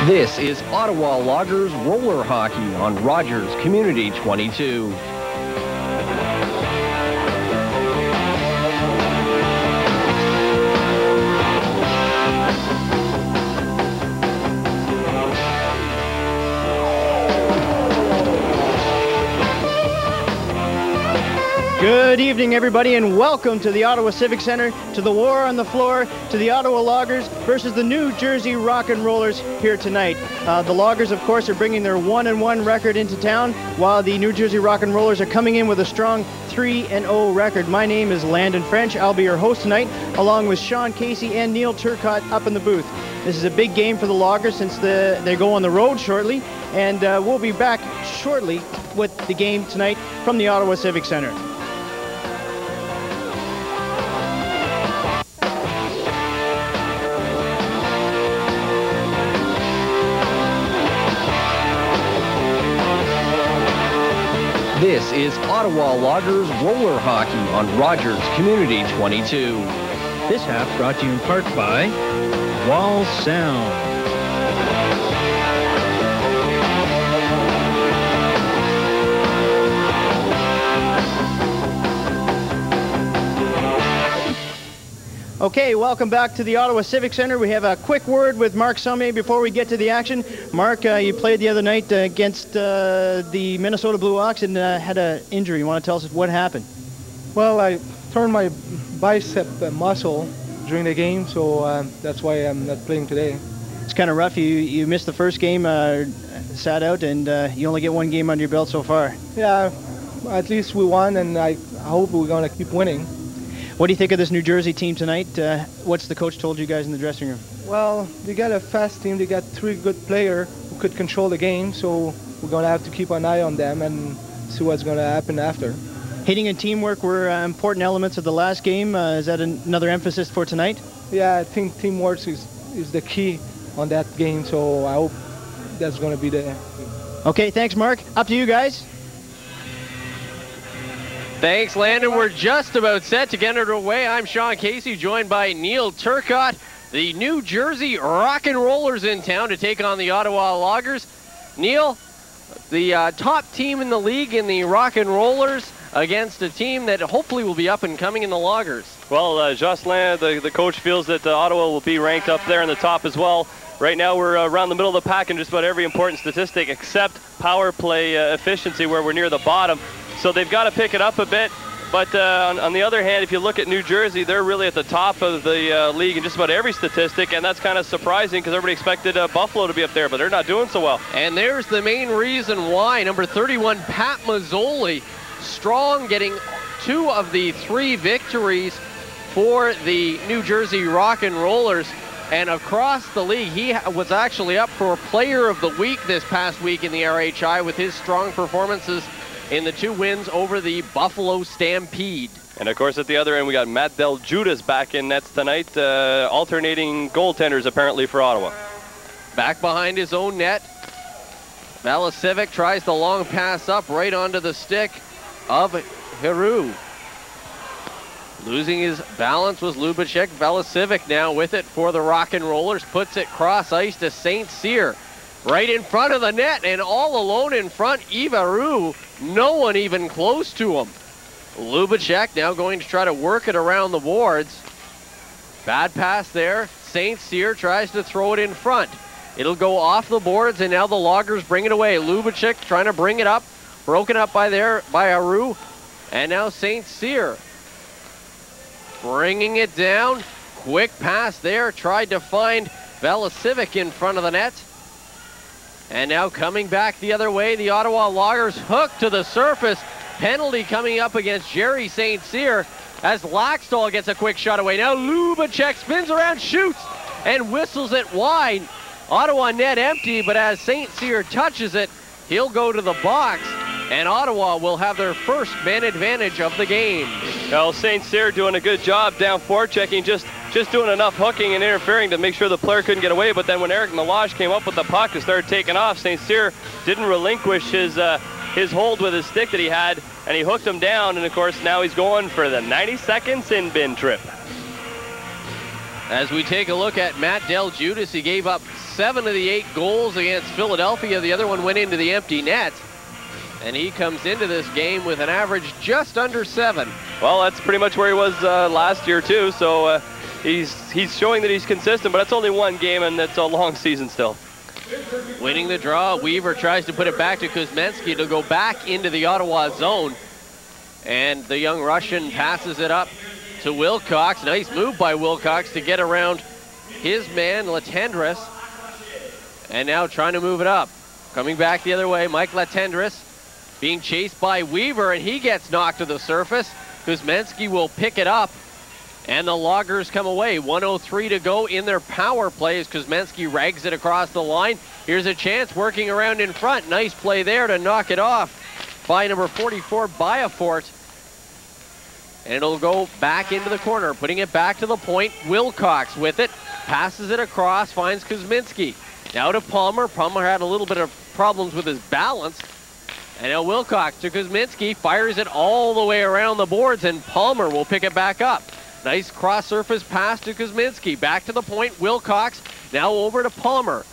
This is Ottawa Loggers roller hockey on Rogers Community 22. Good evening, everybody, and welcome to the Ottawa Civic Centre, to the war on the floor, to the Ottawa Loggers versus the New Jersey Rockin Rollers here tonight. The Loggers, of course, are bringing their 1-1 record into town, while the New Jersey Rockin Rollers are coming in with a strong 3-0 record. My name is Landon French. I'll be your host tonight, along with Sean Casey and Neil Turcotte up in the booth. This is a big game for the Loggers since they go on the road shortly, and we'll be back shortly with the game tonight from the Ottawa Civic Centre. This is Ottawa Loggers roller hockey on Rogers Community 22. This half brought to you in part by Wall Sound. Okay, welcome back to the Ottawa Civic Centre. We have a quick word with Mark Sommet before we get to the action. Mark, you played the other night against the Minnesota Blue Hawks and had an injury. You want to tell us what happened? Well, I turned my bicep muscle during the game, so that's why I'm not playing today. It's kind of rough. You missed the first game, sat out, and you only get one game under your belt so far. Yeah, at least we won, and I hope we're going to keep winning. What do you think of this New Jersey team tonight? What's the coach told you guys in the dressing room? Well, they got a fast team. They got 3 good players who could control the game, so we're going to have to keep an eye on them and see what's going to happen after. Hitting and teamwork were important elements of the last game. Is that another emphasis for tonight? Yeah, I think teamwork is the key on that game, so I hope that's going to be there. Okay, thanks, Mark. Up to you guys. Thanks, Landon. We're just about set to get underway. I'm Sean Casey, joined by Neil Turcotte. The New Jersey Rockin Rollers in town to take on the Ottawa Loggers. Neil, the top team in the league in the Rockin Rollers against a team that hopefully will be up and coming in the Loggers. Well, Jocelyn, the coach, feels that Ottawa will be ranked up there in the top as well. Right now we're around the middle of the pack in just about every important statistic except power play efficiency, where we're near the bottom. So they've got to pick it up a bit. But on the other hand, if you look at New Jersey, they're really at the top of the league in just about every statistic, and that's kind of surprising because everybody expected Buffalo to be up there, but they're not doing so well. And there's the main reason why. Number 31, Pat Mazzoli, strong, getting 2 of the 3 victories for the New Jersey Rockin Rollers. And across the league, he was actually up for Player of the Week this past week in the RHI with his strong performances in the 2 wins over the Buffalo Stampede. And of course at the other end we got Matt Del Judas back in nets tonight, alternating goaltenders apparently for Ottawa. Back behind his own net, Velicivic tries the long pass up right onto the stick of Rheaume. Losing his balance was Lubacek. Velicivic now with it for the Rockin Rollers, puts it cross ice to St. Cyr. Right in front of the net, and all alone in front, Rheaume. No one even close to him. Lubacek now going to try to work it around the boards. Bad pass there. St. Cyr tries to throw it in front. It'll go off the boards, and now the Loggers bring it away. Lubacek trying to bring it up. Broken up by Rheaume. And now St. Cyr bringing it down. Quick pass there. Tried to find Velicivic in front of the net. And now coming back the other way, the Ottawa Loggers hook to the surface. Penalty coming up against Jerry St. Cyr as Laxdal gets a quick shot away. Now Lubacek spins around, shoots, and whistles it wide. Ottawa net empty, but as St. Cyr touches it, he'll go to the box, and Ottawa will have their first man advantage of the game. Well, St. Cyr doing a good job down forechecking, just doing enough hooking and interfering to make sure the player couldn't get away. But then when Eric Melange came up with the puck and started taking off, St. Cyr didn't relinquish his hold with his stick that he had, and he hooked him down. And of course now he's going for the 90-second sin bin trip. As we take a look at Matt Del Judas, he gave up 7 of the 8 goals against Philadelphia. The other one went into the empty net. And he comes into this game with an average just under 7. Well, that's pretty much where he was last year too. So he's showing that he's consistent, but it's only one game and it's a long season still. Winning the draw, Weaver tries to put it back to Kuzmensky to go back into the Ottawa zone. And the young Russian passes it up to Wilcox. Nice move by Wilcox to get around his man, Latendresse. And now trying to move it up. Coming back the other way, Mike Latendresse being chased by Weaver, and he gets knocked to the surface. Kuzmensky will pick it up, and the Loggers come away. 1:03 to go in their power play as Kuzmensky rags it across the line. Here's a chance working around in front. Nice play there to knock it off by number 44, Biafort. And it'll go back into the corner, putting it back to the point. Wilcox with it, passes it across, finds Kuzmensky. Now to Palmer. Palmer had a little bit of problems with his balance. And now Wilcox to Kuzmensky, fires it all the way around the boards, and Palmer will pick it back up. Nice cross-surface pass to Kuzmensky. Back to the point, Wilcox. Now over to Palmer.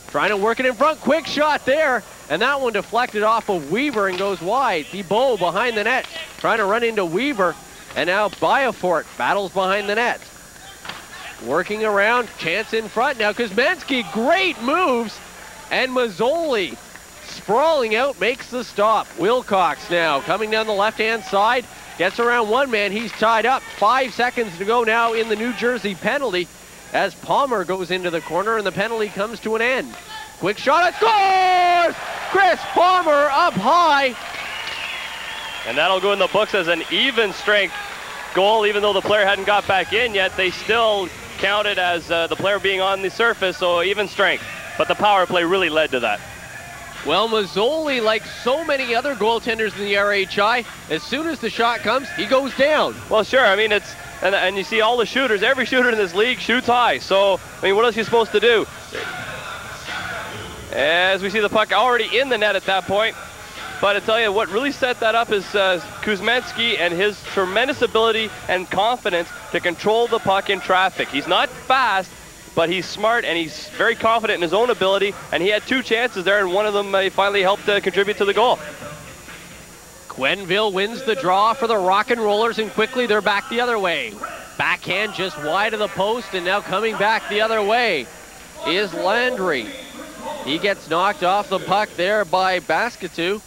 Trying to work it in front. Quick shot there. And that one deflected off of Weaver and goes wide. Thibault behind the net. Trying to run into Weaver. And now Biafort battles behind the net. Working around. Chance in front. Now Kuzmensky. Great moves. And Mazzoli sprawling out makes the stop. Wilcox now coming down the left-hand side. Gets around one man. He's tied up. 5 seconds to go now in the New Jersey penalty as Palmer goes into the corner and the penalty comes to an end. Quick shot and scores! Chris Palmer up high. And that'll go in the books as an even strength goal. Even though the player hadn't got back in yet, they still counted as the player being on the surface, so even strength. But the power play really led to that. Well, Mazzoli, like so many other goaltenders in the RHI, as soon as the shot comes, he goes down. Well, sure. I mean, it's and you see all the shooters. Every shooter in this league shoots high. So, I mean, what else are you supposed to do? As we see the puck already in the net at that point. But I tell you, what really set that up is Kuzmensky and his tremendous ability and confidence to control the puck in traffic. He's not fast, but he's smart and he's very confident in his own ability, and he had 2 chances there, and one of them finally helped contribute to the goal. Quenneville wins the draw for the Rockin Rollers, and quickly they're back the other way. Backhand just wide of the post, and now coming back the other way is Landry. He gets knocked off the puck there by Basketou.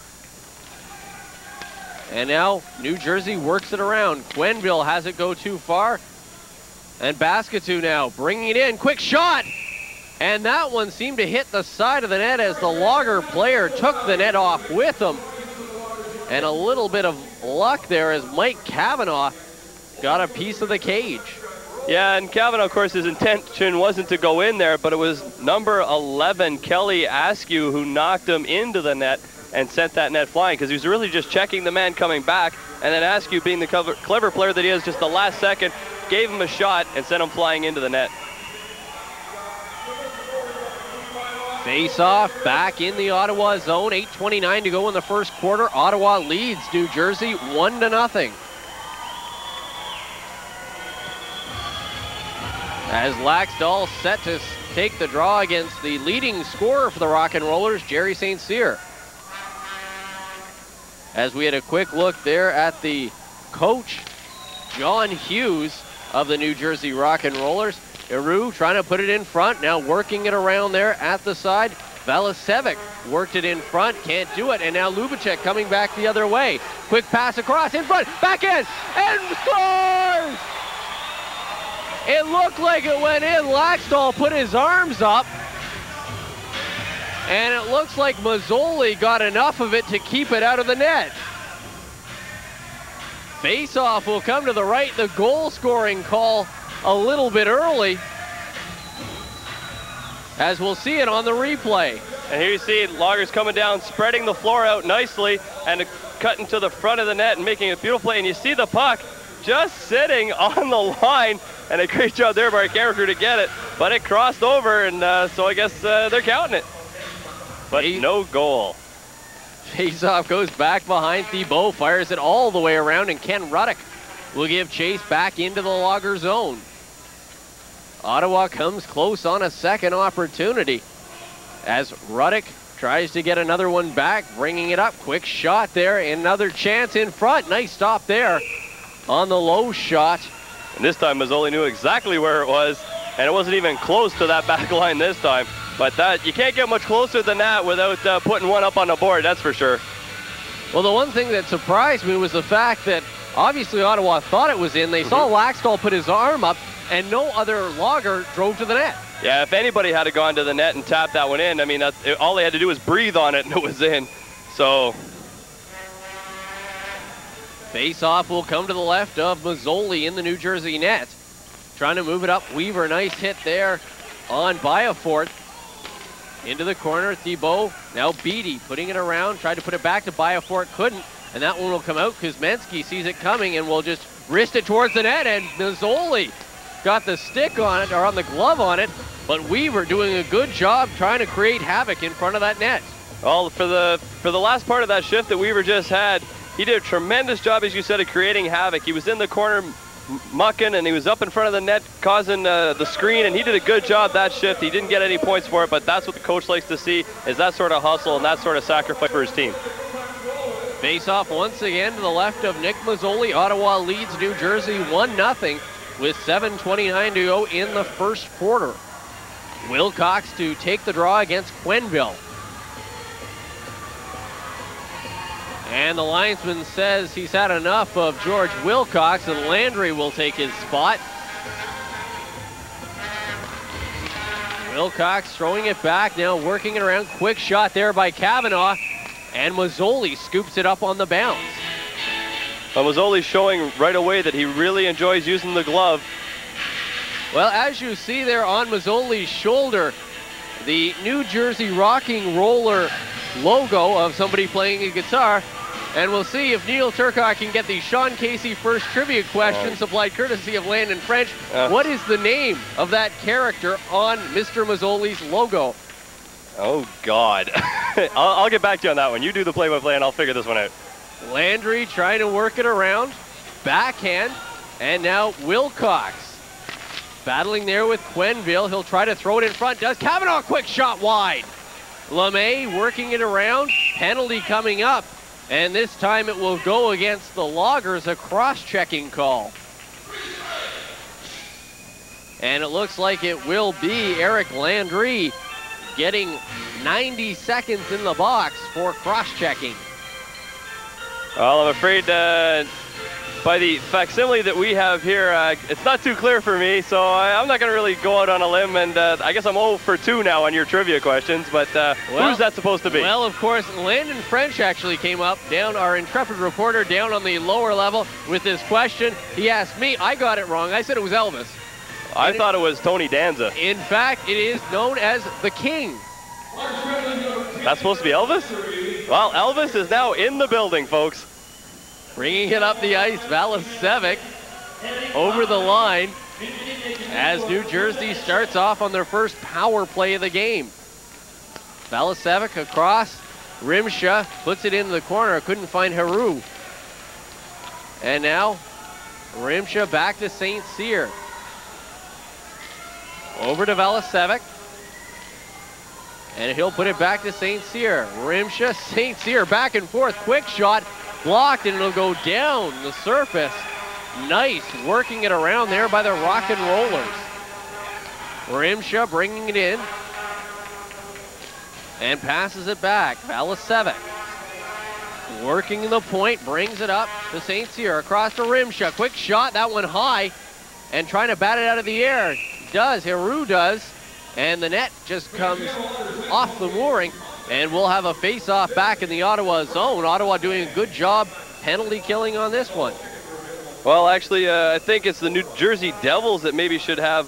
And now New Jersey works it around. Quenneville has it go too far. And Basketou now bringing it in. Quick shot! And that one seemed to hit the side of the net as the Logger player took the net off with him. And a little bit of luck there as Mike Cavanaugh got a piece of the cage. Yeah, and Cavanaugh, of course, his intention wasn't to go in there, but it was number 11, Kelly Askew, who knocked him into the net and sent that net flying, because he was really just checking the man coming back, and then Askew, being the clever player that he is, just the last second, gave him a shot and sent him flying into the net. Face-off back in the Ottawa zone. 8:29 to go in the first quarter. Ottawa leads New Jersey 1-0. As Laxdal set to take the draw against the leading scorer for the Rockin Rollers, Jerry St. Cyr. As we had a quick look there at the coach, John Hughes of the New Jersey Rockin Rollers. Eru trying to put it in front, now working it around there at the side. Velicevic worked it in front, can't do it, and now Lubacek coming back the other way. Quick pass across, in front, back in, and scores! It looked like it went in. Laxdal put his arms up, and it looks like Mazzoli got enough of it to keep it out of the net. Face-off will come to the right. The goal-scoring call a little bit early, as we'll see it on the replay. And here you see Loggers coming down, spreading the floor out nicely, and cutting to the front of the net and making a beautiful play. And you see the puck just sitting on the line, and a great job there by our camera crew to get it, but it crossed over, and so I guess they're counting it. But no goal. Face-off goes back behind. Thibault fires it all the way around, and Ken Ruddock will give chase back into the Logger zone. Ottawa comes close on a second opportunity as Ruddick tries to get another one back, bringing it up. Quick shot there, another chance in front. Nice stop there on the low shot. And this time Mazzoli knew exactly where it was, and it wasn't even close to that back line this time. But that, you can't get much closer than that without putting one up on the board, that's for sure. Well, the one thing that surprised me was the fact that obviously Ottawa thought it was in. They saw Laxdal put his arm up, and no other logger drove to the net. Yeah, if anybody had gone to the net and tapped that one in, I mean, all they had to do was breathe on it and it was in. So, face-off will come to the left of Mazzoli in the New Jersey net. Trying to move it up. Weaver, nice hit there on Biafort. Into the corner, Thibault. Now Beattie putting it around, tried to put it back to Biafort, couldn't. And that one will come out. Kuzmenski sees it coming and will just wrist it towards the net, and Mazzoli got the stick on it, or on the glove on it, but Weaver doing a good job trying to create havoc in front of that net. Well, for the last part of that shift that Weaver just had, he did a tremendous job, as you said, of creating havoc. He was in the corner mucking, and he was up in front of the net causing the screen, and he did a good job that shift. He didn't get any points for it, but that's what the coach likes to see, is that sort of hustle and that sort of sacrifice for his team. Face-off once again to the left of Nick Mazzoli. Ottawa leads New Jersey 1-0 with 7:29 to go in the first quarter. Wilcox to take the draw against Quenneville. And the linesman says he's had enough of George Wilcox, and Landry will take his spot. Wilcox throwing it back, now working it around. Quick shot there by Kavanaugh, and Mazzoli scoops it up on the bounce. Mazzoli's showing right away that he really enjoys using the glove. Well, as you see there on Mazzoli's shoulder, the New Jersey Rockin Roller logo of somebody playing a guitar. And we'll see if Neil Turcotte can get the Sean Casey first trivia question supplied courtesy of Landon French. What is the name of that character on Mr. Mazzoli's logo? Oh, God. I'll get back to you on that one. You do the play-by-play and I'll figure this one out. Landry trying to work it around. Backhand. And now Wilcox battling there with Quenneville. He'll try to throw it in front. Does Kavanaugh, quick shot wide. LeMay working it around. Penalty coming up. And this time it will go against the Loggers, a cross-checking call. And it looks like it will be Eric Landry getting 90 seconds in the box for cross-checking. Well, I'm afraid by the facsimile that we have here, it's not too clear for me, so I'm not going to really go out on a limb, and I guess I'm 0 for 2 now on your trivia questions, but who's that supposed to be? Well, of course, Landon French actually came up, down our intrepid reporter, down on the lower level with this question. He asked me, I got it wrong. I said it was Elvis. I thought it was Tony Danza. In fact, it is known as the King. That's supposed to be Elvis? Well, Elvis is now in the building, folks. Bringing it up the ice, Valasevic over the line as New Jersey starts off on their first power play of the game. Valasevic across, Rimsha puts it into the corner, couldn't find Heroux. And now Rimsha back to St. Cyr. Over to Valasevic. And he'll put it back to St. Cyr. Rimsha, St. Cyr back and forth, quick shot. Blocked, and it'll go down the surface. Nice working it around there by the Rockin Rollers. Rimsha bringing it in and passes it back. Valasevic working the point, brings it up to St. Cyr across to Rimsha. Quick shot, that one high, and trying to bat it out of the air. Does, Heroux does, and the net just comes off the mooring. And we'll have a face-off back in the Ottawa zone. Ottawa doing a good job penalty killing on this one. Well, actually, I think it's the New Jersey Devils that maybe should have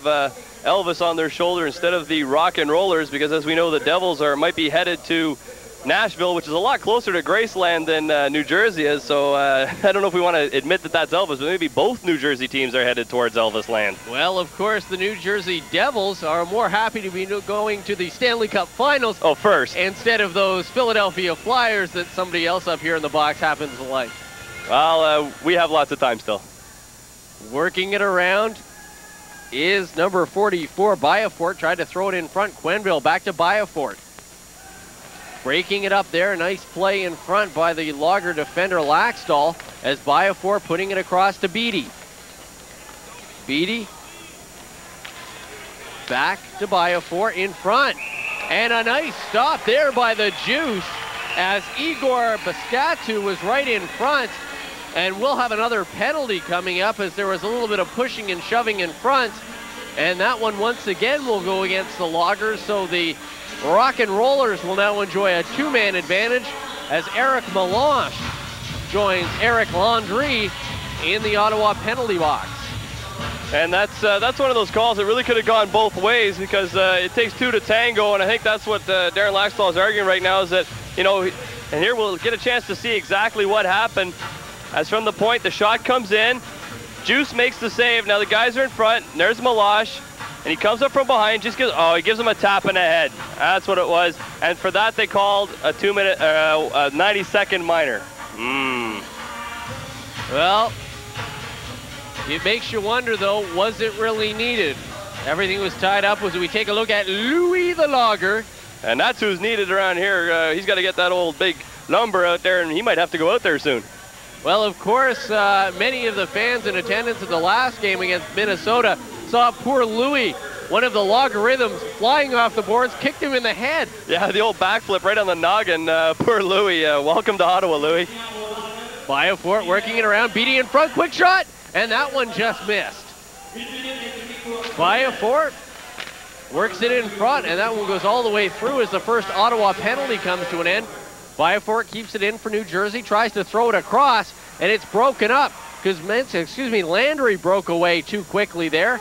Elvis on their shoulder instead of the Rockin Rollers, because as we know, the Devils might be headed to Nashville, which is a lot closer to Graceland than New Jersey is. So I don't know if we want to admit that that's Elvis, but maybe both New Jersey teams are headed towards Elvis land. Well, of course, the New Jersey Devils are more happy to be going to the Stanley Cup Finals first, instead of those Philadelphia Flyers that somebody else up here in the box happens to like. Well, we have lots of time still. Working it around. is number 44, Byafort. Tried to throw it in front. Quenville back to Byafort. Breaking it up there. Nice play in front by the Logger defender Laxdal as Byafort putting it across to Beatty. Beatty back to Byafort in front. And a nice stop there by the Juice as Igor Baskatu was right in front. And we'll have another penalty coming up as there was a little bit of pushing and shoving in front. And that one once again will go against the Loggers. So the Rockin Rollers will now enjoy a two-man advantage as Eric Melange joins Eric Landry in the Ottawa penalty box. And that's one of those calls that really could have gone both ways because it takes two to tango, and I think that's what Darren Laxdal is arguing right now is that, you know, and here we'll get a chance to see exactly what happened. As from the point, the shot comes in, Juice makes the save. Now the guys are in front, and there's Melange, and he comes up from behind, he gives him a tap in the head. That's what it was, and for that they called a 90-second minor. Well, it makes you wonder, though, was it really needed? Everything was tied up. As we take a look at Louis the Logger. And that's who's needed around here. He's got to get that old big lumber out there, and he might have to go out there soon. Well, of course, many of the fans in attendance at the last game against Minnesota saw poor Louis, one of the logarithms, flying off the boards, kicked him in the head. Yeah, the old backflip right on the noggin. Poor Louis. Welcome to Ottawa, Louis. Byafort working it around, Beatty in front, quick shot, and that one just missed. Byafort works it in front, and that one goes all the way through as the first Ottawa penalty comes to an end. Byafort keeps it in for New Jersey, tries to throw it across, and it's broken up because Landry broke away too quickly there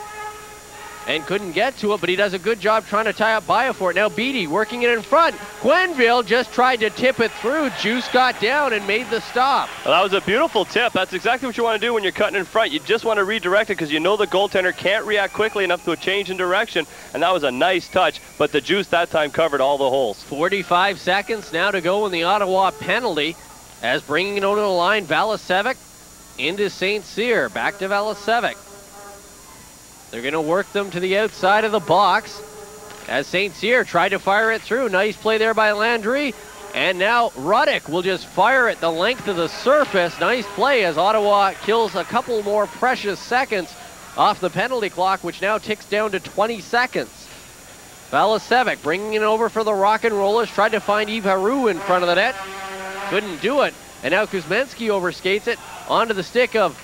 and couldn't get to it, but he does a good job trying to tie up Byafort. Now Beatty working it in front. Quenville just tried to tip it through. Juice got down and made the stop. Well, that was a beautiful tip. That's exactly what you want to do when you're cutting in front. You just want to redirect it because you know the goaltender can't react quickly enough to a change in direction, and that was a nice touch, but the Juice that time covered all the holes. 45 seconds now to go in the Ottawa penalty as bringing it over the line, Valasevic into St. Cyr. Back to Valasevic. They're going to work them to the outside of the box as St. Cyr tried to fire it through. Nice play there by Landry. And now Ruddick will just fire it the length of the surface. Nice play as Ottawa kills a couple more precious seconds off the penalty clock, which now ticks down to 20 seconds. Valasevic bringing it over for the Rockin Rollers. Tried to find Ivaru in front of the net. Couldn't do it. And now Kuzmensky overskates it onto the stick of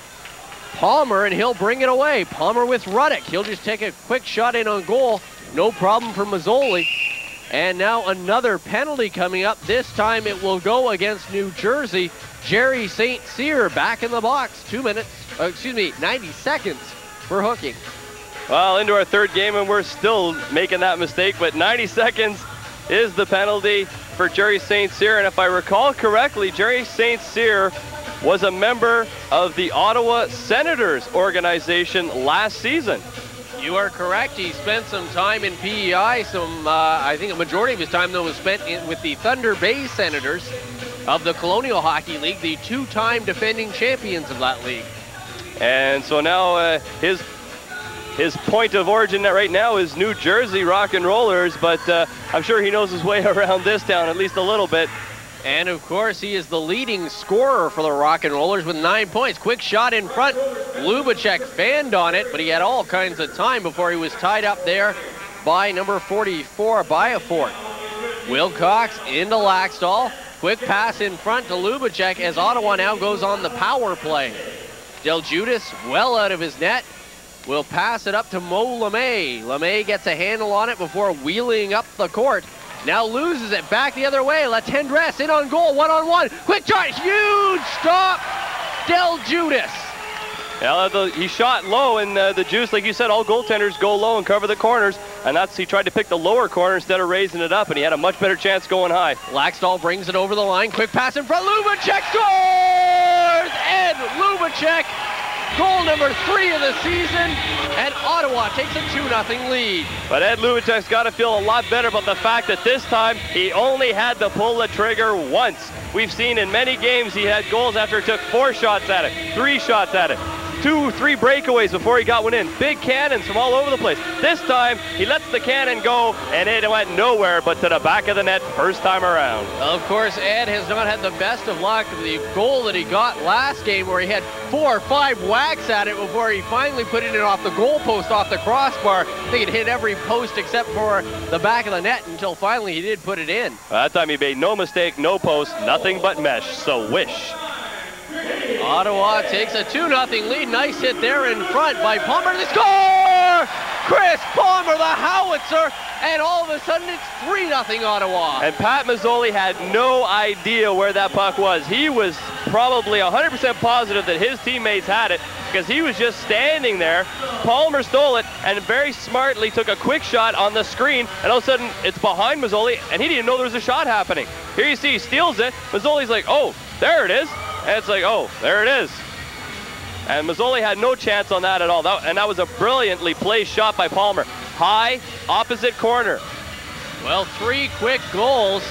Palmer, and he'll bring it away. Palmer with Ruddick. He'll just take a quick shot in on goal. No problem for Mazzoli. And now another penalty coming up. This time it will go against New Jersey. Jerry St. Cyr back in the box. 90 seconds for hooking. Well, into our third game, and we're still making that mistake, but 90 seconds is the penalty for Jerry St. Cyr. And if I recall correctly, Jerry St. Cyr was a member of the Ottawa Senators organization last season. You are correct. He spent some time in PEI. I think a majority of his time, though, was spent with the Thunder Bay Senators of the Colonial Hockey League, the two-time defending champions of that league. And so now his point of origin right now is New Jersey Rockin Rollers, but I'm sure he knows his way around this town at least a little bit. And of course, he is the leading scorer for the Rockin Rollers with 9 points. Quick shot in front. Lubacek fanned on it, but he had all kinds of time before he was tied up there by number 44, Byafort. Wilcox into Laxdal. Quick pass in front to Lubacek as Ottawa now goes on the power play. Del Judas well out of his net. Will pass it up to Mo LeMay. LeMay gets a handle on it before wheeling up the court. Now loses it back the other way. Latendresse in on goal, one-on-one. Quick shot, huge stop. Del Judas. Yeah, he shot low, and the Juice, like you said, all goaltenders go low and cover the corners, and he tried to pick the lower corner instead of raising it up, and he had a much better chance going high. Laxdal brings it over the line. Quick pass in front. Lubacek scores! Ed Lubacek. Goal number 3 of the season, and Ottawa takes a 2-0 lead. But Ed Lubacek's got to feel a lot better about the fact that this time he only had to pull the trigger once. We've seen in many games he had goals after it took 4 shots at it, 3 shots at it. 2-3 breakaways before he got one in. Big cannons from all over the place. This time, he lets the cannon go, and it went nowhere but to the back of the net first time around. Of course, Ed has not had the best of luck. The goal that he got last game where he had 4 or 5 whacks at it before he finally put it in off the goal post, off the crossbar. I think it hit every post except for the back of the net until finally he did put it in. That time he made no mistake, no post, nothing but mesh, so wish. Ottawa takes a 2-0 lead. Nice hit there in front by Palmer. They score! Chris Palmer, the howitzer, and all of a sudden it's 3-0 Ottawa. And Pat Mazzoli had no idea where that puck was. He was probably 100% positive that his teammates had it because he was just standing there. Palmer stole it and very smartly took a quick shot on the screen, and all of a sudden it's behind Mazzoli, and he didn't know there was a shot happening. Here you see he steals it. Mazzoli's like, oh, there it is. And it's like, oh, there it is. And Mazzoli had no chance on that at all. And that was a brilliantly placed shot by Palmer. High, opposite corner. Well, 3 quick goals.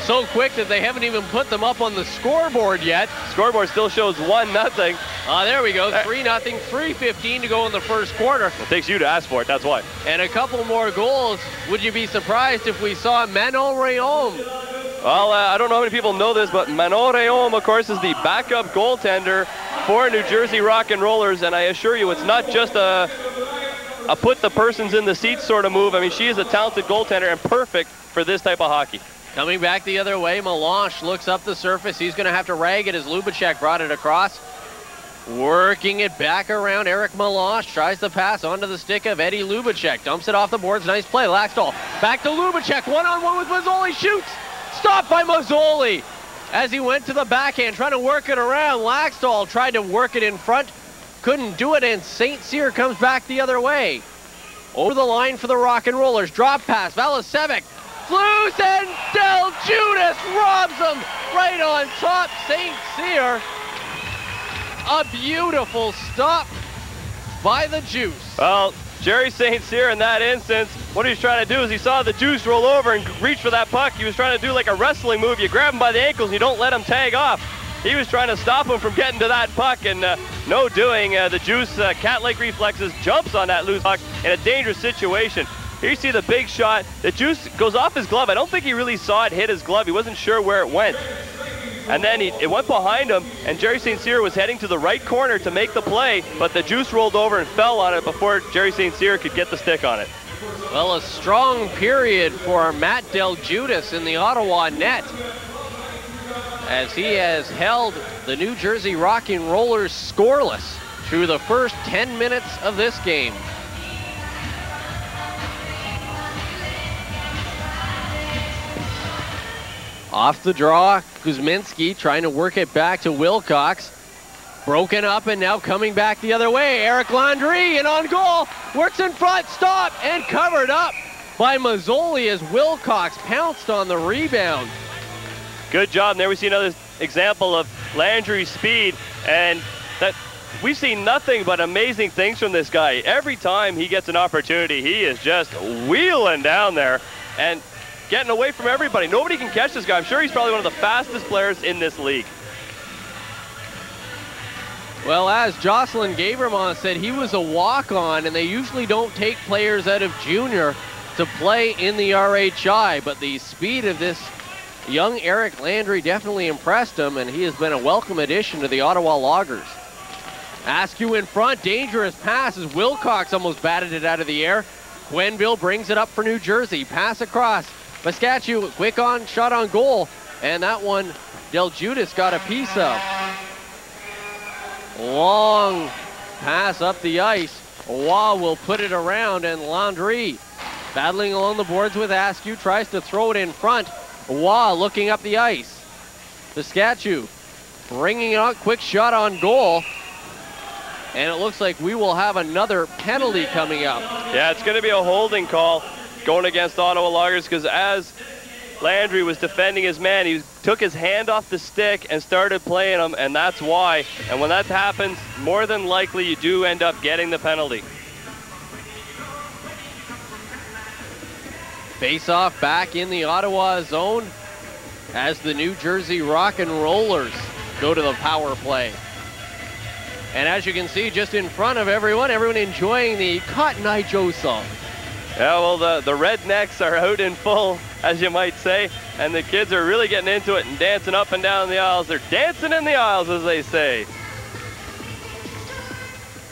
So quick that they haven't even put them up on the scoreboard yet. Scoreboard still shows 1-0. There we go, 3-0, 3:15 to go in the first quarter. It takes you to ask for it, that's why. And a couple more goals. Would you be surprised if we saw Manon Rheaume? Well, I don't know how many people know this, but Manon Rheaume, of course, is the backup goaltender for New Jersey Rockin Rollers, and I assure you, it's not just a put the persons in the seats sort of move. I mean, she is a talented goaltender and perfect for this type of hockey. Coming back the other way, Melange looks up the surface. He's going to have to rag it as Lubacek brought it across. Working it back around, Eric Melange tries to pass onto the stick of Eddie Lubacek. Dumps it off the boards, nice play. Laxdal back to Lubacek, one-on-one with Mazzoli, shoots! Stopped by Mazzoli as he went to the backhand, trying to work it around. Laxdal tried to work it in front, couldn't do it, and St. Cyr comes back the other way. Over the line for the Rockin Rollers, drop pass, Valasevic, Flues, and Del Judas robs him right on top. St. Cyr, a beautiful stop by the Juice. Well, Jerry St. Cyr in that instance, what he was trying to do is he saw the Juice roll over and reach for that puck. He was trying to do like a wrestling move. You grab him by the ankles and you don't let him tag off. He was trying to stop him from getting to that puck, and no doing. The Juice, cat-like reflexes, jumps on that loose puck in a dangerous situation. Here you see the big shot. The Juice goes off his glove. I don't think he really saw it hit his glove. He wasn't sure where it went. And then it went behind him, and Jerry St. Cyr was heading to the right corner to make the play, but the Juice rolled over and fell on it before Jerry St. Cyr could get the stick on it. Well, a strong period for Matt Del Judas in the Ottawa net, as he has held the New Jersey Rockin Rollers scoreless through the first 10 minutes of this game. Off the draw, Kuzminski trying to work it back to Wilcox. Broken up and now coming back the other way. Eric Landry, and on goal, works in front, stop, and covered up by Mazzoli as Wilcox pounced on the rebound. Good job. And there we see another example of Landry's speed, and that we've seen nothing but amazing things from this guy. Every time he gets an opportunity, he is just wheeling down there and getting away from everybody. Nobody can catch this guy. I'm sure he's probably one of the fastest players in this league. Well, as Jocelyn Gabermont said, he was a walk-on, and they usually don't take players out of junior to play in the RHI, but the speed of this young Eric Landry definitely impressed him, and he has been a welcome addition to the Ottawa Loggers. Askew in front, dangerous pass as Wilcox almost batted it out of the air. Quenneville brings it up for New Jersey. Pass across. Mascatu, quick on shot on goal, and that one Del Judas got a piece of. Long pass up the ice. Waugh will put it around, and Landry battling along the boards with Askew, tries to throw it in front. Waugh looking up the ice. Mascatu bringing it on, quick shot on goal. And it looks like we will have another penalty coming up. Yeah, it's going to be a holding call going against Ottawa Loggers, because as Landry was defending his man, he took his hand off the stick and started playing him, and that's why. And when that happens, more than likely you do end up getting the penalty. Face-off back in the Ottawa zone as the New Jersey Rockin Rollers go to the power play. And as you can see, just in front of everyone enjoying the Cotton Eye Joe song. Yeah, well, the rednecks are out in full, as you might say, and the kids are really getting into it and dancing up and down the aisles. They're dancing in the aisles, as they say.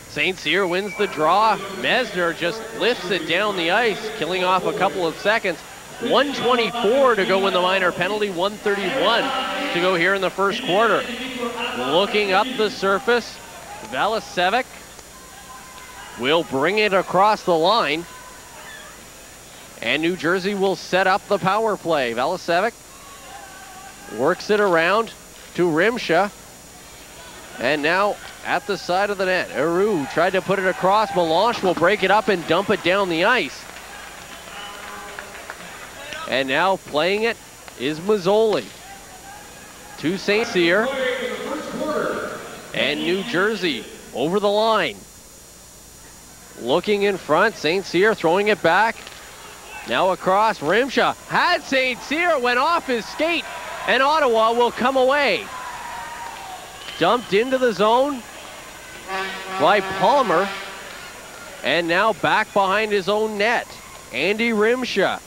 St. Cyr wins the draw. Mesner just lifts it down the ice, killing off a couple of seconds. 1:24 to go in the minor penalty, 1:31 to go here in the first quarter. Looking up the surface, Valisevic will bring it across the line. And New Jersey will set up the power play. Valisevic works it around to Rheaume. And now at the side of the net, Rheaume tried to put it across. Melange will break it up and dump it down the ice. And now playing it is Mazzoli to St. Cyr. And New Jersey over the line. Looking in front, St. Cyr throwing it back. Now across, Rheaume had St. Cyr, went off his skate, and Ottawa will come away. Dumped into the zone by Palmer, and now back behind his own net. Andy Rheaume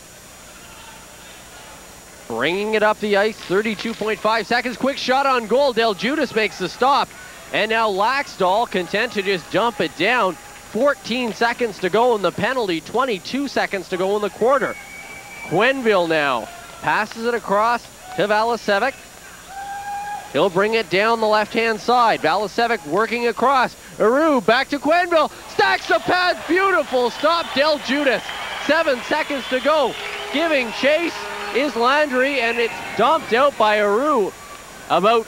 bringing it up the ice, 32.5 seconds. Quick shot on goal. Del Judas makes the stop, and now Laxdal content to just dump it down. 14 seconds to go in the penalty, 22 seconds to go in the quarter. Quenneville now passes it across to Valisevic. He'll bring it down the left-hand side. Valisevic working across. Rheaume back to Quenneville. Stacks the pads. Beautiful stop, Del Judas. 7 seconds to go. Giving chase is Landry, and it's dumped out by Rheaume. About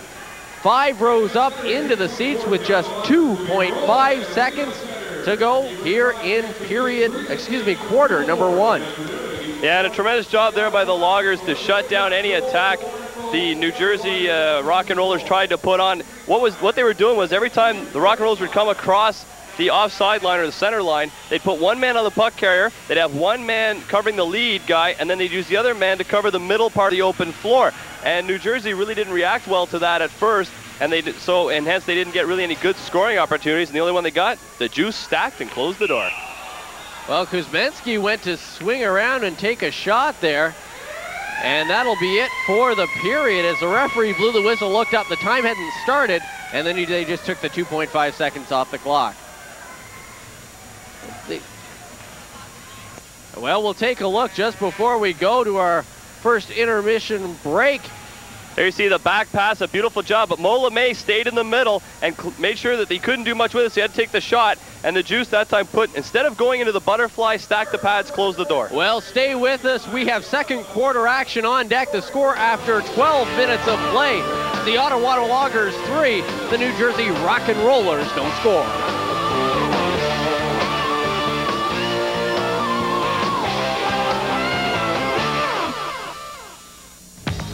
5 rows up into the seats with just 2.5 seconds to go here in quarter number 1. Yeah, and a tremendous job there by the Loggers to shut down any attack the New Jersey Rockin Rollers tried to put on. What they were doing was every time the Rockin Rollers would come across the offside line or the center line, they'd put one man on the puck carrier, they'd have one man covering the lead guy, and then they'd use the other man to cover the middle part of the open floor. And New Jersey really didn't react well to that at first, and hence they didn't get really any good scoring opportunities, and the only one they got, the juice stacked and closed the door. Well, Kuzmenski went to swing around and take a shot there, and that'll be it for the period as the referee blew the whistle, looked up, the time hadn't started, and then they just took the 2.5 seconds off the clock. Well, we'll take a look just before we go to our first intermission break. There you see the back pass, a beautiful job, but Mo LeMay stayed in the middle and made sure that he couldn't do much with it, so he had to take the shot, and the juice that time instead of going into the butterfly, stack the pads, close the door. Well, stay with us. We have second quarter action on deck. The score after 12 minutes of play. The Ottawa Loggers 3, the New Jersey Rockin Rollers don't score.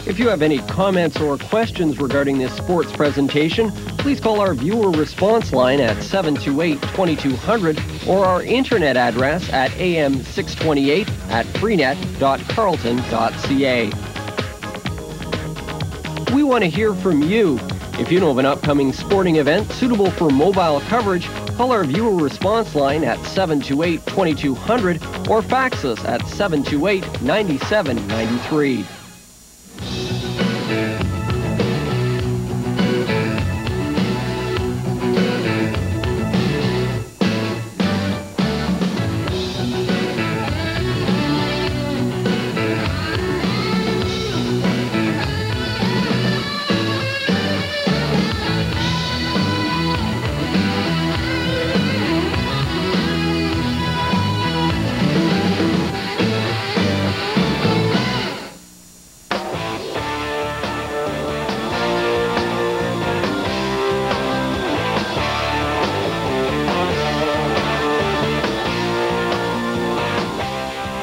If you have any comments or questions regarding this sports presentation, please call our viewer response line at 728-2200 or our internet address at am628@freenet.carleton.ca. We want to hear from you. If you know of an upcoming sporting event suitable for mobile coverage, call our viewer response line at 728-2200 or fax us at 728-9793.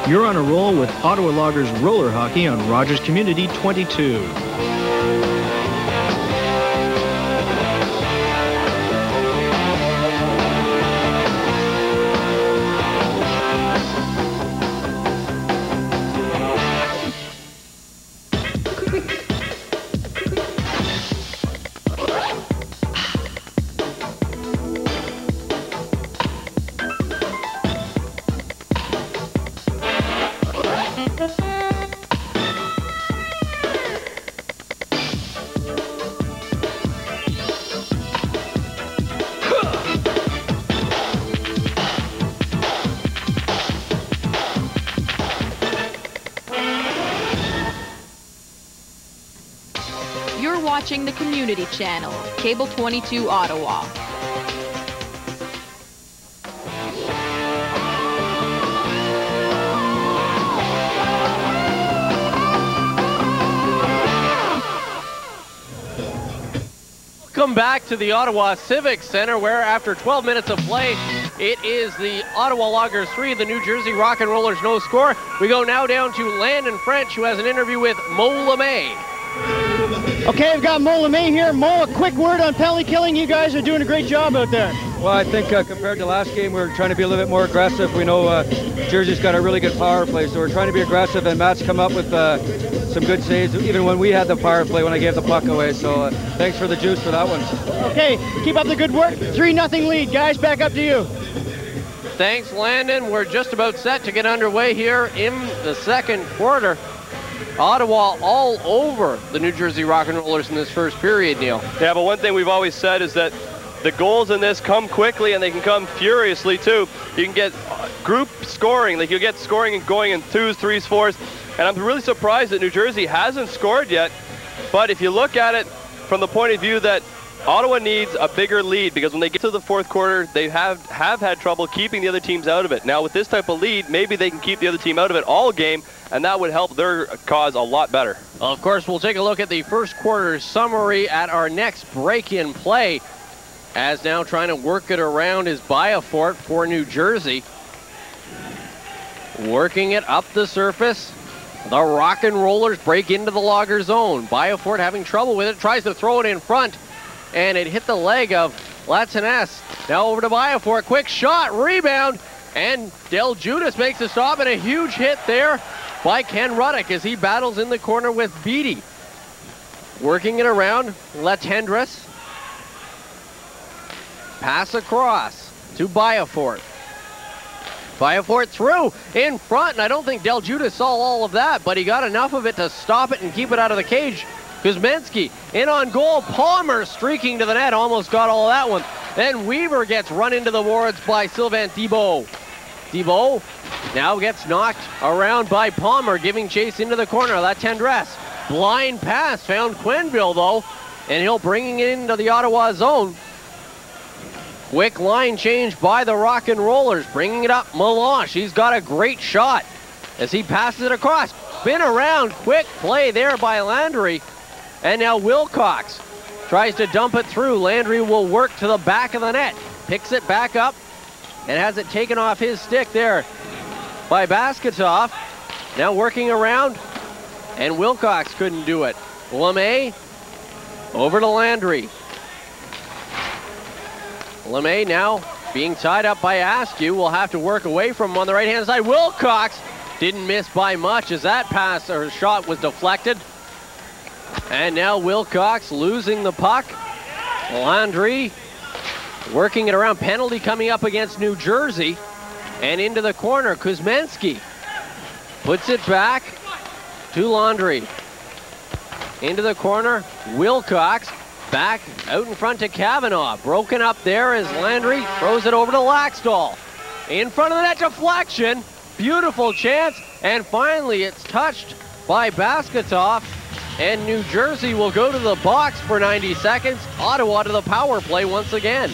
You're on a roll with Ottawa Loggers roller hockey on Rogers Community 22. You're watching the Community Channel, Cable 22 Ottawa. Welcome back to the Ottawa Civic Centre, where after 12 minutes of play, it is the Ottawa Loggers 3, the New Jersey Rockin Rollers no score. We go now down to Landon French, who has an interview with Mo LeMay. Okay, I've got Mo LeMay here. Mo, a quick word on penalty killing. You guys are doing a great job out there. Well, I think compared to last game, we're trying to be a little bit more aggressive. We know Jersey's got a really good power play, so we're trying to be aggressive, and Matt's come up with some good saves, even when we had the power play when I gave the puck away. So thanks for the juice for that one. Okay, keep up the good work. 3-0 lead. Guys, back up to you. Thanks, Landon. We're just about set to get underway here in the second quarter. Ottawa all over the New Jersey Rockin Rollers in this first period, Neil. Yeah, but one thing we've always said is that the goals in this come quickly and they can come furiously too. You can get group scoring, like you get scoring and going in 2s, 3s, 4s. And I'm really surprised that New Jersey hasn't scored yet. But if you look at it from the point of view that Ottawa needs a bigger lead, because when they get to the fourth quarter, they have had trouble keeping the other teams out of it. Now with this type of lead, maybe they can keep the other team out of it all game, and that would help their cause a lot better. Well, of course, we'll take a look at the first quarter summary at our next break-in play, as now trying to work it around is Biafort for New Jersey. Working it up the surface. The Rockin Rollers break into the Logger zone. Biafort having trouble with it, tries to throw it in front, and it hit the leg of Latanes. Now over to Biafort, quick shot, rebound, and Del Judas makes a stop, and a huge hit there by Ken Ruddock as he battles in the corner with Beatty. Working it around, Latendresse. Pass across to Biafort. Biafort through in front, and I don't think Del Judas saw all of that, but he got enough of it to stop it and keep it out of the cage. Kuzminski in on goal. Palmer streaking to the net, almost got all of that one. Then Weaver gets run into the boards by Sylvain Thibault. Thibault now gets knocked around by Palmer, giving chase into the corner. Latendresse. Blind pass, found Quenneville though, and he'll bring it into the Ottawa zone. Quick line change by the Rockin Rollers, bringing it up. Melange, he's got a great shot as he passes it across. Spin around, quick play there by Landry. And now Wilcox tries to dump it through. Landry will work to the back of the net. Picks it back up and has it taken off his stick there by Basketov. Now working around, and Wilcox couldn't do it. LeMay over to Landry. LeMay now being tied up by Askew. Will have to work away from him on the right-hand side. Wilcox didn't miss by much as that pass or shot was deflected. And now Wilcox losing the puck. Landry working it around. Penalty coming up against New Jersey. And into the corner, Kuzminski puts it back to Landry. Into the corner, Wilcox back out in front to Kavanaugh. Broken up there as Landry throws it over to Laxdal. In front of the net, deflection. Beautiful chance. And finally it's touched by Basketov. And New Jersey will go to the box for 90 seconds. Ottawa to the power play once again.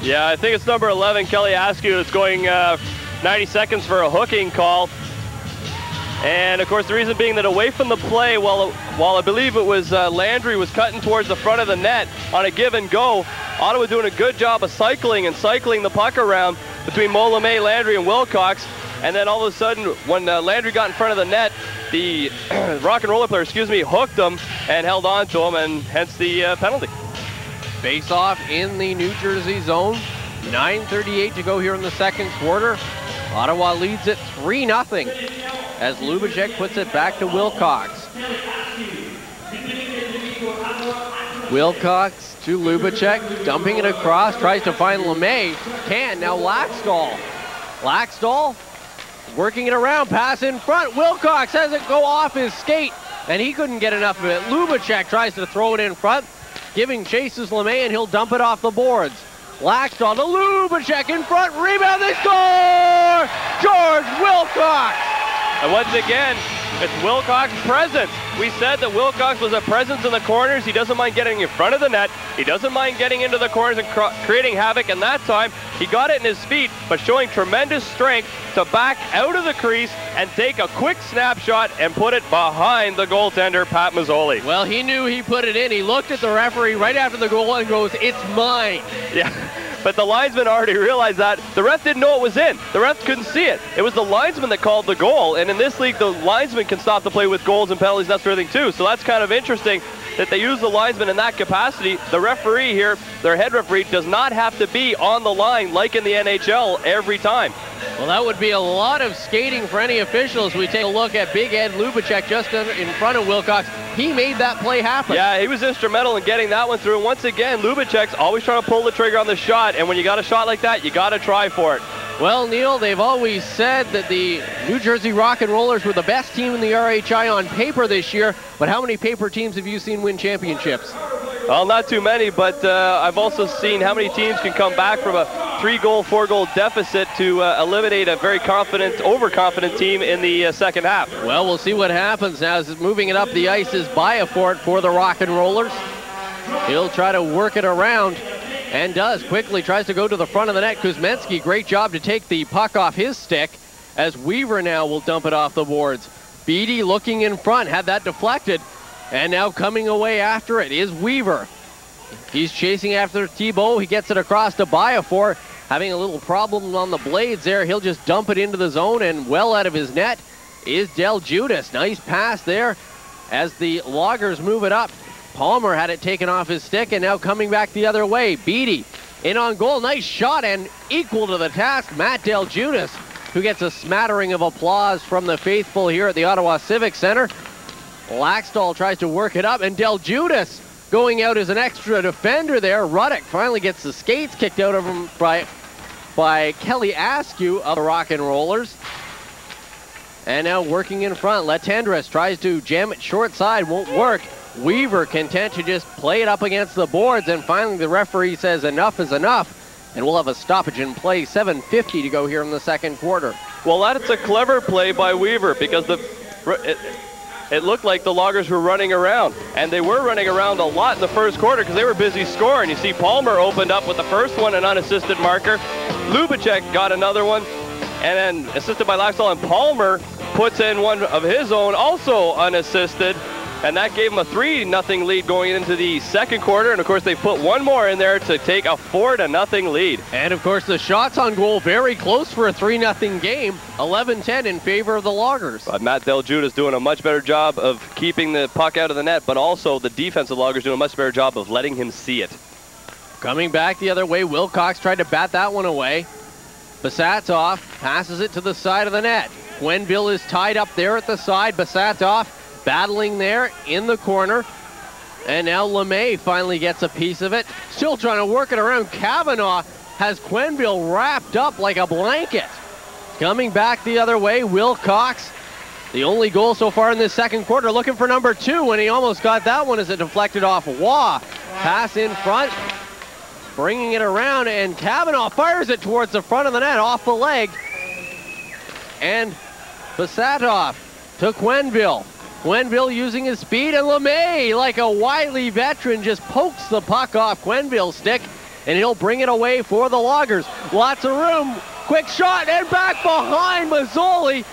Yeah, I think it's number 11, Kelly Askew, is going 90 seconds for a hooking call. And of course, the reason being that away from the play, while I believe it was Landry was cutting towards the front of the net on a give and go, Ottawa doing a good job of cycling the puck around between Mo LeMay, Landry, and Wilcox. And then all of a sudden, when Landry got in front of the net, the Rockin Roller player, hooked him and held on to him, and hence the penalty. Face off in the New Jersey zone. 9:38 to go here in the second quarter. Ottawa leads it 3-0 as Lubacek puts it back to Wilcox. Wilcox to Lubacek, dumping it across, tries to find LeMay. Now Laxdal. Laxdal working it around, pass in front. Wilcox has it go off his skate, and he couldn't get enough of it. Lubacek tries to throw it in front, giving chases LeMay, and he'll dump it off the boards. Laxdal to Lubacek in front, rebound, they score! George Wilcox! And once again, it's Wilcox' presence. We said that Wilcox was a presence in the corners. He doesn't mind getting in front of the net. He doesn't mind getting into the corners and creating havoc. And that time, he got it in his feet, but showing tremendous strength to back out of the crease and take a quick snapshot and put it behind the goaltender, Pat Mazzoli. Well, he knew he put it in. He looked at the referee right after the goal and goes, "It's mine." Yeah. But the linesman already realized that. The ref didn't know it was in. The ref couldn't see it. It was the linesman that called the goal. And in this league, the linesman can stop the play with goals and penalties and that sort of thing too. So that's kind of interesting that they use the linesman in that capacity. The referee here, their head referee, does not have to be on the line like in the NHL every time. Well, that would be a lot of skating for any officials. We take a look at Big Ed Lubacek just in front of Wilcox. He made that play happen. Yeah, he was instrumental in getting that one through. And once again, Lubacek's always trying to pull the trigger on the shot. And when you got a shot like that, you got to try for it. Well, Neil, they've always said that the New Jersey Rockin Rollers were the best team in the RHI on paper this year. But how many paper teams have you seen win championships? Well, not too many, but I've also seen how many teams can come back from a 3-goal, 4-goal deficit to eliminate a very confident, overconfident team in the second half. Well, we'll see what happens now. As moving it up the ice is Biafort for the Rockin Rollers. He'll try to work it around, and does. Quickly tries to go to the front of the net. Kuzmenski, great job to take the puck off his stick, as Weaver now will dump it off the boards. Beatty looking in front, had that deflected, and now coming away after it is Weaver. He's chasing after Thibault. He gets it across to Biafort, having a little problem on the blades there. He'll just dump it into the zone, and well out of his net is Del Judas. Nice pass there as the Loggers move it up. Palmer had it taken off his stick, and now coming back the other way. Beatty in on goal. Nice shot, and equal to the task, Matt Del Judas, who gets a smattering of applause from the faithful here at the Ottawa Civic Centre. Laxdal tries to work it up, and Del Judas going out as an extra defender there. Ruddock finally gets the skates kicked out of him by Kelly Askew of the Rockin Rollers. And now working in front, Letendris tries to jam it short side, won't work. Weaver content to just play it up against the boards, and finally the referee says enough is enough, and we'll have a stoppage in play. 7:50 to go here in the second quarter. Well, that's a clever play by Weaver, because it looked like the Loggers were running around, and they were running around a lot in the first quarter because they were busy scoring. You see Palmer opened up with the first one, an unassisted marker. Lubacek got another one, and then assisted by Laxdal, and Palmer puts in one of his own, also unassisted. And that gave them a 3-0 lead going into the second quarter. And of course, they put one more in there to take a 4-0 lead. And of course, the shots on goal very close for a 3-0 game. 11-10 in favor of the Loggers. But Matt Del Judas doing a much better job of keeping the puck out of the net, but also the defensive Loggers doing a much better job of letting him see it. Coming back the other way, Wilcox tried to bat that one away. Basatov passes it to the side of the net. Quenneville is tied up there at the side. Basatov battling there in the corner. And now LeMay finally gets a piece of it. Still trying to work it around. Kavanaugh has Quenneville wrapped up like a blanket. Coming back the other way, Wilcox. The only goal so far in this second quarter, looking for number 2 when he almost got that one as it deflected off Waugh. Pass in front, bringing it around, and Kavanaugh fires it towards the front of the net off the leg. And Basatov to Quenneville. Quenneville using his speed, and LeMay, like a wily veteran, just pokes the puck off Quenneville's stick, and he'll bring it away for the Loggers. Lots of room, quick shot, and back behind Mazzoli.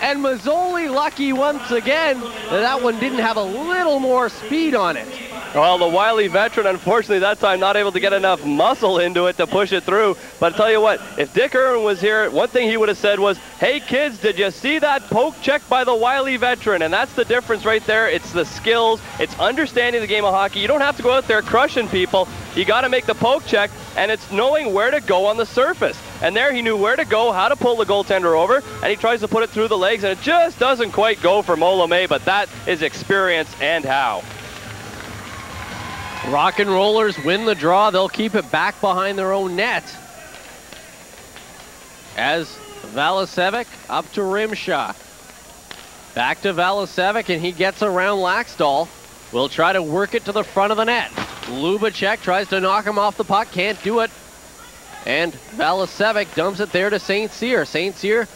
And Mazzoli lucky once again that one didn't have a little more speed on it. Well, the wily veteran, unfortunately, that time not able to get enough muscle into it to push it through. But I tell you what, if Dick Irwin was here, one thing he would have said was, hey, kids, did you see that poke check by the wily veteran? And that's the difference right there. It's the skills. It's understanding the game of hockey. You don't have to go out there crushing people. You got to make the poke check, and it's knowing where to go on the surface. And there he knew where to go, how to pull the goaltender over, and he tries to put it through the legs, and it just doesn't quite go for Mo LeMay, but that is experience and how. Rockin Rollers win the draw. They'll keep it back behind their own net, as Valisevic up to Rheaume. Back to Valisevic, and he gets around Laxdal. Will try to work it to the front of the net. Lubacek tries to knock him off the puck, can't do it. And Valisevic dumps it there to St. Cyr. St. Cyr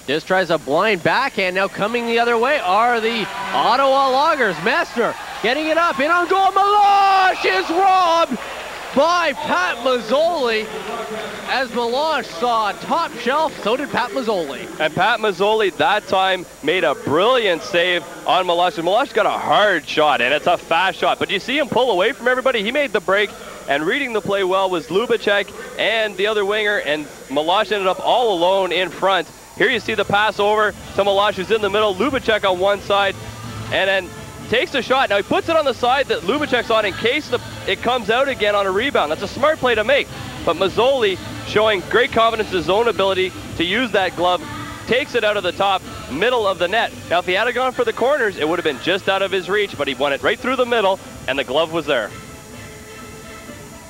just tries a blind backhand. Now coming the other way are the Ottawa Loggers. Mester getting it up, in on goal. Melange is robbed by Pat Mazzoli. As Melange saw top shelf, so did Pat Mazzoli. And Pat Mazzoli that time made a brilliant save on Melange. Melange got a hard shot, and it's a fast shot. But you see him pull away from everybody. He made the break, and reading the play well was Lubacek and the other winger, and Melange ended up all alone in front. Here you see the pass over to Melange, who's in the middle. Lubacek on one side, and then takes a shot. Now he puts it on the side that Lubacek's on in case it comes out again on a rebound. That's a smart play to make. But Mazzoli, showing great confidence in his own ability to use that glove, takes it out of the top middle of the net. Now if he had gone for the corners, it would have been just out of his reach, but he won it right through the middle, and the glove was there.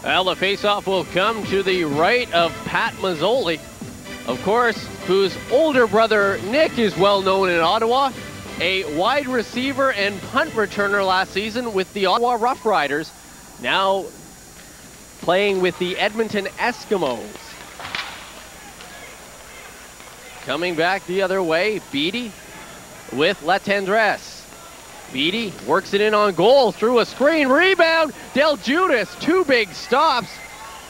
Well, the faceoff will come to the right of Pat Mazzoli, of course, whose older brother Nick is well known in Ottawa, a wide receiver and punt returner last season with the Ottawa Rough Riders, now playing with the Edmonton Eskimos. Coming back the other way, Beatty with La Tendresse. Beatty works it in on goal through a screen, rebound, Del Judas, 2 big stops,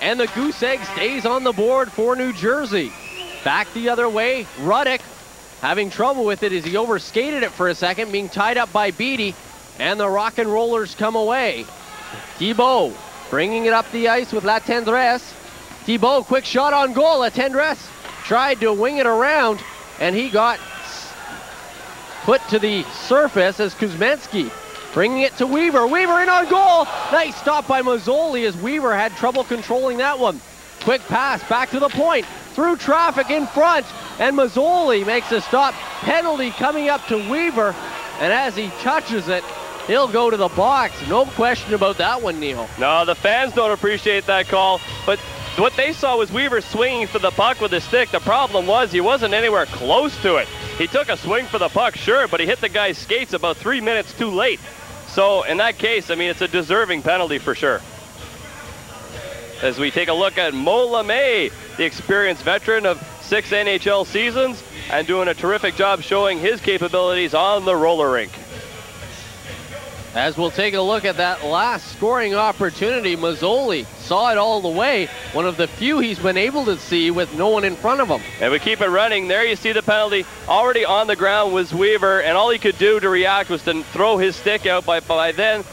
and the goose egg stays on the board for New Jersey. Back the other way, Ruddick having trouble with it as he overskated it for a second, being tied up by Beatty, and the Rockin' Rollers come away. Thibault bringing it up the ice with La Tendresse. Thibault, quick shot on goal. La Tendresse tried to wing it around, and he got put to the surface as Kuzmenski bringing it to Weaver. Weaver in on goal. Nice stop by Mazzoli as Weaver had trouble controlling that one. Quick pass back to the point. Through traffic in front, and Mazzoli makes a stop. Penalty coming up to Weaver, and as he touches it, he'll go to the box. No question about that one, Neil. No, the fans don't appreciate that call, but what they saw was Weaver swinging for the puck with his stick. The problem was he wasn't anywhere close to it. He took a swing for the puck, sure, but he hit the guy's skates about 3 minutes too late. So in that case, I mean, it's a deserving penalty for sure. As we take a look at Mo LeMay, the experienced veteran of 6 NHL seasons, and doing a terrific job showing his capabilities on the roller rink. As we'll take a look at that last scoring opportunity, Mazzoli saw it all the way. One of the few he's been able to see with no one in front of him. And we keep it running. There you see the penalty. Already on the ground was Weaver, and all he could do to react was to throw his stick out. By then,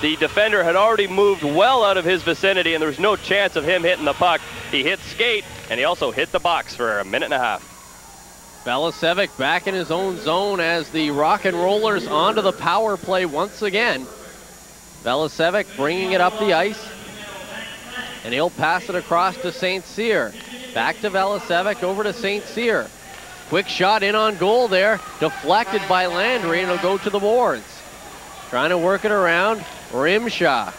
the defender had already moved well out of his vicinity, and there was no chance of him hitting the puck. He hit skate, and he also hit the box for a minute and a half. Valisevic back in his own zone as the Rockin' Rollers onto the power play once again. Valisevic bringing it up the ice, and he'll pass it across to St. Cyr. Back to Valisevic, over to St. Cyr. Quick shot in on goal there, deflected by Landry, and it'll go to the boards. Trying to work it around, Rheaume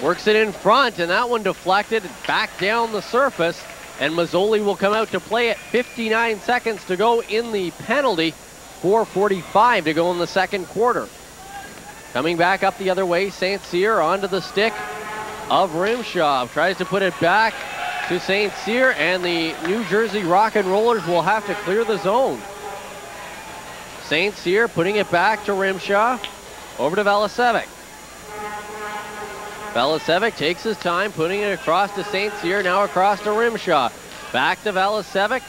works it in front, and that one deflected back down the surface. And Mazzoli will come out to play it. 59 seconds to go in the penalty. 4:45 to go in the second quarter. Coming back up the other way, St. Cyr onto the stick of Rheaume. Tries to put it back to St. Cyr, and the New Jersey Rockin' Rollers will have to clear the zone. St. Cyr putting it back to Rheaume. Over to Valisevic. Valisevic takes his time, putting it across to St. Cyr, now across to Rheaume. Back to Valisevic.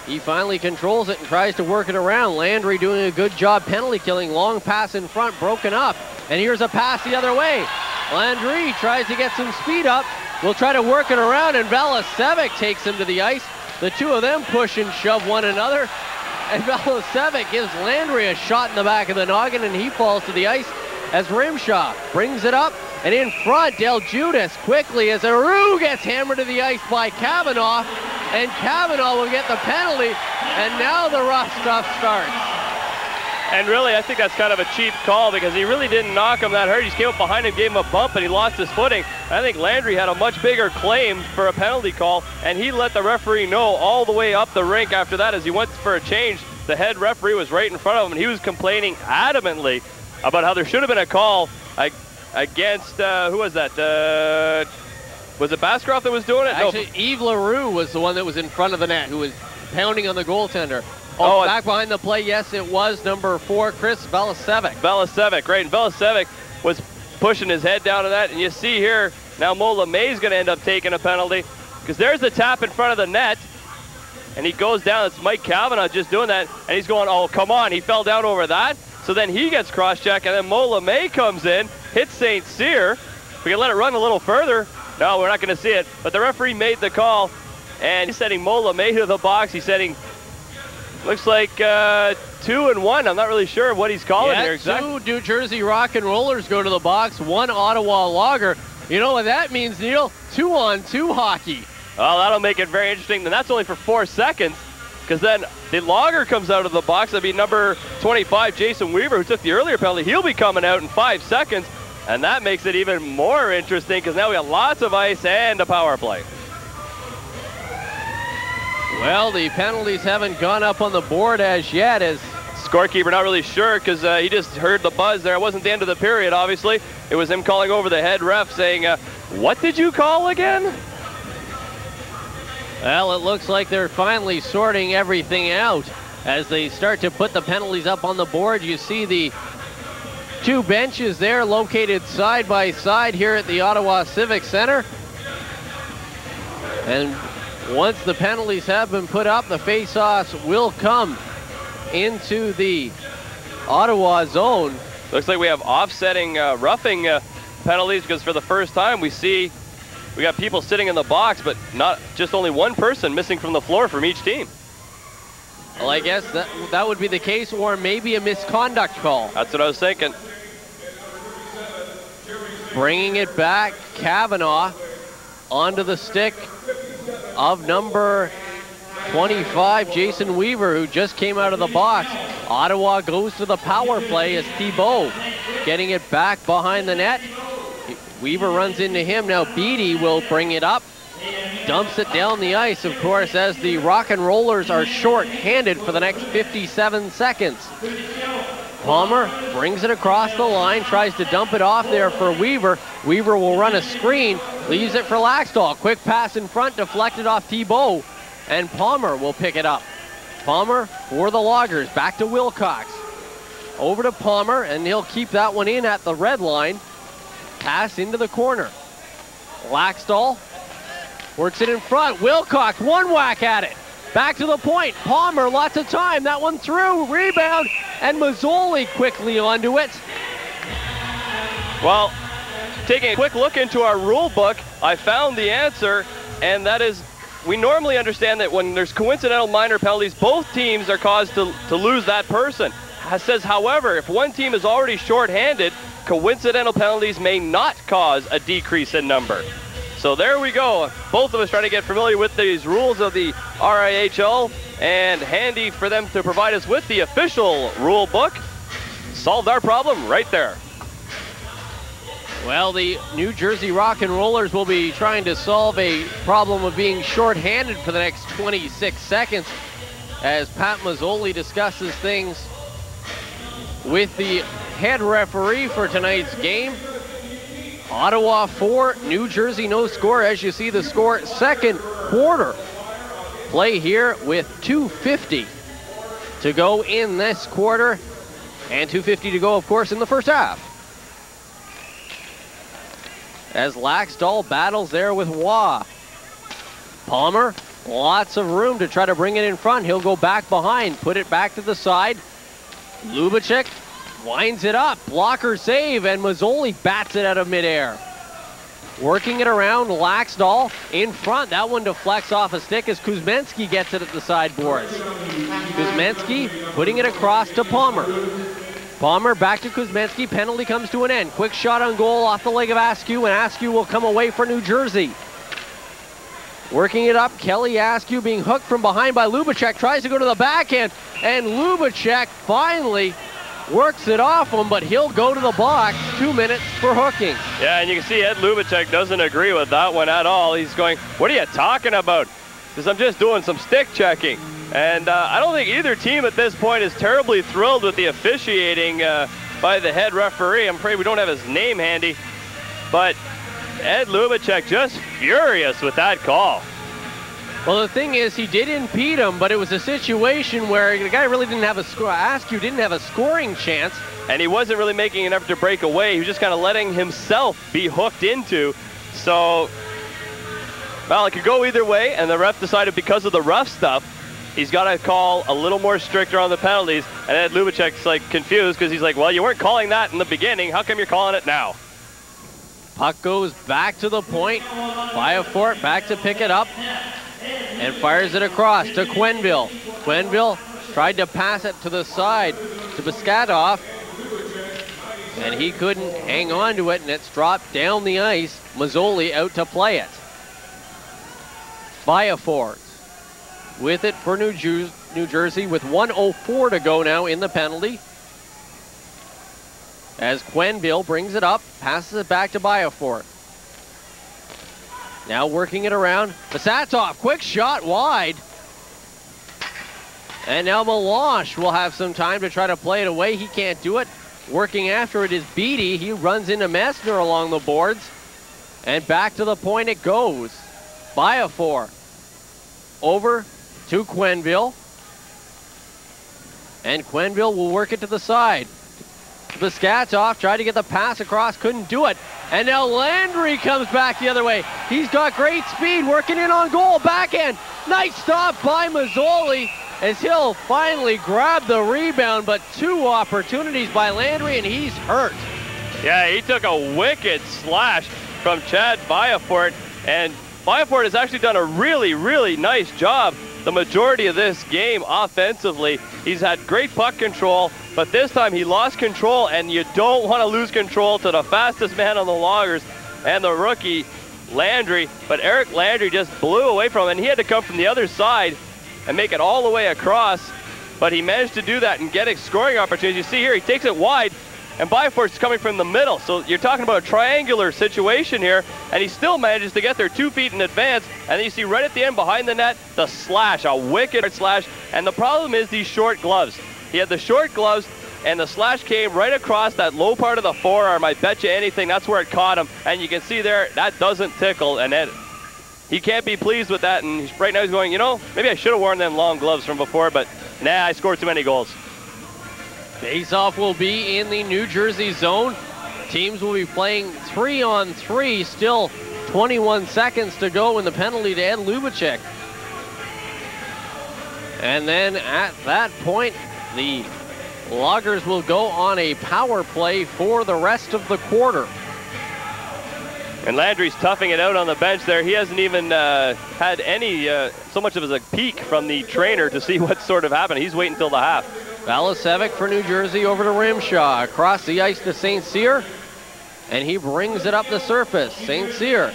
He finally controls it and tries to work it around. Landry doing a good job penalty killing. Long pass in front, broken up. And here's a pass the other way. Landry tries to get some speed up. Will try to work it around, and Valisevic takes him to the ice. The two of them push and shove one another. And Valisevic gives Landry a shot in the back of the noggin, and he falls to the ice as Rheaume brings it up. And in front, Del Judas quickly as Aru gets hammered to the ice by Kavanaugh. And Kavanaugh will get the penalty. And now the rough stuff starts. And really, I think that's kind of a cheap call because he really didn't knock him that hard. He just came up behind him, gave him a bump, and he lost his footing. I think Landry had a much bigger claim for a penalty call, and he let the referee know all the way up the rink after that as he went for a change. The head referee was right in front of him, and he was complaining adamantly about how there should have been a call against, who was that? Was it Baskroft that was doing it? Actually, no. Yves Leroux was the one that was in front of the net, who was pounding on the goaltender. Oh, back behind the play, yes, it was number 4, Chris Velicevic. Velicevic, right. And Velicevic was pushing his head down to that. And you see here, now Mo LeMay's going to end up taking a penalty because there's the tap in front of the net. And he goes down. It's Mike Kavanaugh just doing that. And he's going, oh, come on. He fell down over that. So then he gets cross-checked. And then Mo LeMay comes in, hits St. Cyr. We can let it run a little further. No, we're not going to see it. But the referee made the call. And he's sending Mo LeMay to the box. He's setting... Looks like 2 and 1. I'm not really sure what he's calling here exactly. 2 New Jersey Rockin Rollers go to the box, 1 Ottawa Logger. You know what that means, Neil? 2-on-2 hockey. Well, that'll make it very interesting. And that's only for 4 seconds because then the Logger comes out of the box. That'd be number 25, Jason Weaver, who took the earlier penalty. He'll be coming out in 5 seconds. And that makes it even more interesting because now we have lots of ice and a power play. Well, the penalties haven't gone up on the board as yet. As scorekeeper not really sure because he just heard the buzz there. It wasn't the end of the period, obviously. It was him calling over the head ref saying, what did you call again? Well, it looks like they're finally sorting everything out as they start to put the penalties up on the board. You see the 2 benches there located side by side here at the Ottawa Civic Centre. And once the penalties have been put up, the face-offs will come into the Ottawa zone. Looks like we have offsetting roughing penalties because for the first time we got people sitting in the box, but not just only one person missing from the floor from each team. Well, I guess that would be the case, or maybe a misconduct call. That's what I was thinking. Bringing it back, Kavanaugh onto the stick of number 25, Jason Weaver, who just came out of the box. Ottawa goes to the power play as Thibault getting it back behind the net. Weaver runs into him. Now Beattie will bring it up, dumps it down the ice, of course, as the Rockin Rollers are short-handed for the next 57 seconds. Palmer brings it across the line, tries to dump it off there for Weaver. Weaver will run a screen, leaves it for Laxdal. Quick pass in front, deflected off Thibault, and Palmer will pick it up. Palmer for the Loggers, back to Wilcox. Over to Palmer, and he'll keep that one in at the red line. Pass into the corner. Laxdal works it in front. Wilcox, one whack at it. Back to the point. Palmer, lots of time. That one through. Rebound. And Mazzoli quickly onto it. Well, taking a quick look into our rule book, I found the answer, and that is we normally understand that when there's coincidental minor penalties, both teams are caused to lose that person. It says, however, if one team is already shorthanded, coincidental penalties may not cause a decrease in number. So there we go. Both of us trying to get familiar with these rules of the RIHL, and handy for them to provide us with the official rule book. Solved our problem right there. Well, the New Jersey Rockin Rollers will be trying to solve a problem of being shorthanded for the next 26 seconds as Pat Mazzoli discusses things with the head referee for tonight's game. Ottawa 4, New Jersey no score. As you see the score, second quarter. Play here with 2:50 to go in this quarter, and 2:50 to go, of course, in the first half. As Laxdal battles there with Waugh. Palmer, lots of room to try to bring it in front. He'll go back behind, put it back to the side. Lubacek winds it up, blocker save, and Mazzoli bats it out of midair. Working it around, Laxdal in front. That one deflects off a stick as Kuzmenski gets it at the sideboards. Kuzmenski putting it across to Palmer. Palmer back to Kuzmenski. Penalty comes to an end. Quick shot on goal off the leg of Askew, and Askew will come away for New Jersey. Working it up, Kelly Askew being hooked from behind by Lubacek. Tries to go to the backhand, and Lubacek finally works it off him, but he'll go to the box. 2 minutes for hooking. Yeah, and you can see Ed Lubacek doesn't agree with that one at all. He's going, what are you talking about? Because I'm just doing some stick checking. And I don't think either team at this point is terribly thrilled with the officiating by the head referee. I'm afraid we don't have his name handy. But Ed Lubacek just furious with that call. Well, the thing is, he did impede him, but it was a situation where the guy really didn't have a didn't have a scoring chance. And he wasn't really making an effort to break away. He was just kind of letting himself be hooked into. So, well, it could go either way, and the ref decided because of the rough stuff, he's got to call a little more stricter on the penalties. And Ed Lubacek's like confused because he's like, well, you weren't calling that in the beginning. How come you're calling it now? Puck goes back to the point. Viafort back to pick it up. And fires it across to Quenneville. Quenneville tried to pass it to the side to Beskatov, and he couldn't hang on to it, and it's dropped down the ice. Mazzoli out to play it. Viafort with it for New Jersey with 1:04 to go now in the penalty. As Quenneville brings it up, passes it back to Viafort. Now working it around. Basatov, quick shot wide. And now Melange will have some time to try to play it away. He can't do it. Working after it is Beatty. He runs into Messner along the boards. And back to the point it goes. Viafort over to Quenneville. And Quenneville will work it to the side. Beskatov tried to get the pass across, couldn't do it. And now Landry comes back the other way. He's got great speed, working in on goal, backhand. Nice stop by Mazzoli as he'll finally grab the rebound, but 2 opportunities by Landry and he's hurt. Yeah, he took a wicked slash from Chad Viafort, and Viafort has actually done a really, really nice job the majority of this game offensively. He's had great puck control, but this time he lost control, and you don't want to lose control to the fastest man on the Loggers and the rookie Landry. But Eric Landry just blew away from him, and he had to come from the other side and make it all the way across, but he managed to do that and get a scoring opportunity. You see here, he takes it wide, and Viafort's coming from the middle. So you're talking about a triangular situation here, and he still manages to get there 2 feet in advance. And then you see right at the end behind the net, the slash, a wicked slash. And the problem is these short gloves. He had the short gloves, and the slash came right across that low part of the forearm. I bet you anything that's where it caught him. And you can see there, that doesn't tickle. And he can't be pleased with that. And right now he's going, you know, maybe I should have worn them long gloves from before, but nah, I scored too many goals. Face-off will be in the New Jersey zone. Teams will be playing 3-on-3. Still 21 seconds to go in the penalty to Ed Lubacek. And then at that point, the Loggers will go on a power play for the rest of the quarter. And Landry's toughing it out on the bench there. He hasn't even had any, so much of as a peek from the trainer to see what sort of happened. He's waiting until the half. Balasevic for New Jersey over to Rimshaw. Across the ice to St. Cyr. And he brings it up the surface. St. Cyr.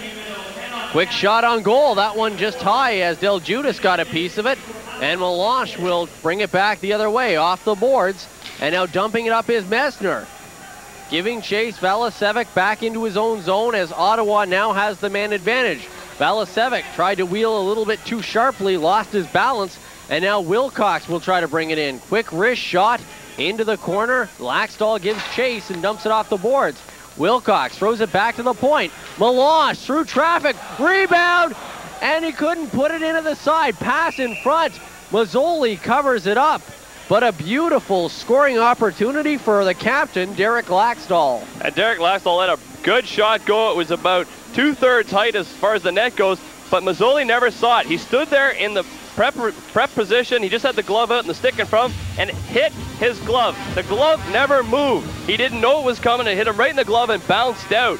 Quick shot on goal. That one just high as Del Judas got a piece of it. And Melange will bring it back the other way off the boards. And now dumping it up is Messner. Giving chase, Balasevic back into his own zone as Ottawa now has the man advantage. Balasevic tried to wheel a little bit too sharply, lost his balance. And now Wilcox will try to bring it in. Quick wrist shot into the corner. Laxdal gives chase and dumps it off the boards. Wilcox throws it back to the point. Melange through traffic. Rebound. And he couldn't put it into the side. Pass in front. Mazzoli covers it up. But a beautiful scoring opportunity for the captain, Derek Laxdal. And Derek Laxdal let a good shot go. It was about 2/3 height as far as the net goes. But Mazzoli never saw it. He stood there in the prep position. He just had the glove out and the stick in front and hit his glove. The glove never moved. He didn't know it was coming. It hit him right in the glove and bounced out.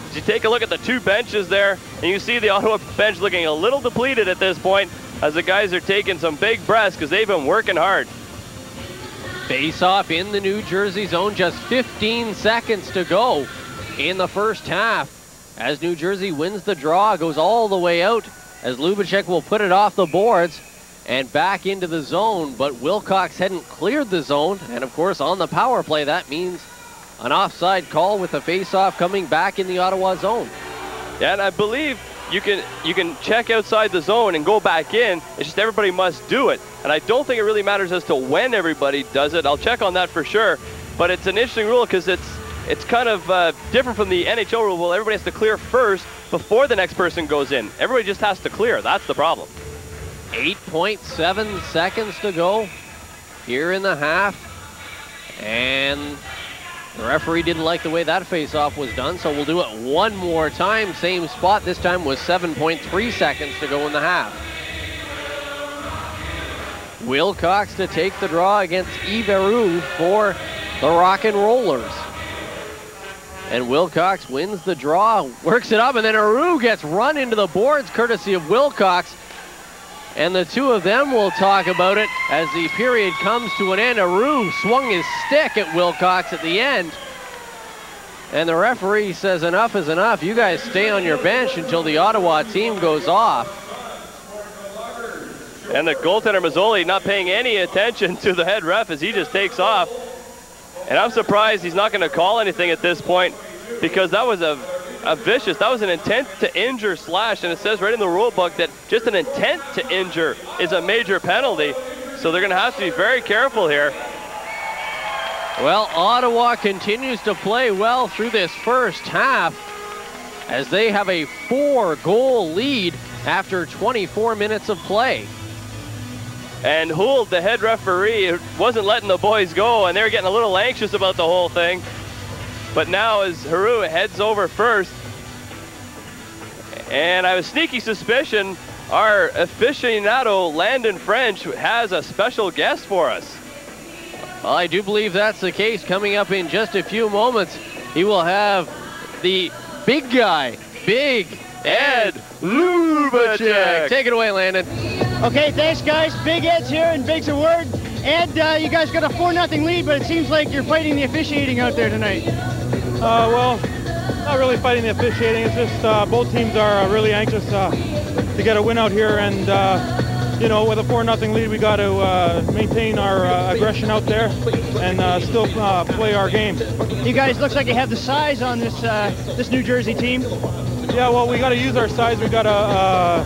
As you take a look at the 2 benches there, and you see the Ottawa bench looking a little depleted at this point as the guys are taking some big breaths because they've been working hard. Face-off in the New Jersey zone. Just 15 seconds to go in the first half as New Jersey wins the draw, goes all the way out as Lubacek will put it off the boards. and back into the zone, but Wilcox hadn't cleared the zone, and of course on the power play that means an offside call with a face-off coming back in the Ottawa zone. Yeah, and I believe you can check outside the zone and go back in. It's just everybody must do it. And I don't think it really matters as to when everybody does it. I'll check on that for sure. But it's an interesting rule because it's kind of different from the NHL rule. Well, everybody has to clear first before the next person goes in. Everybody just has to clear. That's the problem. 8.7 seconds to go here in the half. And the referee didn't like the way that face-off was done, so we'll do it one more time. Same spot, this time with 7.3 seconds to go in the half. Wilcox to take the draw against Iveru for the Rockin Rollers. And Wilcox wins the draw, works it up, and then Aru gets run into the boards courtesy of Wilcox. And the two of them will talk about it as the period comes to an end. Aru swung his stick at Wilcox at the end. And the referee says enough is enough. You guys stay on your bench until the Ottawa team goes off. And the goaltender Mazzoli not paying any attention to the head ref as he just takes off. And I'm surprised he's not going to call anything at this point because that was a vicious, that was an intent to injure slash, and it says right in the rule book that just an intent to injure is a major penalty. So they're going to have to be very careful here. Well, Ottawa continues to play well through this first half as they have a 4-goal lead after 24 minutes of play. And Hould, the head referee, wasn't letting the boys go, and they were getting a little anxious about the whole thing. But now as Haru heads over first, and I have a sneaky suspicion our aficionado Landon French has a special guest for us. Well, I do believe that's the case. Coming up in just a few moments, he will have the big guy, Big Ed Lubacek. Take it away, Landon. Okay, thanks guys. Big Ed's here and Big's a word. Ed, you guys got a 4-0 lead, but it seems like you're fighting the officiating out there tonight. Well, not really fighting the officiating. It's just both teams are really anxious to get a win out here, and you know, with a 4-0 lead, we got to maintain our aggression out there and still play our game. You guys looks like you have the size on this this New Jersey team. Yeah, well, we got to use our size. We got to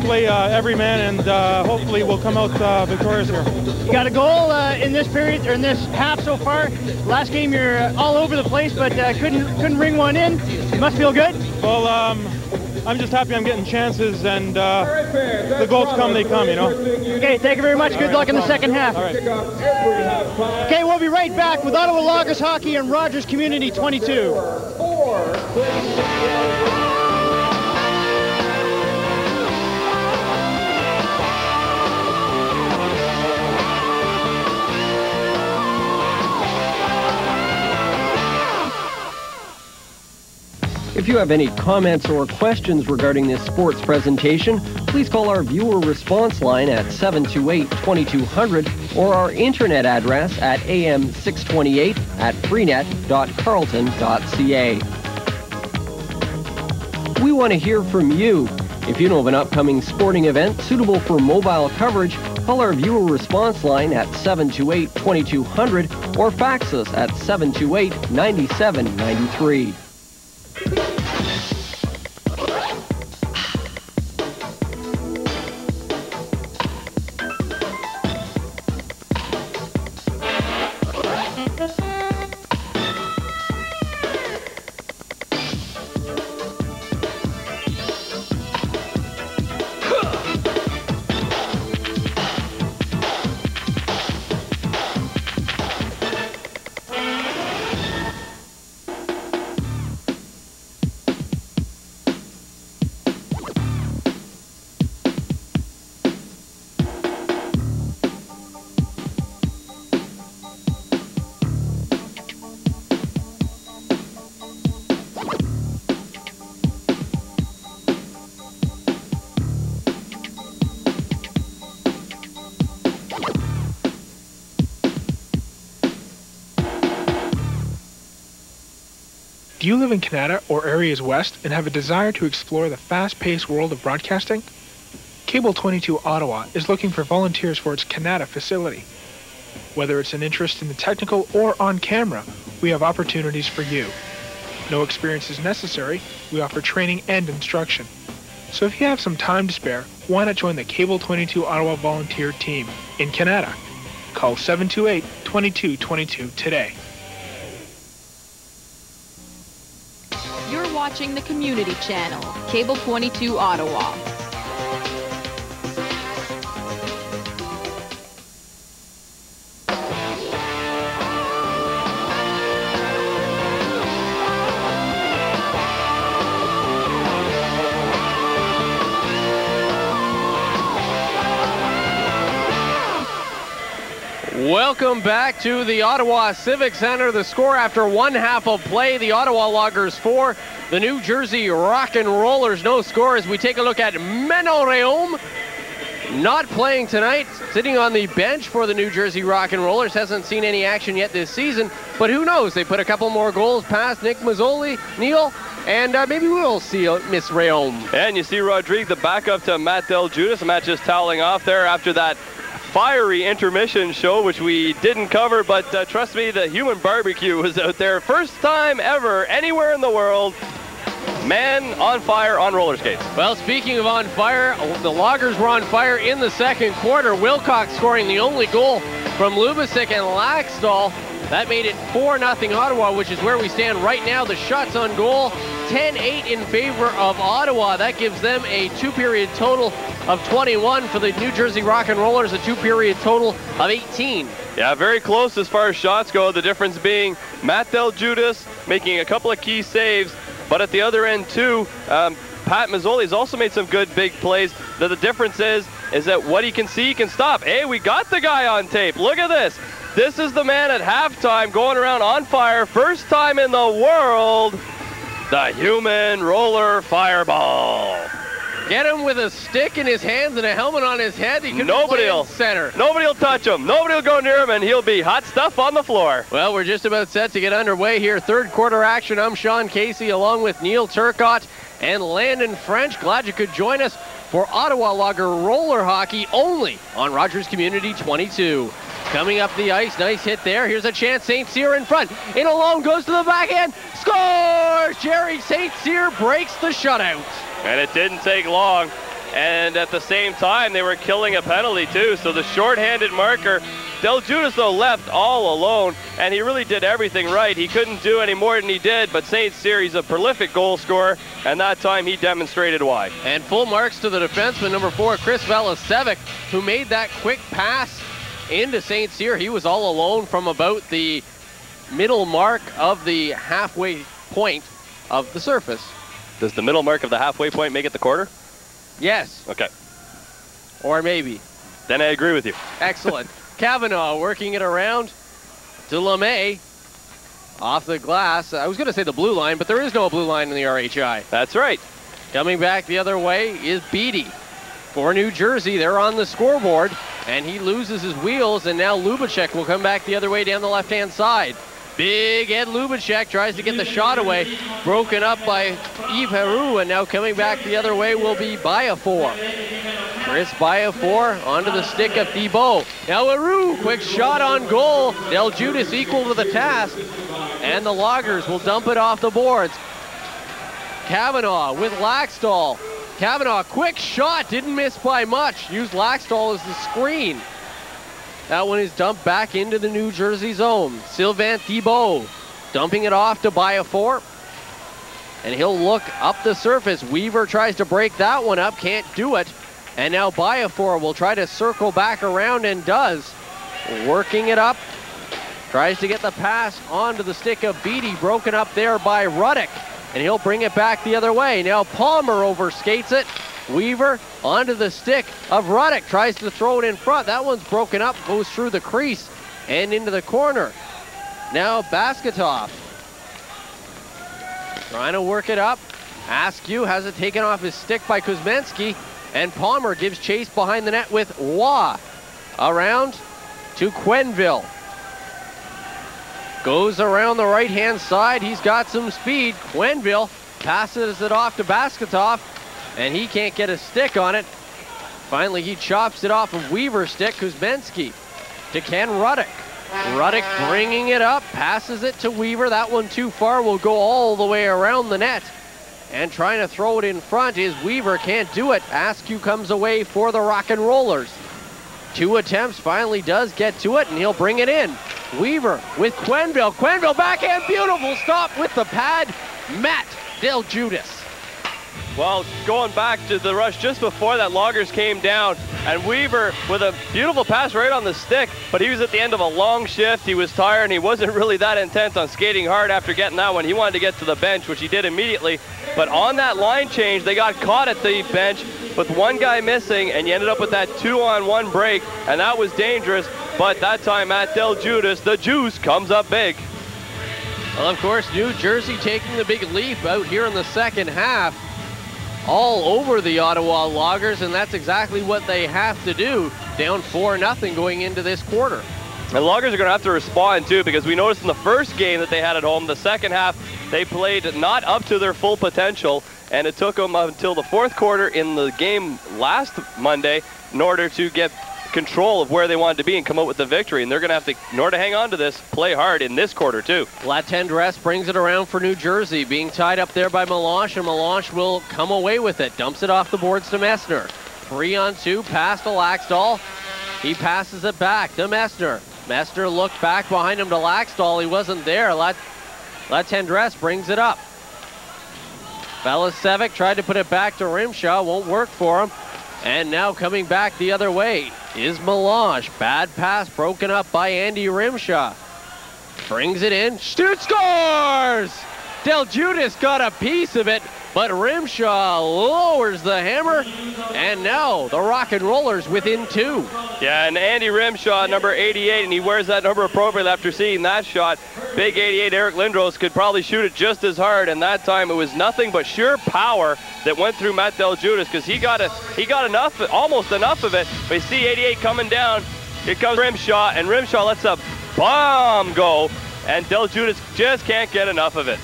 play every man, and hopefully we'll come out victorious here. You got a goal in this period, or in this half so far. Last game you're all over the place, but couldn't ring one in. Must feel good. Well, I'm just happy I'm getting chances, and the goals come, they come, you know. Okay, thank you very much. Good luck in the second half. All right. Okay, we'll be right back with Ottawa Loggers Hockey and Rogers Community 22. If you have any comments or questions regarding this sports presentation, please call our viewer response line at 728-2200 or our internet address at am628@freenet.carleton.ca. We want to hear from you. If you know of an upcoming sporting event suitable for mobile coverage, call our viewer response line at 728-2200 or fax us at 728-9793. Do you live in Canada or areas west and have a desire to explore the fast-paced world of broadcasting? Cable 22 Ottawa is looking for volunteers for its Canada facility. Whether it's an interest in the technical or on camera, we have opportunities for you. No experience is necessary. We offer training and instruction. So if you have some time to spare, why not join the Cable 22 Ottawa volunteer team in Canada? Call 728-2222 today. You're watching the Community Channel, Cable 22 Ottawa. Welcome back to the Ottawa Civic Centre. The score after one half of play, the Ottawa Loggers 4, the New Jersey Rockin Rollers no score, as we take a look at Manon Rheaume. Not playing tonight, sitting on the bench for the New Jersey Rockin Rollers. Hasn't seen any action yet this season, but who knows? They put a couple more goals past Nick Mazzoli, Neil, and maybe we'll see Miss Rheaume. And you see Rodrigue, the backup to Matt Del Judas. Matt just toweling off there after that fiery intermission show, which we didn't cover, but trust me, the human barbecue was out there. First time ever anywhere in the world. Man on fire on roller skates. Well, speaking of on fire, the Loggers were on fire in the second quarter. Wilcox scoring the only goal from Lubicic and Laxdal. That made it 4-0 Ottawa, which is where we stand right now. The shots on goal, 10-8 in favor of Ottawa. That gives them a two-period total of 21. For the New Jersey Rockin Rollers, a two-period total of 18. Yeah, very close as far as shots go. The difference being Matt Del Judas making a couple of key saves, but at the other end too, Pat Mazzoli has also made some good big plays. The difference is that what he can see, he can stop. Hey, we got the guy on tape. Look at this. This is the man at halftime going around on fire. First time in the world, the human roller fireball. Get him with a stick in his hands and a helmet on his head. He can Nobody will touch him. Nobody will go near him, and he'll be hot stuff on the floor. Well, we're just about set to get underway here. Third quarter action. I'm Sean Casey along with Neil Turcotte and Landon French. Glad you could join us for Ottawa Logger roller hockey only on Rogers Community 22. Coming up the ice, nice hit there. Here's a chance, St. Cyr in front. In alone, goes to the backhand, scores! Jerry St. Cyr breaks the shutout. And it didn't take long. And at the same time, they were killing a penalty too. So the shorthanded marker, Del Judas though left all alone, and he really did everything right. He couldn't do any more than he did, but St. Cyr, he's a prolific goal scorer, and that time he demonstrated why. And full marks to the defenseman, number 4, Chris Velasevic, who made that quick pass into St. Cyr. He was all alone from about the middle mark of the halfway point of the surface. Does the middle mark of the halfway point make it the quarter? Yes. Okay. Or maybe. Then I agree with you. Excellent. Kavanaugh working it around to LeMay. Off the glass. I was going to say the blue line, but there is no blue line in the RHI. That's right. Coming back the other way is Beattie. For New Jersey, they're on the scoreboard, and he loses his wheels, and now Lubicic will come back the other way down the left-hand side. Big Ed Lubicic tries to get the shot away, broken up by Yves Heroux, and now coming back the other way will be Bayafour. Chris Bayafour onto the stick of Thibault. Now Heroux, quick shot on goal. Del Judas equal to the task, and the Loggers will dump it off the boards. Kavanaugh with Laxdal. Kavanaugh, quick shot, didn't miss by much. Used Laxdal as the screen. That one is dumped back into the New Jersey zone. Sylvain Thibault dumping it off to Bayafour. And he'll look up the surface. Weaver tries to break that one up, can't do it. And now Bayafour will try to circle back around and does. Working it up. Tries to get the pass onto the stick of Beattie, broken up there by Ruddick. And he'll bring it back the other way. Now Palmer overskates it. Weaver onto the stick of Ruddick, tries to throw it in front. That one's broken up, goes through the crease and into the corner. Now Basketov trying to work it up. Askew has it taken off his stick by Kuzmensky, and Palmer gives chase behind the net with Waugh. Around to Quenneville. Goes around the right-hand side. He's got some speed. Quenneville passes it off to Basketov, and he can't get a stick on it. Finally, he chops it off of Weaver's stick. Kuzmenski to Ken Ruddick. Ruddick bringing it up, passes it to Weaver. That one too far, will go all the way around the net. And trying to throw it in front is Weaver, can't do it. Askew comes away for the Rockin Rollers. 2 attempts, finally does get to it, and he'll bring it in. Weaver with Quenville. Quenville backhand, beautiful stop with the pad. Matt Del Judas. Well, going back to the rush just before that, Loggers came down, and Weaver with a beautiful pass right on the stick, but he was at the end of a long shift. He was tired, and he wasn't really that intent on skating hard after getting that one. He wanted to get to the bench, which he did immediately. But on that line change, they got caught at the bench with one guy missing, and you ended up with that 2-on-1 break, and that was dangerous. But that time, Matt Del Judas, the juice, comes up big. Well, of course, New Jersey taking the big leap out here in the second half, all over the Ottawa Loggers, and that's exactly what they have to do. Down 4-0 going into this quarter. And Loggers are going to have to respond too, because we noticed in the first game that they had at home, the second half, they played not up to their full potential, and it took them until the fourth quarter in the game last Monday in order to get control of where they wanted to be and come out with the victory. And they're going to have to, in order to hang on to this, play hard in this quarter too. Latendresse brings it around for New Jersey, being tied up there by Melange, and Melange will come away with it. Dumps it off the boards to Messner. 3-on-2, pass to Laxdal. He passes it back to Messner. Messner looked back behind him to Laxdal. He wasn't there. Latendresse brings it up. Velicevic tried to put it back to Rimshaw. Won't work for him. And now coming back the other way is Melange. Bad pass broken up by Andy Rimshaw. Brings it in. Shoot, scores! Del Judas got a piece of it, but Rimshaw lowers the hammer. And now the Rockin Rollers within 2. Yeah, and Andy Rimshaw, number 88, and he wears that number appropriately after seeing that shot. Big 88 Eric Lindros could probably shoot it just as hard, and that time it was nothing but sheer power that went through Matt Del Judas, because he got enough, almost enough of it. But you see 88 coming down. Here comes Rimshaw, and Rimshaw lets a bomb go, and Del Judas just can't get enough of it.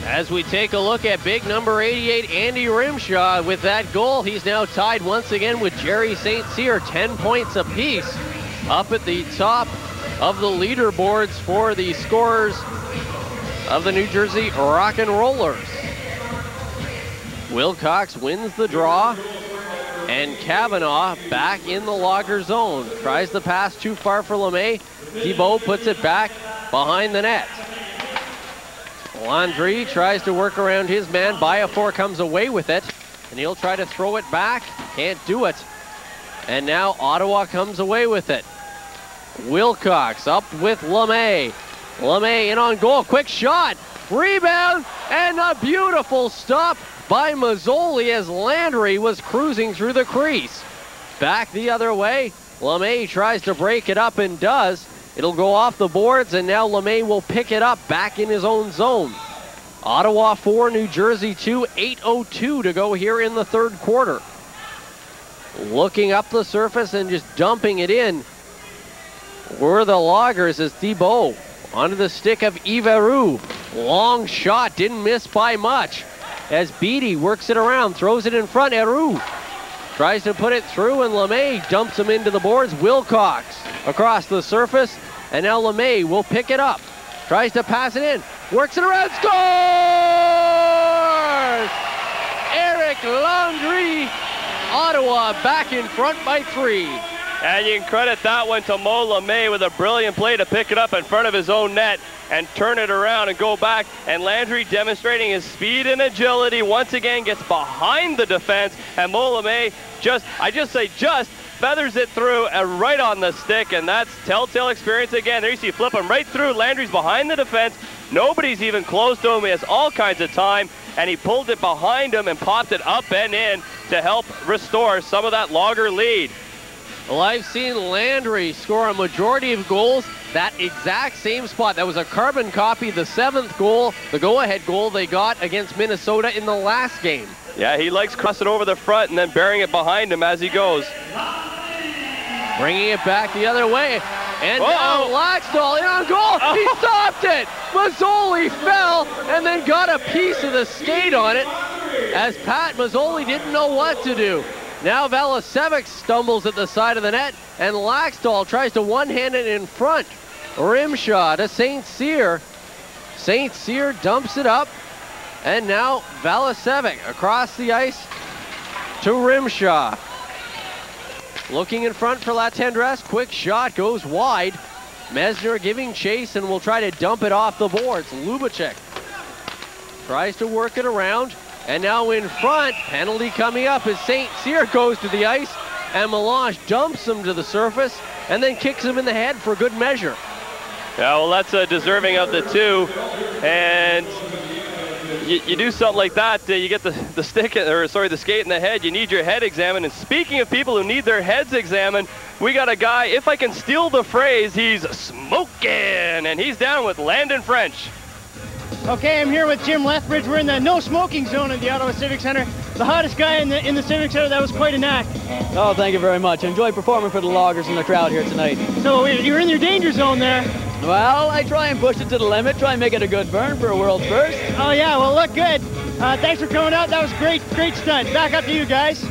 As we take a look at big number 88, Andy Rimshaw, with that goal, he's now tied once again with Jerry St. Cyr, 10 points apiece, up at the top of the leaderboards for the scorers of the New Jersey Rockin Rollers. Wilcox wins the draw, and Kavanaugh back in the Logger zone. Tries the pass too far for LeMay. Thibault puts it back behind the net. Landry tries to work around his man. Biafor comes away with it, and he'll try to throw it back. Can't do it. And now Ottawa comes away with it. Wilcox up with LeMay. LeMay in on goal. Quick shot. Rebound, and a beautiful stop by Mazzoli as Landry was cruising through the crease. Back the other way. LeMay tries to break it up and does. It'll go off the boards, and now LeMay will pick it up back in his own zone. Ottawa 4, New Jersey 2, 8:02 to go here in the third quarter. Looking up the surface and just dumping it in were the Loggers as Thibault onto the stick of Iveru. Long shot, didn't miss by much. As Beattie works it around, throws it in front, Eru tries to put it through, and LeMay dumps him into the boards. Wilcox across the surface, and now LeMay will pick it up. Tries to pass it in, works it around, scores! Eric Landry, Ottawa back in front by 3. And you can credit that one to Mo LeMay with a brilliant play to pick it up in front of his own net and turn it around and go back. And Landry demonstrating his speed and agility once again gets behind the defense. And Mo LeMay just feathers it through and right on the stick. And that's telltale experience again. There you see flip him right through. Landry's behind the defense. Nobody's even close to him. He has all kinds of time. And he pulled it behind him and popped it up and in to help restore some of that Logger lead. Well, I've seen Landry score a majority of goals that exact same spot. That was a carbon copy, the 7th goal, the go-ahead goal they got against Minnesota in the last game. Yeah, he likes crossing over the front and then burying it behind him as he goes. Bringing it back the other way. And now Laxdal in on goal. He stopped it. Mazzoli fell and then got a piece of the skate on it as Pat Mazzoli didn't know what to do. Now Valicevic stumbles at the side of the net, and Laxdal tries to one-hand it in front. Rim shot to St. Cyr. St. Cyr dumps it up, and now Valicevic across the ice to Rimshaw. Looking in front for La Tendresse, quick shot goes wide. Mesner giving chase and will try to dump it off the boards. Lubacek tries to work it around, and now in front, penalty coming up as St. Cyr goes to the ice, and Melange dumps him to the surface and then kicks him in the head for good measure. Yeah, well, that's deserving of the 2, and you do something like that, you get the skate in the head. You need your head examined. And speaking of people who need their heads examined, we got a guy, if I can steal the phrase, he's smoking, and he's down with Landon French. Okay, I'm here with Jim Lethbridge. We're in the no smoking zone at the Ottawa Civic Centre. The hottest guy in the Civic Centre. That was quite an act. Oh, thank you very much. I enjoy performing for the Loggers and the crowd here tonight. So you're in your danger zone there. Well, I try and push it to the limit, try and make it a good burn for a world first. Oh yeah, well look good. Thanks for coming out. That was great stunt. Back up to you guys.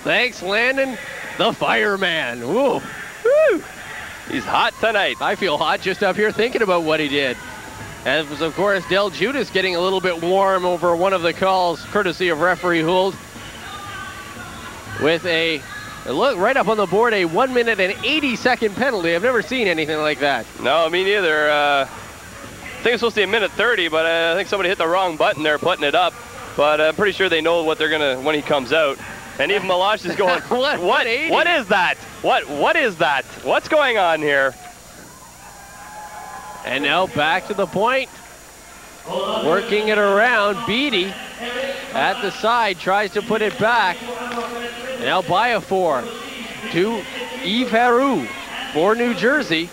Thanks, Landon, the fireman. Woo. Woo. He's hot tonight. I feel hot just up here thinking about what he did. And it was, of course, Del Judas getting a little bit warm over one of the calls, courtesy of referee Hould, with a look right up on the board, a 1 minute and 80-second penalty. I've never seen anything like that. No, me neither. I think it's supposed to be a minute 30, but I think somebody hit the wrong button there putting it up. But I'm pretty sure they know what they're gonna when he comes out. And even Melange is going, what is that? What is that? What's going on here? And now back to the point. Working it around. Beatty at the side tries to put it back. Now Biafor to Yves Heroux for New Jersey.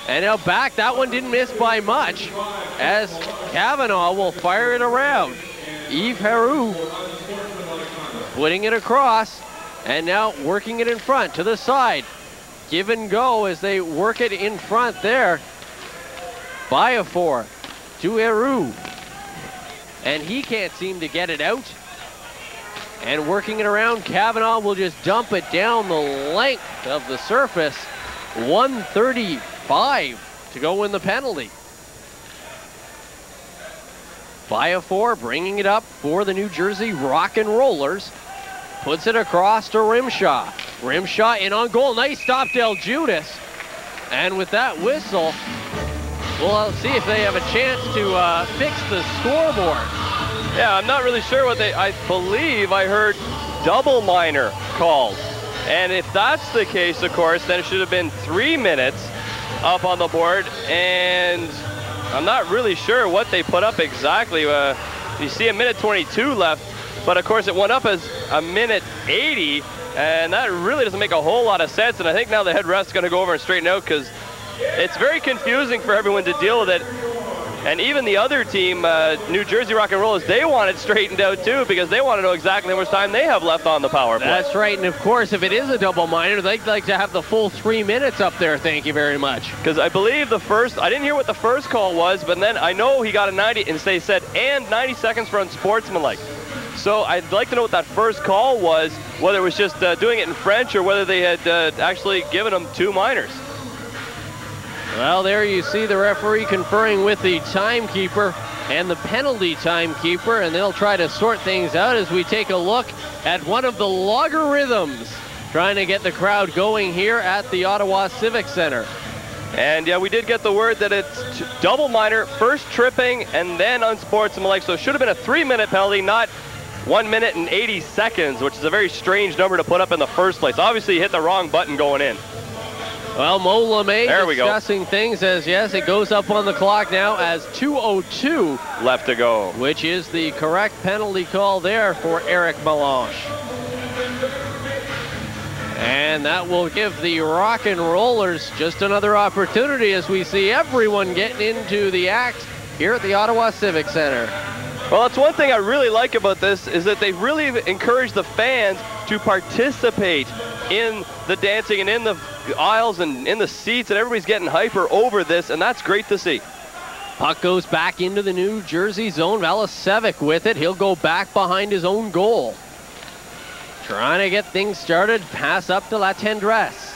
And now back. That one didn't miss by much as Kavanaugh will fire it around. Yves Heroux putting it across, and now working it in front to the side. Give and go as they work it in front there. Biafor to Heroux, and he can't seem to get it out. And working it around, Kavanaugh will just dump it down the length of the surface. 1:35 to go in the penalty. Biafor bringing it up for the New Jersey Rockin Rollers. Puts it across to Rimshaw. Rimshaw in on goal. Nice stop, Del Judas. And with that whistle, we'll see if they have a chance to fix the scoreboard. Yeah, I'm not really sure what I believe I heard double minor called. And if that's the case, of course, then it should have been 3 minutes up on the board. And I'm not really sure what they put up exactly. You see a minute 22 left. But of course it went up as a minute 80, and that really doesn't make a whole lot of sense. And I think now the head ref's going to go over and straighten out, because it's very confusing for everyone to deal with it. And even the other team, New Jersey Rockin Rollers, they want it straightened out too, because they want to know exactly how much time they have left on the power play. That's right, and of course if it is a double minor, they'd like to have the full 3 minutes up there, thank you very much. Because I believe I didn't hear what the first call was, but then I know he got a 90, and they said, and 90 seconds for unsportsmanlike. So I'd like to know what that first call was, whether it was just doing it in French or whether they had actually given them 2 minors. Well, there you see the referee conferring with the timekeeper and the penalty timekeeper, and they'll try to sort things out as we take a look at one of the logarithms, trying to get the crowd going here at the Ottawa Civic Centre. And yeah, we did get the word that it's double minor, first tripping, and then unsportsmanlike, so it should have been a 3-minute penalty, not 1 minute and 80 seconds, which is a very strange number to put up in the first place. Obviously, you hit the wrong button going in. Well, Mo LeMay discussing things as, yes, it goes up on the clock now as 2:02 left to go, which is the correct penalty call there for Eric Melange. And that will give the Rockin Rollers just another opportunity as we see everyone getting into the act here at the Ottawa Civic Centre. Well, that's one thing I really like about this, is that they really encourage the fans to participate in the dancing and in the aisles and in the seats, and everybody's getting hyper over this, and that's great to see. Puck goes back into the New Jersey zone. Valicevic with it. He'll go back behind his own goal. Trying to get things started. Pass up to La Tendresse.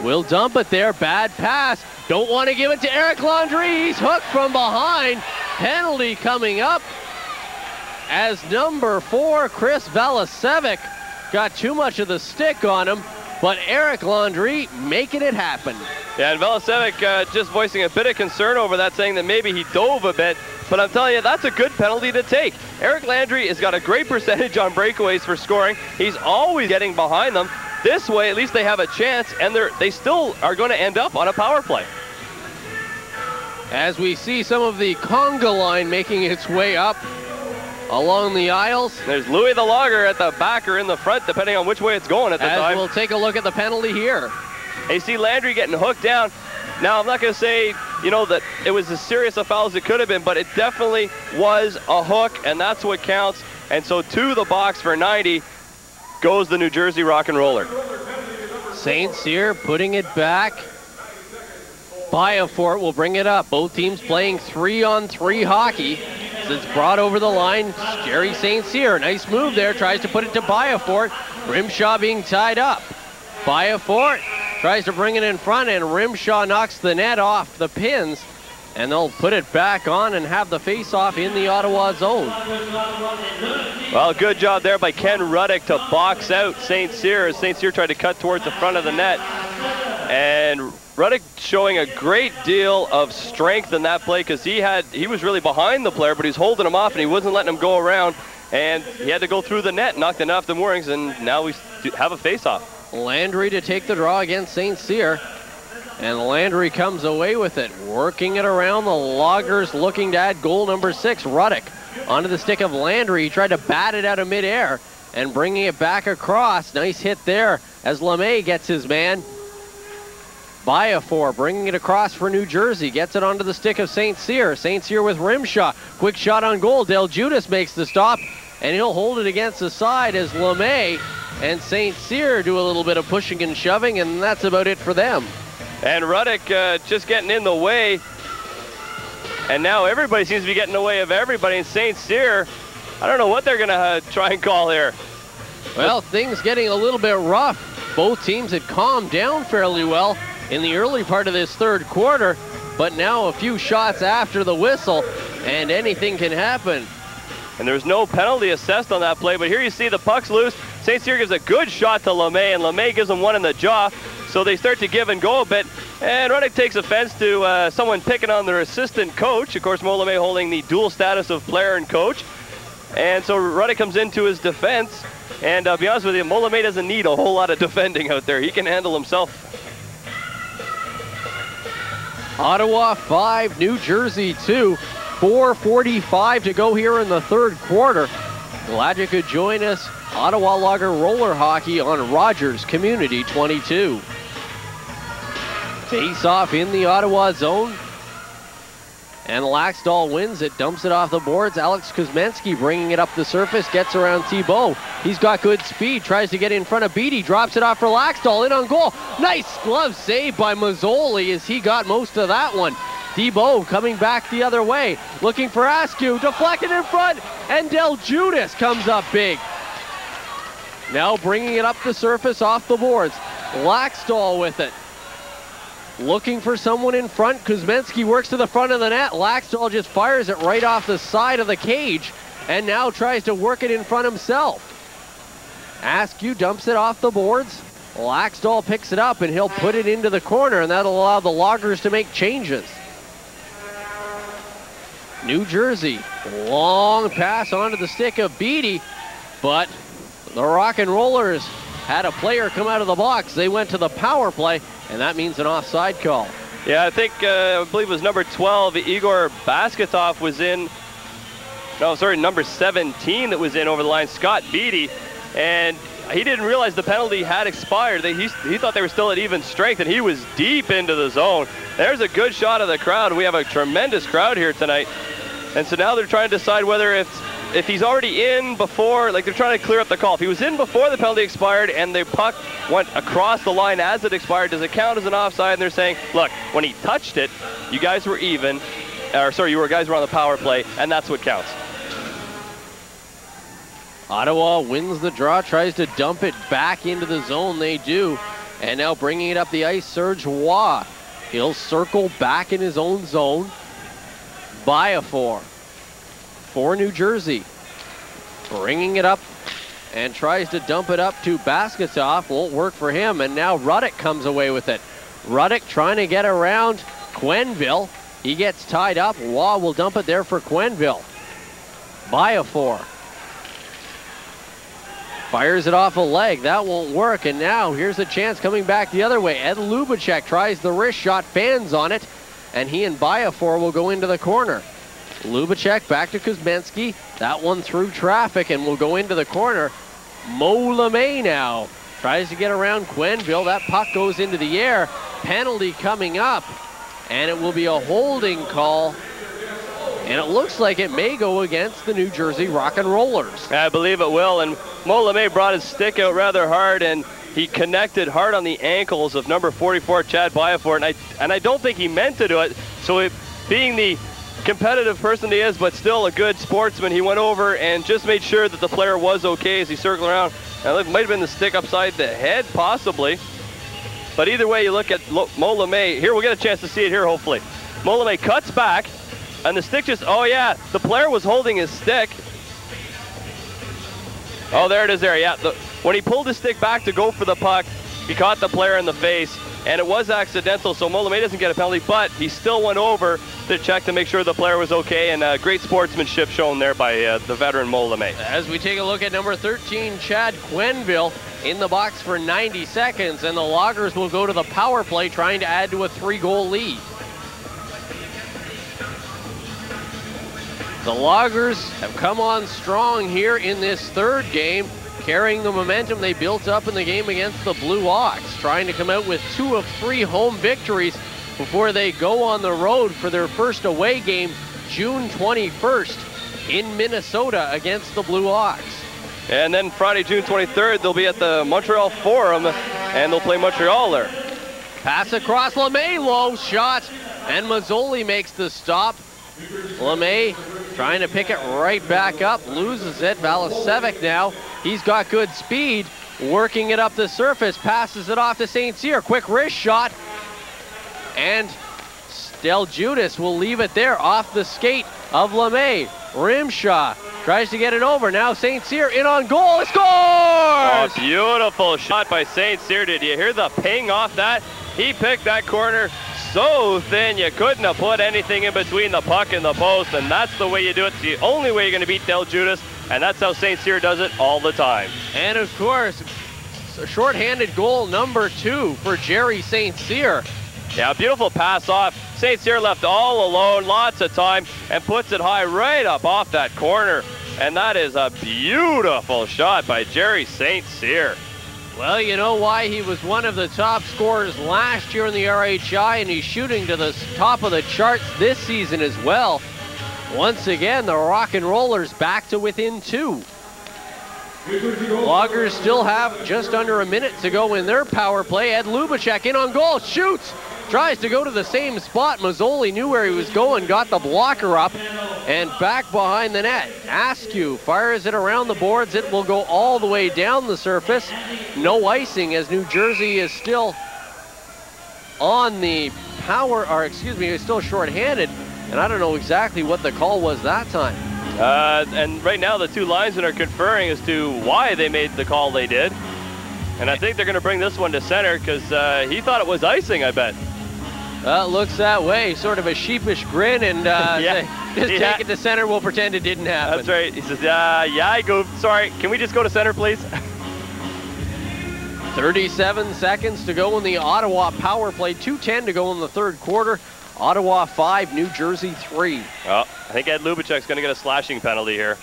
Will dump it there. Bad pass. Don't want to give it to Eric Landry. He's hooked from behind. Penalty coming up as number 4, Chris Valisevic, got too much of the stick on him, but Eric Landry making it happen. Yeah, and Valisevic just voicing a bit of concern over that, saying that maybe he dove a bit, but I'm telling you, that's a good penalty to take. Eric Landry has got a great percentage on breakaways for scoring. He's always getting behind them. This way, at least they have a chance, and they still are going to end up on a power play. As we see some of the conga line making its way up along the aisles. There's Louis the Logger at the back or in the front, depending on which way it's going at the time. We'll take a look at the penalty here. You see Landry getting hooked down. Now, I'm not going to say, that it was as serious a foul as it could have been, but it definitely was a hook, and that's what counts. And so to the box for 90 goes the New Jersey Rockin Roller. St. Cyr putting it back. Biafort will bring it up. Both teams playing 3-on-3 hockey. It's brought over the line. Jerry St. Cyr, nice move there, tries to put it to Biafort. Rimshaw being tied up. Biafort tries to bring it in front, and Rimshaw knocks the net off the pins, and they'll put it back on and have the face-off in the Ottawa zone. Well, good job there by Ken Ruddick to box out St. Cyr as St. Cyr tried to cut towards the front of the net. And Ruddick showing a great deal of strength in that play, because he was really behind the player, but he's holding him off and he wasn't letting him go around, and he had to go through the net, knock the net off the moorings, and now we have a face-off. Landry to take the draw against St. Cyr, and Landry comes away with it, working it around the Loggers, looking to add goal number 6. Ruddick onto the stick of Landry. He tried to bat it out of midair and bringing it back across. Nice hit there as LeMay gets his man. Biafort bringing it across for New Jersey, gets it onto the stick of St. Cyr. St. Cyr with Rimshaw, quick shot on goal. Del Judas makes the stop, and he'll hold it against the side as LeMay and St. Cyr do a little bit of pushing and shoving, and that's about it for them. And Ruddick just getting in the way, and now everybody seems to be getting in the way of everybody. And St. Cyr, I don't know what they're going to try and call here. Well, things getting a little bit rough. Both teams had calmed down fairly well in the early part of this third quarter, but now a few shots after the whistle, and anything can happen. And there's no penalty assessed on that play, but here you see the puck's loose. St. Cyr gives a good shot to LeMay, and LeMay gives him one in the jaw, so they start to give and go a bit. And Ruddick takes offense to someone picking on their assistant coach. Of course, Mo LeMay holding the dual status of player and coach. And so Ruddick comes into his defense, and to be honest with you, Mo LeMay doesn't need a whole lot of defending out there. He can handle himself. Ottawa 5, New Jersey 2. 4:45 to go here in the third quarter. Glad you could join us. Ottawa Logger roller hockey on Rogers Community 22. Face off in the Ottawa zone. And Laxdal wins it, dumps it off the boards. Alex Kuzmensky bringing it up the surface, gets around Thibault. He's got good speed, tries to get in front of Beattie, drops it off for Laxdal, in on goal. Nice glove save by Mazzoli as he got most of that one. Thibault coming back the other way, looking for Askew, deflected in front, and Del Judas comes up big. Now bringing it up the surface off the boards. Laxdal with it. Looking for someone in front. Kuzmensky works to the front of the net. Laxdal just fires it right off the side of the cage and now tries to work it in front himself. Askew dumps it off the boards. Laxdal picks it up and he'll put it into the corner, and that'll allow the Loggers to make changes. New Jersey, long pass onto the stick of Beattie, but the Rockin Rollers had a player come out of the box. They went to the power play, and that means an offside call. Yeah, I believe it was number 12, Igor Basketov was in. No, sorry, number 17 that was in over the line, Scott Beattie, and he didn't realize the penalty had expired. He thought they were still at even strength, and he was deep into the zone. There's a good shot of the crowd. We have a tremendous crowd here tonight. And so now they're trying to decide whether if he's already in before, like they're trying to clear up the call. If he was in before the penalty expired and the puck went across the line as it expired, does it count as an offside? And they're saying, look, when he touched it, you guys were even, or sorry, you guys were on the power play, and that's what counts. Ottawa wins the draw, tries to dump it back into the zone. They do. And now bringing it up the ice, Serge Roy. He'll circle back in his own zone. Biafor for New Jersey. Bringing it up and tries to dump it up to Basketov. Won't work for him. And now Ruddick comes away with it. Ruddick trying to get around Quenneville. He gets tied up. Roy will dump it there for Quenneville. Biafor fires it off a leg. That won't work. And now here's a chance coming back the other way. Ed Lubacek tries the wrist shot, fans on it, and he and Biafor will go into the corner. Lubacek back to Kuzmenski. That one through traffic and will go into the corner. Mo LeMay now tries to get around Quenneville. That puck goes into the air. Penalty coming up, and it will be a holding call. And it looks like it may go against the New Jersey Rockin Rollers. I believe it will. And Mo LeMay brought his stick out rather hard, and he connected hard on the ankles of number 44, Chad Biafor. And I don't think he meant to do it. So being the competitive person he is, but still a good sportsman, he went over and just made sure that the player was okay as he circled around. And it might have been the stick upside the head, possibly. But either way, you look at Mo LeMay. Here, we'll get a chance to see it here, hopefully. Mo LeMay cuts back. And the stick just, oh yeah, the player was holding his stick. Oh, there it is there, yeah. When he pulled his stick back to go for the puck, he caught the player in the face, and it was accidental, so Mo LeMay doesn't get a penalty, but he still went over to check to make sure the player was okay, and great sportsmanship shown there by the veteran Mo LeMay. As we take a look at number 13, Chad Quenneville, in the box for 90 seconds, and the Loggers will go to the power play trying to add to a 3-goal lead. The Loggers have come on strong here in this third game, carrying the momentum they built up in the game against the Blue Ox, trying to come out with 2 of 3 home victories before they go on the road for their first away game June 21st in Minnesota against the Blue Ox. And then Friday, June 23rd, they'll be at the Montreal Forum, and they'll play Montreal there. Pass across LeMay, low shot, and Mazzoli makes the stop. LeMay trying to pick it right back up, loses it. Valasevic now, he's got good speed, working it up the surface, passes it off to St. Cyr. Quick wrist shot, and Del Judas will leave it there off the skate of LeMay. Rimshaw tries to get it over. Now St. Cyr in on goal. It scores! Oh, beautiful shot by St. Cyr. Did you hear the ping off that? He picked that corner so thin you couldn't have put anything in between the puck and the post, and that's the way you do it. It's the only way you're going to beat Del Judas, and that's how St. Cyr does it all the time. And of course, a shorthanded goal number 2 for Jerry St. Cyr. Yeah, beautiful pass off. St. Cyr left all alone, lots of time, and puts it high right up off that corner. And that is a beautiful shot by Jerry St. Cyr. Well, you know why he was one of the top scorers last year in the RHI, and he's shooting to the top of the charts this season as well. Once again, the Rockin Rollers back to within 2. Loggers still have just under a minute to go in their power play. Ed Lubacek in on goal, shoots, tries to go to the same spot. Mazzoli knew where he was going, got the blocker up, and back behind the net. Askew fires it around the boards. It will go all the way down the surface. No icing as New Jersey is still on the power, or excuse me, is still shorthanded. And I don't know exactly what the call was that time. And right now the two linesmen are conferring as to why they made the call they did. And I think they're going to bring this one to center because he thought it was icing, I bet. Looks that way. Sort of a sheepish grin, and just take it to center. We'll pretend it didn't happen. That's right. He says, yeah, I go. Sorry, can we just go to center, please? 37 seconds to go in the Ottawa power play. 2:10 to go in the third quarter. Ottawa 5, New Jersey 3. Oh, I think Ed Lubacek's going to get a slashing penalty here.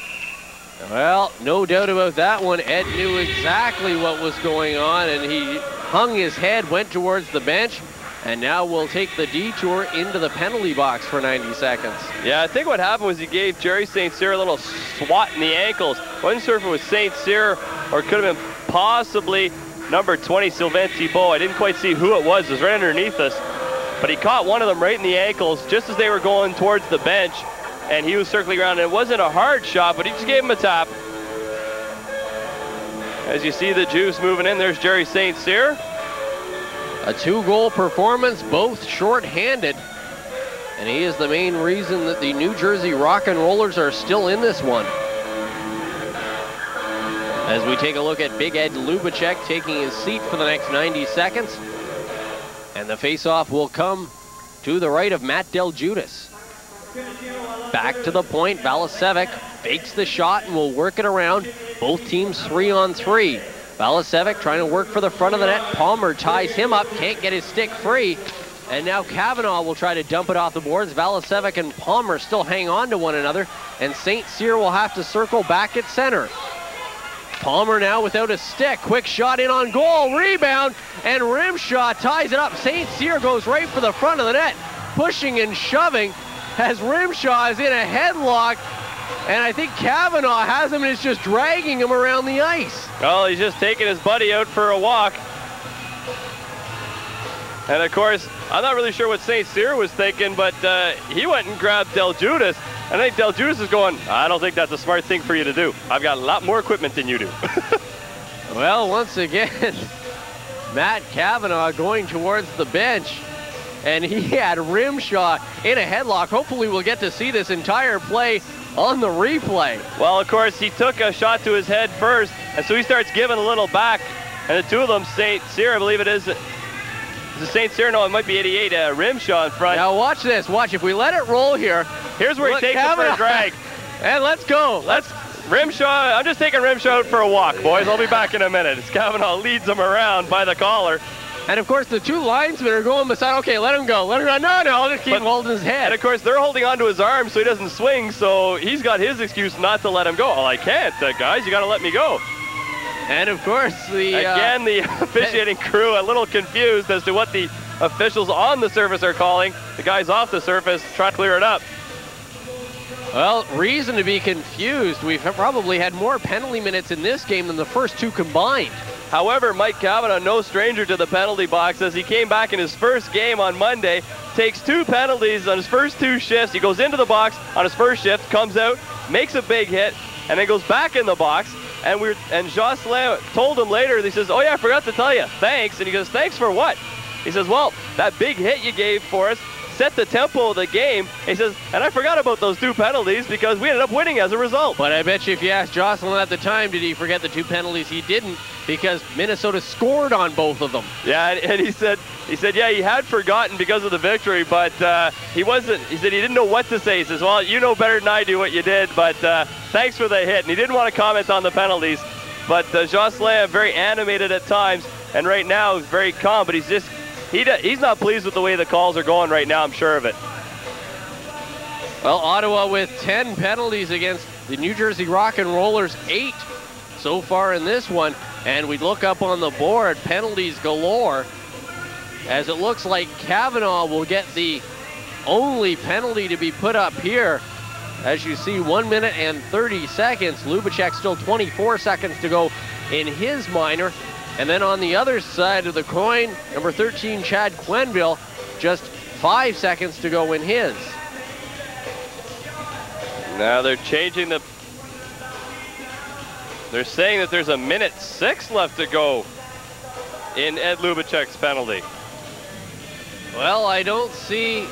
Well, no doubt about that one. Ed knew exactly what was going on, and he hung his head, went towards the bench, and now we'll take the detour into the penalty box for 90 seconds. Yeah, I think what happened was he gave Jerry St. Cyr a little swat in the ankles. Wasn't sure if it was St. Cyr or it could have been possibly number 20, Sylvain Thibault. I didn't quite see who it was. It was right underneath us. But he caught one of them right in the ankles just as they were going towards the bench, and he was circling around. And it wasn't a hard shot, but he just gave him a tap. As you see the juice moving in, there's Jerry St. Cyr. A 2-goal performance, both short-handed. And he is the main reason that the New Jersey Rockin Rollers are still in this one. As we take a look at Big Ed Lubacek taking his seat for the next 90 seconds. And the face-off will come to the right of Matt Del Judas. Back to the point, Valasevic fakes the shot and will work it around. Both teams 3-on-3. Valasevic trying to work for the front of the net. Palmer ties him up, can't get his stick free. And now Kavanaugh will try to dump it off the boards. Valasevic and Palmer still hang on to one another. And St. Cyr will have to circle back at center. Palmer now without a stick. Quick shot in on goal. Rebound. And Rimshaw ties it up. St. Cyr goes right for the front of the net. Pushing and shoving as Rimshaw is in a headlock. And I think Kavanaugh has him and is just dragging him around the ice. Well, he's just taking his buddy out for a walk. And of course, I'm not really sure what St. Cyr was thinking, but he went and grabbed Del Judas. And I think Del Judas is going, I don't think that's a smart thing for you to do. I've got a lot more equipment than you do. Well, once again, Matt Kavanaugh going towards the bench. And he had Rimshaw in a headlock. Hopefully we'll get to see this entire play on the replay. Well, of course, he took a shot to his head first, and so he starts giving a little back. And the two of them, St. Cyr, I believe it is it St. Cyr? No, it might be 88, Rimshaw in front. Now watch this. Watch, if we let it roll here. Here's where he takes it for a drag. And let's go. Rimshaw, I'm just taking Rimshaw out for a walk, boys. I'll be back in a minute. As Kavanaugh leads him around by the collar. And of course, the two linesmen are going beside, okay, let him go, let him go. No, I'll just keep holding his head. And of course, they're holding onto his arm so he doesn't swing, so he's got his excuse not to let him go. Well, I can't, guys, you got to let me go. And of course, again, the officiating crew a little confused as to what the officials on the surface are calling. The guys off the surface trying to clear it up. Well, reason to be confused. We've probably had more penalty minutes in this game than the first two combined. However, Mike Kavanaugh, no stranger to the penalty box, as he came back in his first game on Monday, takes 2 penalties on his first 2 shifts. He goes into the box on his first shift, comes out, makes a big hit, and then goes back in the box. And Jocelyn told him later, he says, oh yeah, I forgot to tell you, thanks. And he goes, thanks for what? He says, well, that big hit you gave for us set the tempo of the game. He says, and I forgot about those 2 penalties because we ended up winning as a result. But I bet you if you asked Jocelyn at the time, did he forget the 2 penalties? He didn't, because Minnesota scored on both of them. Yeah, and he said, yeah, he had forgotten because of the victory, but he said he didn't know what to say. He says, well, you know better than I do what you did, but thanks for the hit. And he didn't want to comment on the penalties, but Jocelyn very animated at times, and right now he's very calm, but he's not pleased with the way the calls are going right now, I'm sure of it. Well, Ottawa with 10 penalties against the New Jersey Rockin Rollers, 8 so far in this one. And we look up on the board, penalties galore, as it looks like Kavanaugh will get the only penalty to be put up here. As you see, 1 minute and 30 seconds. Lubacek still 24 seconds to go in his minor. And then on the other side of the coin, number 13, Chad Quenville, just 5 seconds to go in his. Now they're changing they're saying that there's 1:06 left to go in Ed Lubacek's penalty. Well, I don't see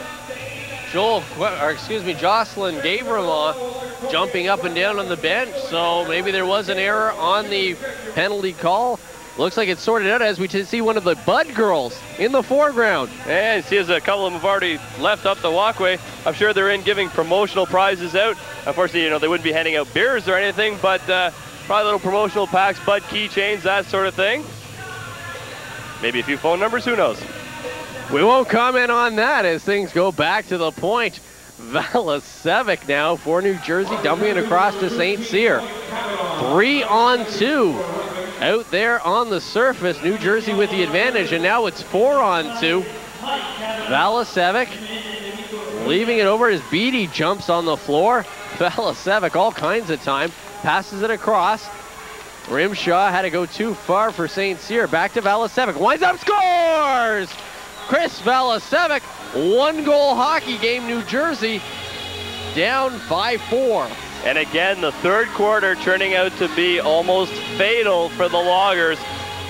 Jocelyn Gavremont jumping up and down on the bench, so maybe there was an error on the penalty call. Looks like it's sorted out as we see one of the Bud girls in the foreground. And see as a couple of them have already left up the walkway. I'm sure they're in giving promotional prizes out. Unfortunately, they wouldn't be handing out beers or anything, but probably little promotional packs, Bud keychains, that sort of thing. Maybe a few phone numbers, who knows? We won't comment on that as things go back to the point. Valasevic now for New Jersey, dumping it across to St. Cyr. 3-on-2. Out there on the surface, New Jersey with the advantage, and now it's 4-on-2. Valasevic leaving it over as Beattie jumps on the floor. Valasevic all kinds of time, passes it across. Rimshaw had to go too far for St. Cyr. Back to Valasevic, winds up, scores! Chris Valasevic, 1-goal hockey game, New Jersey, down 5-4. And again, the third quarter turning out to be almost fatal for the Loggers.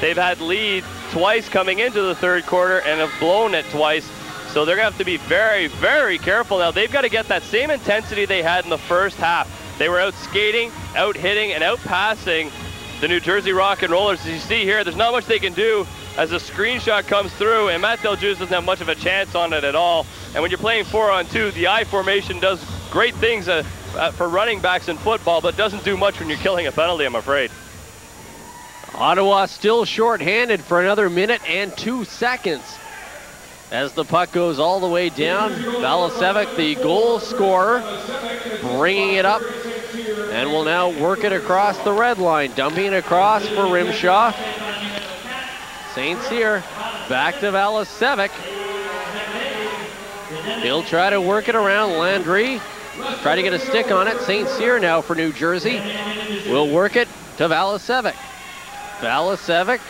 They've had lead twice coming into the third quarter and have blown it twice. So they're going to have to be very, very careful now. They've got to get that same intensity they had in the first half. They were out skating, out hitting, and out passing the New Jersey Rockin Rollers. As you see here, there's not much they can do as a screenshot comes through, and Matt Deljuice doesn't have much of a chance on it at all. And when you're playing 4-on-2, the I formation does great things for running backs in football, but doesn't do much when you're killing a penalty, I'm afraid. Ottawa still short-handed for another minute and 2 seconds. As the puck goes all the way down, Valasevic, the goal scorer, bringing it up, and will now work it across the red line, dumping it across for Rimshaw. St. Cyr back to Valasevic. He'll try to work it around Landry. Try to get a stick on it. St. Cyr now for New Jersey. Will work it to Valasevic. Valasevic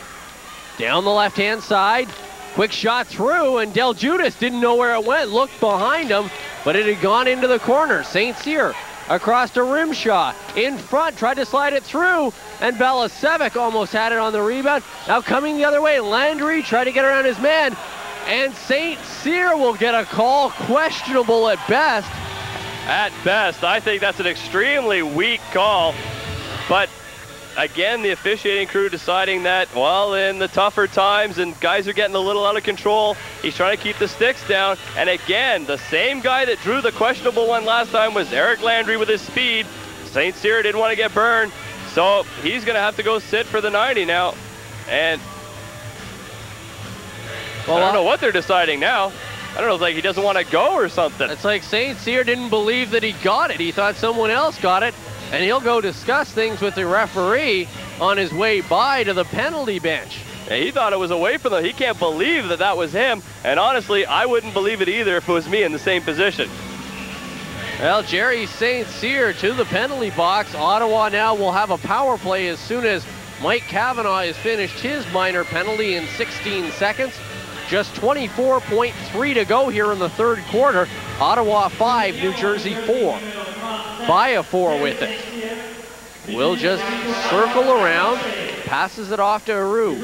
down the left-hand side. Quick shot through, and Del Judas didn't know where it went. Looked behind him, but it had gone into the corner. St. Cyr across to Rimshaw. In front, tried to slide it through, and Valasevic almost had it on the rebound. Now coming the other way, Landry tried to get around his man, and St. Cyr will get a call, questionable at best. At best, I think that's an extremely weak call, but again, the officiating crew deciding that, well, in the tougher times and guys are getting a little out of control, he's trying to keep the sticks down. And again, the same guy that drew the questionable one last time was Eric Landry with his speed. St. Cyr didn't want to get burned, so he's going to have to go sit for the 90 now. And well, I don't know what they're deciding now. I don't know, it's like he doesn't want to go or something. It's like St. Cyr didn't believe that he got it. He thought someone else got it. And he'll go discuss things with the referee on his way by to the penalty bench. Yeah, he thought it was away from them. He can't believe that that was him. And honestly, I wouldn't believe it either if it was me in the same position. Well, Jerry St. Cyr to the penalty box. Ottawa now will have a power play as soon as Mike Cavanaugh has finished his minor penalty in 16 seconds. Just 24.3 to go here in the third quarter. Ottawa 5, New Jersey 4. Byafor with it. Will just circle around, passes it off to Aru.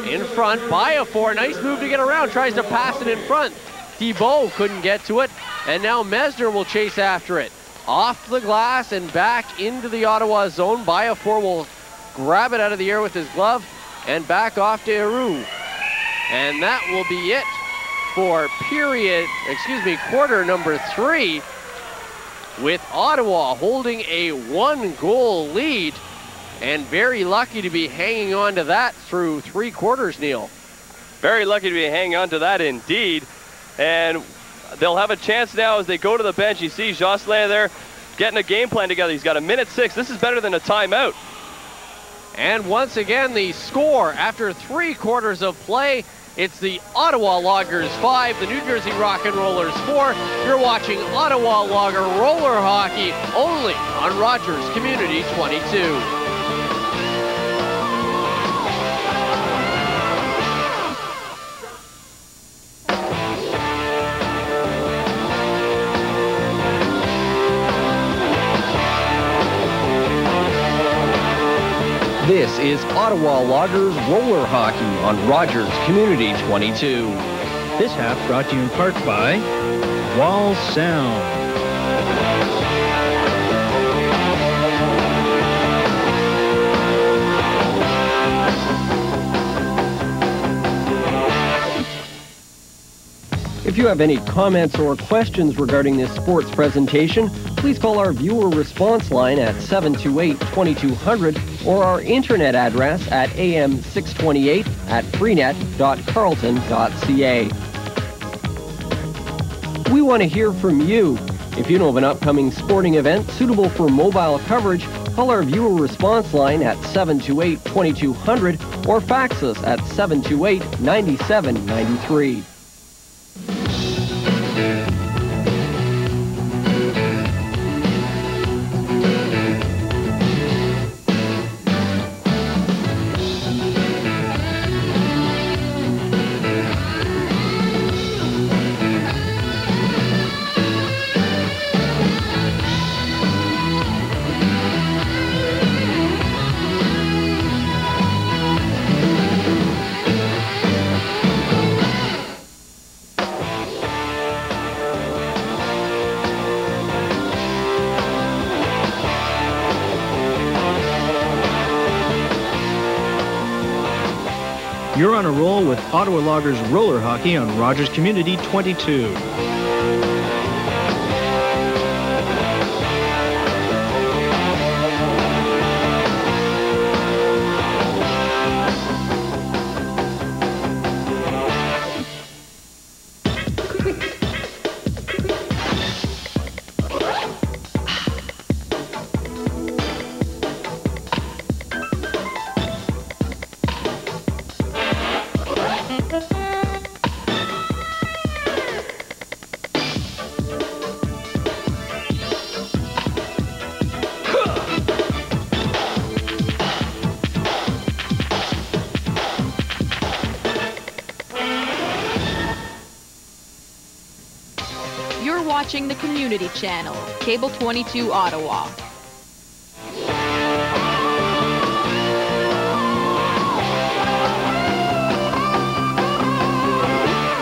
In front, Byafor, nice move to get around, tries to pass it in front. Thibault couldn't get to it, and now Mesner will chase after it. Off the glass and back into the Ottawa zone. Byafor will grab it out of the air with his glove and back off to Aru. And that will be it for quarter number 3. With Ottawa holding a 1-goal lead, and very lucky to be hanging on to that through 3 quarters, Neil. Very lucky to be hanging on to that indeed. And they'll have a chance now as they go to the bench. You see Jocelyn there getting a game plan together. He's got a minute 6. This is better than a timeout. And once again, the score after 3 quarters of play, it's the Ottawa Loggers 5, the New Jersey Rockin Rollers 4. You're watching Ottawa Logger roller hockey only on Rogers Community 22. This is Ottawa Loggers roller hockey on Rogers Community 22. This half brought to you in part by Wall Sound. If you have any comments or questions regarding this sports presentation, please call our viewer response line at 728-2200 or our internet address at am628@freenet.carleton.ca. We want to hear from you. If you know of an upcoming sporting event suitable for mobile coverage, call our viewer response line at 728-2200 or fax us at 728-9793. You're on a roll with Ottawa Loggers roller hockey on Rogers Community 22. You're watching the Community Channel, Cable 22 Ottawa.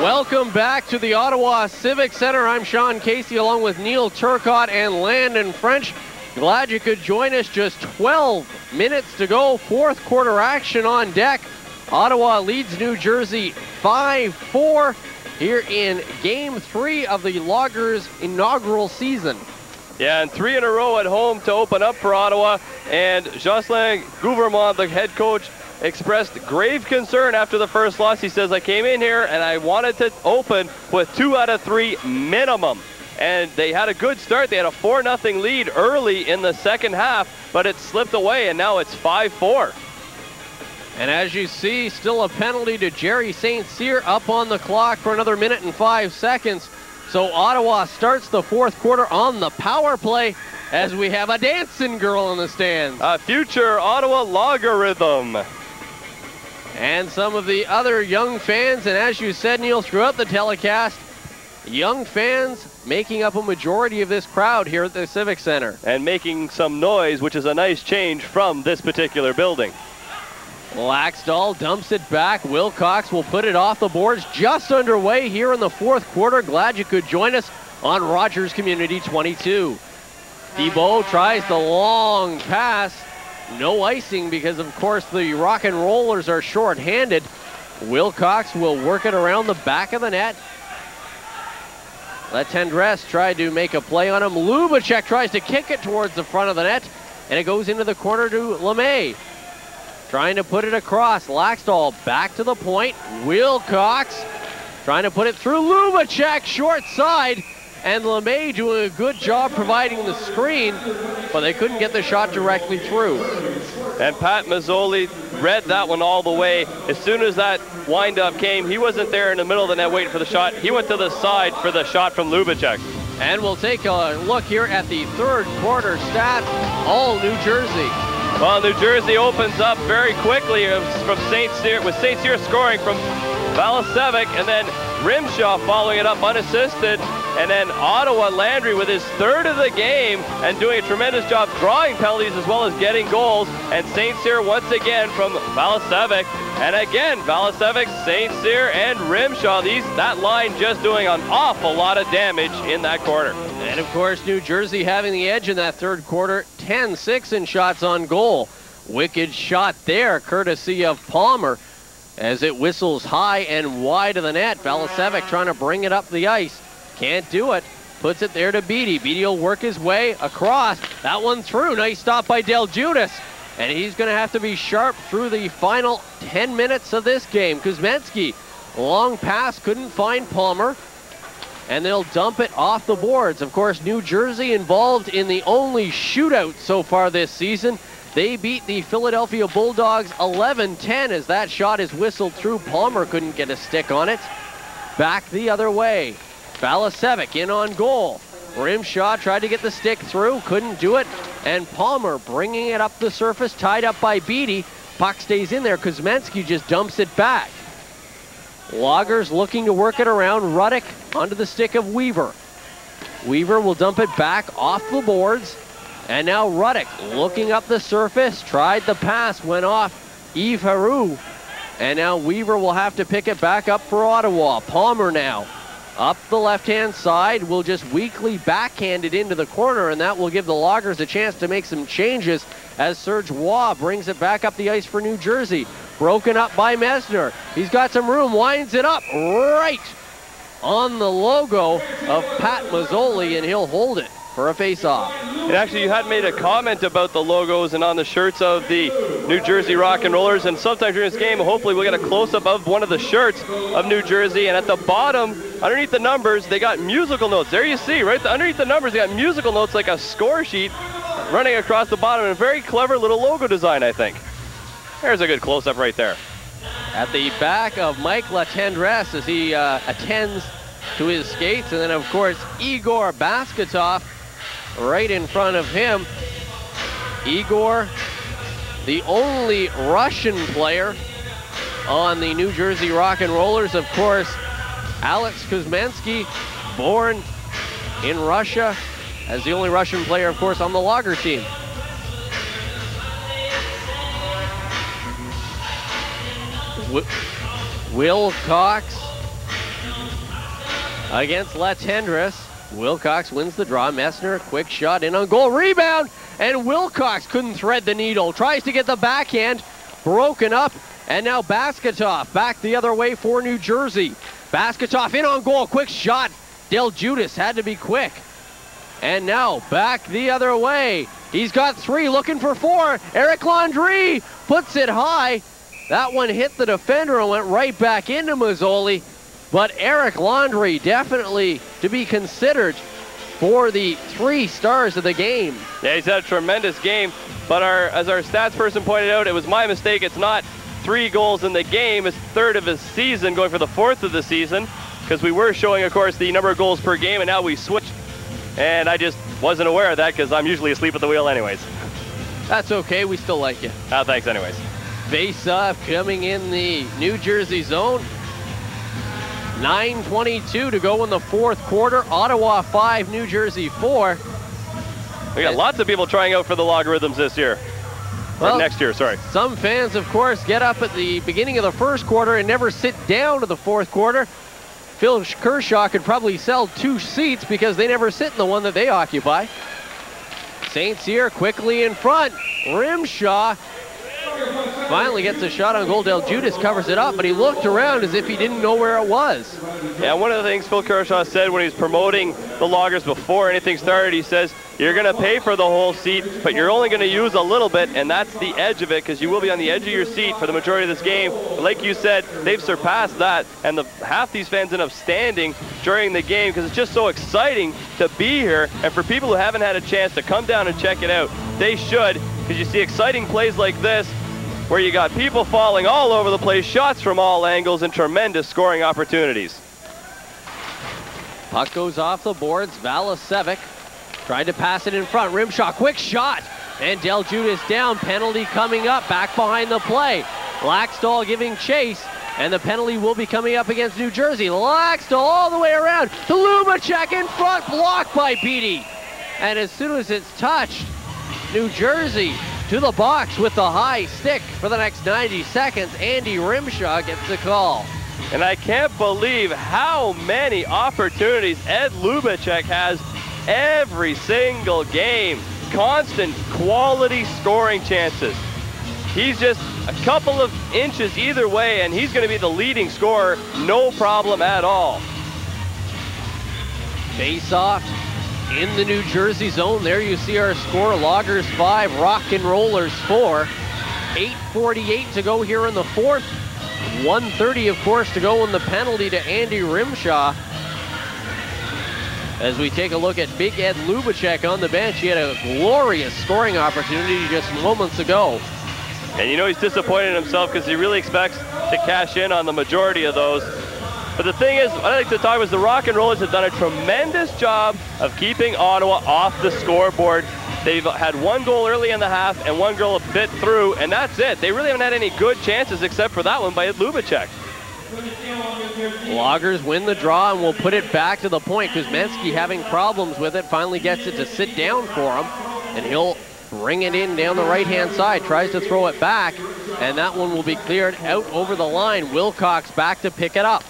Welcome back to the Ottawa Civic Centre. I'm Sean Casey along with Neil Turcotte and Landon French. Glad you could join us. Just 12 minutes to go. Fourth quarter action on deck. Ottawa leads New Jersey 5-4 here in Game 3 of the Loggers' inaugural season. Yeah, and 3 in a row at home to open up for Ottawa. And Jocelyn Gouvernement, the head coach, expressed grave concern after the first loss. He says, I came in here and I wanted to open with 2 out of 3 minimum. And they had a good start. They had a 4-0 lead early in the second half, but it slipped away, and now it's 5-4. And as you see, still a penalty to Jerry St. Cyr up on the clock for another minute and 5 seconds. So Ottawa starts the fourth quarter on the power play as we have a dancing girl in the stands. A future Ottawa logarithm. And some of the other young fans, and as you said, Neil, throughout the telecast, young fans making up a majority of this crowd here at the Civic Centre. And making some noise, which is a nice change from this particular building. Laxdal dumps it back. Wilcox will put it off the boards. Just underway here in the fourth quarter. Glad you could join us on Rogers Community 22. Thibault tries the long pass. No icing because, of course, the Rockin Rollers are short-handed. Wilcox will work it around the back of the net. Letendres tried to make a play on him. Lubacek tries to kick it towards the front of the net, and it goes into the corner to LeMay. Trying to put it across. Laxdal back to the point. Wilcox trying to put it through. Lubacek short side. And LeMay doing a good job providing the screen, but they couldn't get the shot directly through. And Pat Mazzoli read that one all the way. As soon as that wind-up came, he wasn't there in the middle of the net waiting for the shot. He went to the side for the shot from Lubacek. And we'll take a look here at the third quarter stat. All New Jersey. Well, New Jersey opens up very quickly from St. Cyr, with St. Cyr scoring from Balasevic, and then Rimshaw following it up unassisted, and then Ottawa Landry with his third of the game and doing a tremendous job drawing penalties as well as getting goals, and St. Cyr once again from Balasevic, and again Balasevic, St. Cyr, and Rimshaw. That line just doing an awful lot of damage in that quarter. And of course, New Jersey having the edge in that third quarter, 10-6 in shots on goal. Wicked shot there, courtesy of Palmer, as it whistles high and wide of the net. Balasevic trying to bring it up the ice. Can't do it. Puts it there to Beattie. Beattie will work his way across. That one through. Nice stop by Del Judas. And he's going to have to be sharp through the final 10 minutes of this game. Kuzmensky, long pass, couldn't find Palmer. And they'll dump it off the boards. Of course, New Jersey involved in the only shootout so far this season. They beat the Philadelphia Bulldogs 11-10 as that shot is whistled through. Palmer couldn't get a stick on it. Back the other way. Balasevic in on goal. Rimshaw tried to get the stick through, couldn't do it. And Palmer bringing it up the surface, tied up by Beattie. Puck stays in there. Kuzmensky just dumps it back. Loggers looking to work it around. Ruddick onto the stick of Weaver. Weaver will dump it back off the boards. And now Ruddick looking up the surface, tried the pass, went off Yves Haroux. And now Weaver will have to pick it back up for Ottawa. Palmer now up the left-hand side, will just weakly backhand it into the corner, and that will give the Loggers a chance to make some changes as Serge Waugh brings it back up the ice for New Jersey. Broken up by Mesner. He's got some room, winds it up right on the logo of Pat Mazzoli, and he'll hold it for a face-off. And actually, you had made a comment about the logos and on the shirts of the New Jersey Rockin Rollers, and sometime during this game, hopefully we'll get a close-up of one of the shirts of New Jersey, and at the bottom, underneath the numbers, they got musical notes. There you see, right underneath the numbers, they got musical notes like a score sheet running across the bottom, and a very clever little logo design, I think. There's a good close-up right there. At the back of Mike Latendresse as he attends to his skates, and then of course Igor Basketov right in front of him. Igor, the only Russian player on the New Jersey Rockin Rollers. Of course, Alex Kuzmansky, born in Russia, as the only Russian player, of course, on the Logger team. Wilcox against Latendresse. Wilcox wins the draw. Messner, quick shot in on goal, rebound, and Wilcox couldn't thread the needle. Tries to get the backhand, broken up, and now Basketov back the other way for New Jersey. Basketov in on goal, quick shot. Del Judas had to be quick. And now back the other way. He's got 3, looking for 4. Eric Landry puts it high. That one hit the defender and went right back into Mazzoli. But Eric Landry definitely to be considered for the 3 stars of the game. Yeah, he's had a tremendous game, but as our stats person pointed out, it was my mistake. It's not 3 goals in the game. It's 3rd of his season, going for the 4th of the season, because we were showing, of course, the number of goals per game, and now we switched. And I just wasn't aware of that because I'm usually asleep at the wheel anyways. That's okay, we still like you. Thanks anyways. Face-off coming in the New Jersey zone. 9:22 to go in the 4th quarter. Ottawa 5, New Jersey 4. We got lots of people trying out for the Logarithms this year. Well, or next year, sorry. Some fans, of course, get up at the beginning of the 1st quarter and never sit down to the 4th quarter. Phil Kershaw could probably sell 2 seats because they never sit in the one that they occupy. St. Cyr quickly in front. Rimshaw finally gets a shot on goal. Del Judas covers it up, but he looked around as if he didn't know where it was. Yeah, one of the things Phil Kershaw said when he was promoting the Loggers before anything started, he says, you're going to pay for the whole seat, but you're only going to use a little bit, and that's the edge of it, because you will be on the edge of your seat for the majority of this game. But like you said, they've surpassed that, and half these fans end up standing during the game because it's just so exciting to be here. And for people who haven't had a chance to come down and check it out, they should, because you see exciting plays like this, where you got people falling all over the place, shots from all angles, and tremendous scoring opportunities. Puck goes off the boards. Valasevic tried to pass it in front. Rimshaw, quick shot. And Del Judas down. Penalty coming up back behind the play. Laxdal giving chase. And the penalty will be coming up against New Jersey. Laxdal all the way around to Lumacek in front. Blocked by Beatty. And as soon as it's touched, New Jersey to the box with the high stick for the next 90 seconds. Andy Rimshaw gets the call. And I can't believe how many opportunities Ed Lumacek has every single game. Constant quality scoring chances. He's just a couple of inches either way, and he's going to be the leading scorer, no problem at all. Face-off in the New Jersey zone. There you see our score. Loggers 5, Rockin Rollers 4. 8:48 to go here in the 4th. 1:30, of course, to go in the penalty to Andy Rimshaw. As we take a look at Big Ed Lumacek on the bench, he had a glorious scoring opportunity just moments ago. And you know he's disappointed in himself because he really expects to cash in on the majority of those. But the thing is, what I like to talk about is the Rockin Rollers have done a tremendous job of keeping Ottawa off the scoreboard. They've had 1 goal early in the half and 1 goal a bit through, and that's it. They really haven't had any good chances except for that one by Lubacek. Loggers win the draw and will put it back to the point. Kuzmansky having problems with it, finally gets it to sit down for him, and he'll bring it in down the right-hand side, tries to throw it back, and that one will be cleared out over the line. Wilcox back to pick it up.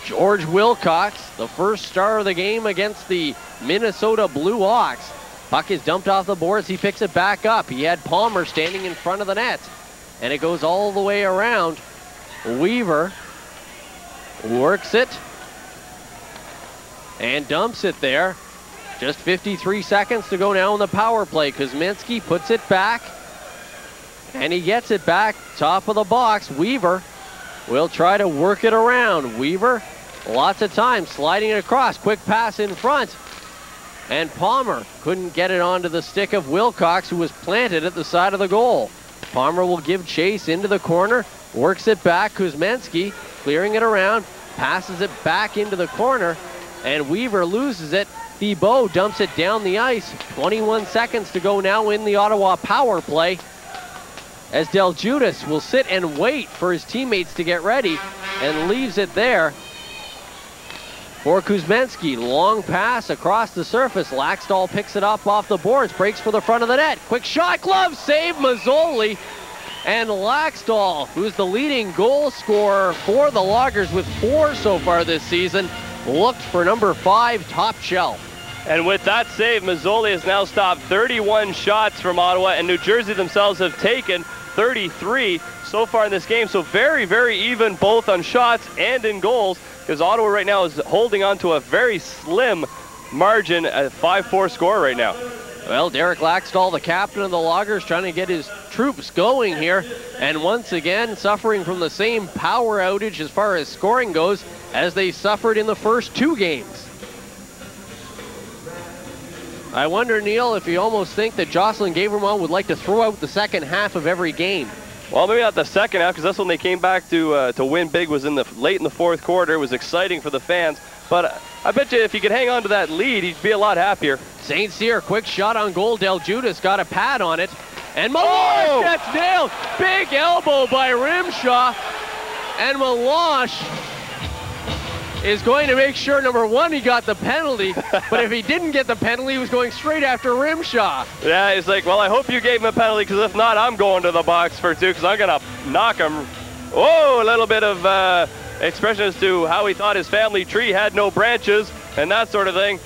George Wilcox, the first star of the game against the Minnesota Blue Hawks. Puck is dumped off the boards. He picks it back up. He had Palmer standing in front of the net. And it goes all the way around. Weaver works it and dumps it there. Just 53 seconds to go now in the power play. Kuzminski puts it back. And he gets it back, top of the box. Weaver will try to work it around. Weaver, lots of time, sliding it across. Quick pass in front. And Palmer couldn't get it onto the stick of Wilcox, who was planted at the side of the goal. Palmer will give chase into the corner, works it back. Kuzminski clearing it around, passes it back into the corner, and Weaver loses it. Thibault dumps it down the ice. 21 seconds to go now in the Ottawa power play, as Del Judas will sit and wait for his teammates to get ready and leaves it there for Kuzminski. Long pass across the surface. Laxdal picks it up off the boards, breaks for the front of the net. Quick shot, glove save, Mazzoli. And Laxdal, who's the leading goal scorer for the Loggers with 4 so far this season, looked for number 5, top shelf. And with that save, Mazzoli has now stopped 31 shots from Ottawa, and New Jersey themselves have taken 33 so far in this game. So very, very even both on shots and in goals, because Ottawa right now is holding on to a very slim margin at 5-4 score right now. Well, Derek Laxdal, the captain of the Loggers, trying to get his troops going here, and once again suffering from the same power outage as far as scoring goes as they suffered in the first 2 games. I wonder, Neil, if you almost think that Jocelyn Gavermont would like to throw out the second half of every game. Well, maybe not the second half, because that's when they came back to win big, was in the late in the 4th quarter. It was exciting for the fans, but I bet you if he could hang on to that lead, he'd be a lot happier. St. Cyr, quick shot on goal. Del Judas got a pad on it, and Melange gets nailed. Big elbow by Rimshaw, and Melange is going to make sure, number 1, he got the penalty, but if he didn't get the penalty, he was going straight after Rimshaw. Yeah, he's like, well, I hope you gave him a penalty, because if not, I'm going to the box for 2, because I'm going to knock him. Oh, a little bit of expression as to how he thought his family tree had no branches and that sort of thing.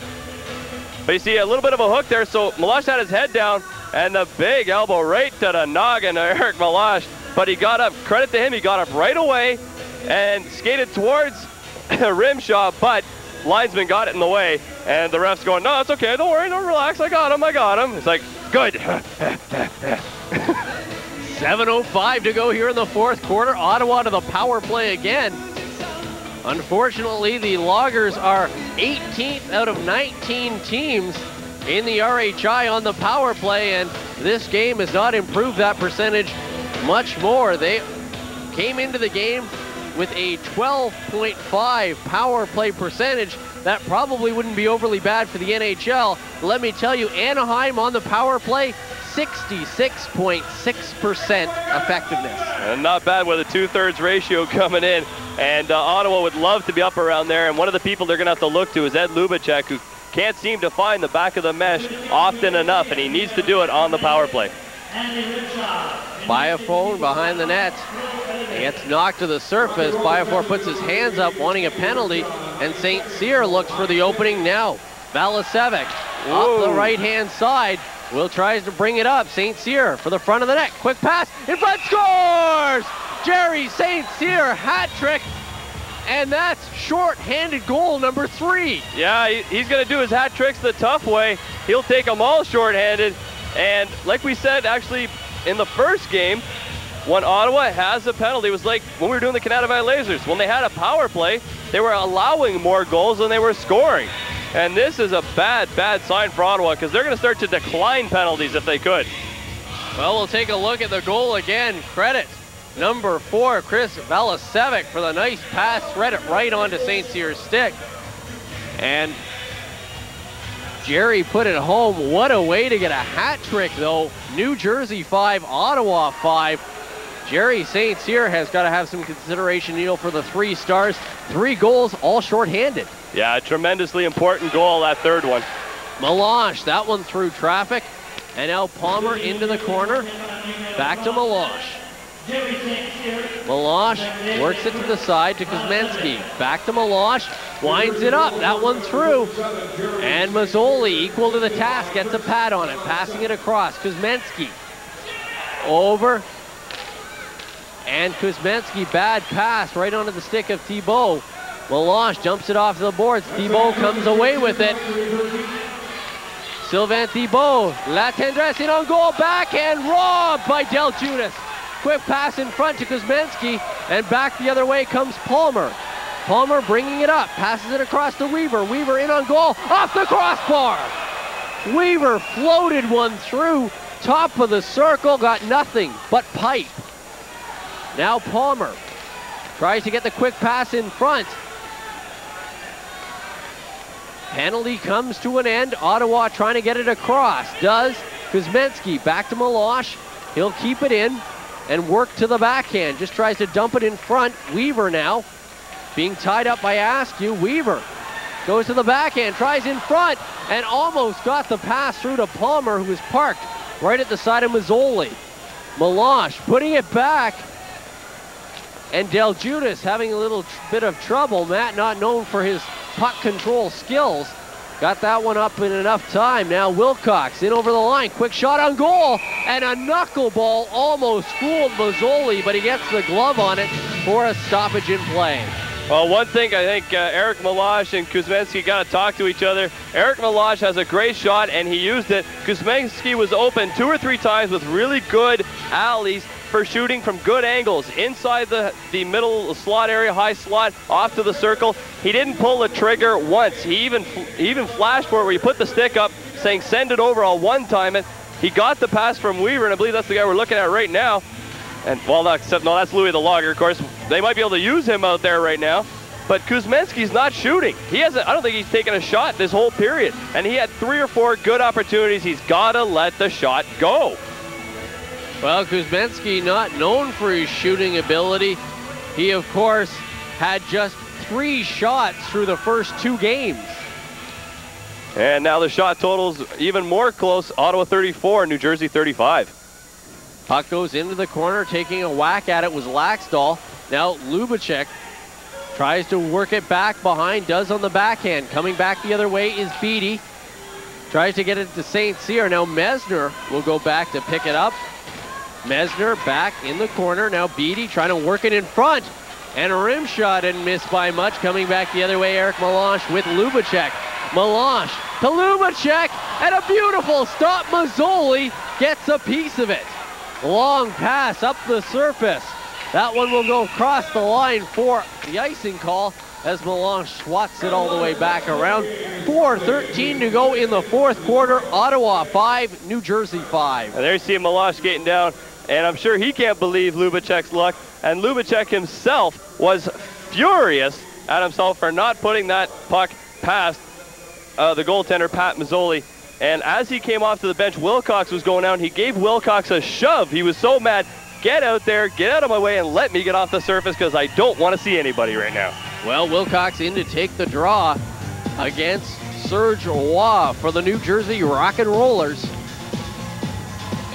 But you see a little bit of a hook there, so Melange had his head down, and the big elbow right to the noggin of Eric Melange. But he got up, credit to him, he got up right away and skated towards Rimshaw, but linesman got it in the way, and the ref's going, no, it's okay, don't worry, don't relax, I got him. It's like, good. 7:05 to go here in the 4th quarter. Ottawa to the power play again. Unfortunately, the Loggers are 18th out of 19 teams in the RHI on the power play, and this game has not improved that percentage much more. They came into the game with a 12.5 power play percentage. That probably wouldn't be overly bad for the NHL. Let me tell you, Anaheim on the power play, 66.6% effectiveness. And not bad with a 2/3 ratio coming in. And Ottawa would love to be up around there. And one of the people they're going to have to look to is Ed Lubacek, who can't seem to find the back of the mesh often enough, and he needs to do it on the power play. Biafone behind the net. He gets knocked to the surface. Biafore puts his hands up wanting a penalty, and St. Cyr looks for the opening now. Valisevic off the right-hand side will try to bring it up. St. Cyr for the front of the net. Quick pass in front, scores! Jerry St. Cyr hat trick, and that's short-handed goal number 3. Yeah, he's going to do his hat tricks the tough way. He'll take them all short-handed. And like we said, actually, in the first game, when Ottawa has a penalty, it was like when we were doing the Canada Valley Lasers. When they had a power play, they were allowing more goals than they were scoring. And this is a bad, bad sign for Ottawa, because they're going to start to decline penalties if they could. Well, we'll take a look at the goal again. Credit number 4, Chris Valisevic, for the nice pass, thread it right onto St. Cyr's stick. And Jerry put it home. What a way to get a hat trick, though. New Jersey 5, Ottawa 5. Jerry St. Cyr has got to have some consideration, Neil, for the 3 stars. 3 goals, all short-handed. Yeah, a tremendously important goal, that third one. Melange, that one through traffic. And now Palmer into the corner. Back to Melange. Meloche works it to the side to Kuzmenski. Back to Meloche, winds it up. That one through. And Mazzoli, equal to the task, gets a pad on it, passing it across. Kuzmenski over. And Kuzmenski, bad pass right onto the stick of Thibault. Meloche jumps it off the boards. Thibault comes away with it. Sylvain Thibault, La Tendresse in on goal, backhand robbed by Del Judas. Quick pass in front to Kuzmenski, and back the other way comes Palmer. Palmer bringing it up, passes it across to Weaver. Weaver in on goal, off the crossbar. Weaver floated one through, top of the circle, got nothing but pipe. Now Palmer tries to get the quick pass in front. Penalty comes to an end. Ottawa trying to get it across. Does. Kuzmenski back to Meloche. He'll keep it in and work to the backhand. Just tries to dump it in front. Weaver now being tied up by Askew. Weaver goes to the backhand, tries in front, and almost got the pass through to Palmer, who was parked right at the side of Mazzoli. Meloche putting it back. And Del Judas having a little bit of trouble. Matt, not known for his puck control skills, got that one up in enough time. Now Wilcox in over the line, quick shot on goal, and a knuckleball almost fooled Mazzoli, but he gets the glove on it for a stoppage in play. Well, one thing I think Eric Meloche and Kuzmenski got to talk to each other. Eric Meloche has a great shot, and he used it. Kuzmenski was open 2 or 3 times with really good alleys for shooting from good angles inside the middle slot area, high slot, off to the circle. He didn't pull the trigger once. He even flashed for it where he put the stick up, saying send it over, I'll one-time it. He got the pass from Weaver, and I believe that's the guy we're looking at right now. And well, no, that's Louis the Logger, of course. They might be able to use him out there right now. But Kuzmenski's not shooting. I don't think he's taken a shot this whole period. And he had 3 or 4 good opportunities. He's got to let the shot go. Well, Kuzmenski not known for his shooting ability. He, of course, had just 3 shots through the first 2 games. And now the shot total's even more close. Ottawa 34, New Jersey 35. Puck goes into the corner, taking a whack at it was Laxdal. Now Lubacek tries to work it back behind, does on the backhand. Coming back the other way is Beattie. Tries to get it to St. Cyr. Now Mesner will go back to pick it up. Mesner back in the corner. Now Beattie trying to work it in front. And a rim shot didn't miss by much. Coming back the other way, Eric Meloche with Lubacek. Meloche to Lubacek, and a beautiful stop. Mazzoli gets a piece of it. Long pass up the surface. That one will go across the line for the icing call as Meloche swats it all the way back around. 4:13 to go in the 4th quarter. Ottawa 5, New Jersey 5. And there you see Meloche skating down, and I'm sure he can't believe Lubacek's luck. And Lubacek himself was furious at himself for not putting that puck past the goaltender, Pat Mazzoli. And as he came off to the bench, Wilcox was going out. He gave Wilcox a shove. He was so mad. Get out there, get out of my way, and let me get off the surface because I don't want to see anybody right now. Well, Wilcox in to take the draw against Serge Roy for the New Jersey Rockin Rollers.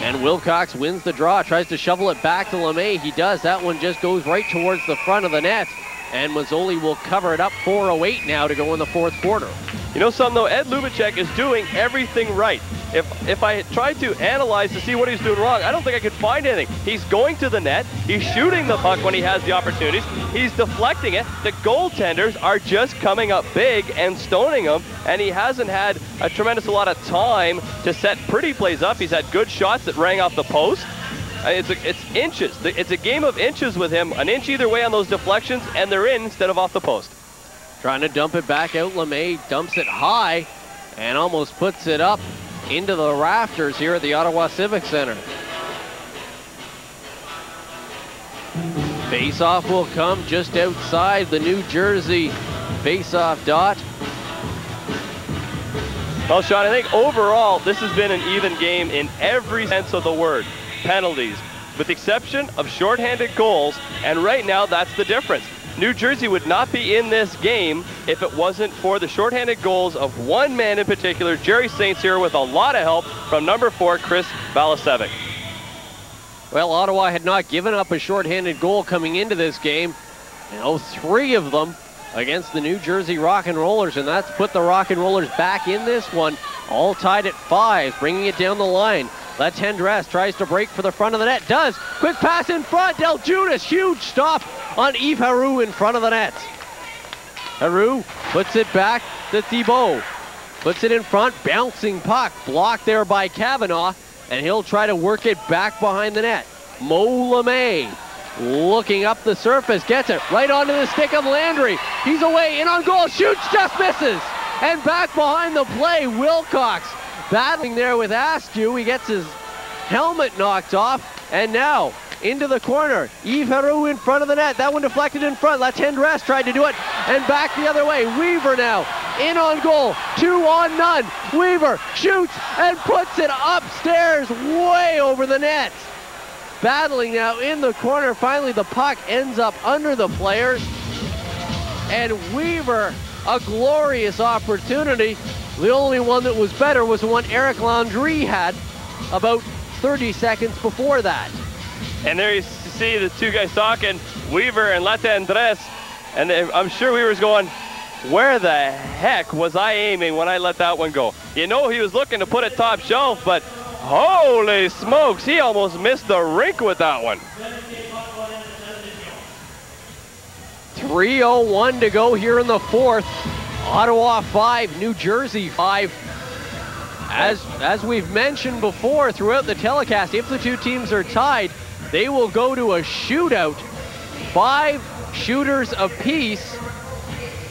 And Wilcox wins the draw, tries to shovel it back to LeMay. He does. That one just goes right towards the front of the net. And Mazzoli will cover it up. 4:08 now to go in the 4th quarter. You know something, though? Ed Lubacek is doing everything right. If I tried to analyze to see what he's doing wrong, I don't think I could find anything. He's going to the net. He's shooting the puck when he has the opportunities. He's deflecting it. The goaltenders are just coming up big and stoning him, and he hasn't had a tremendous lot of time to set pretty plays up. He's had good shots that rang off the post. It's inches. It's a game of inches with him. An inch either way on those deflections, and they're in instead of off the post. Trying to dump it back out. LeMay dumps it high and almost puts it up into the rafters here at the Ottawa Civic Centre. Face-off will come just outside the New Jersey face-off dot. Well, Sean, I think overall this has been an even game in every sense of the word. Penalties, with the exception of shorthanded goals, and right now that's the difference. New Jersey would not be in this game if it wasn't for the shorthanded goals of one man in particular, Jerry St. Cyr, with a lot of help from number 4, Chris Balasevic. Well, Ottawa had not given up a shorthanded goal coming into this game. 3 of them against the New Jersey Rockin Rollers, and that's put the Rockin Rollers back in this one, all tied at 5, bringing it down the line. Lethbridge tries to break for the front of the net, does. Quick pass in front, Del Judas, huge stop on Yves Haroux in front of the net. Haroux puts it back to Thibault, puts it in front, bouncing puck, blocked there by Kavanaugh, and he'll try to work it back behind the net. Mo LeMay looking up the surface, gets it right onto the stick of Landry. He's away, in on goal, shoots, just misses. And back behind the play, Wilcox battling there with Askew. He gets his helmet knocked off, and now into the corner. Yves Haroux in front of the net. That one deflected in front. Lethbridge tried to do it, and back the other way. Weaver now in on goal, 2 on none. Weaver shoots and puts it upstairs, way over the net. Battling now in the corner. Finally, the puck ends up under the players. And Weaver, a glorious opportunity. The only one that was better was the one Eric Landry had about 30 seconds before that. And there you see the 2 guys talking, Weaver and Lethbridge. And I'm sure Weaver's going, where the heck was I aiming when I let that one go? You know he was looking to put it top shelf, but holy smokes, he almost missed the rink with that one. 3:01 to go here in the 4th. Ottawa 5, New Jersey 5. As we've mentioned before throughout the telecast, if the 2 teams are tied, they will go to a shootout. 5 shooters apiece,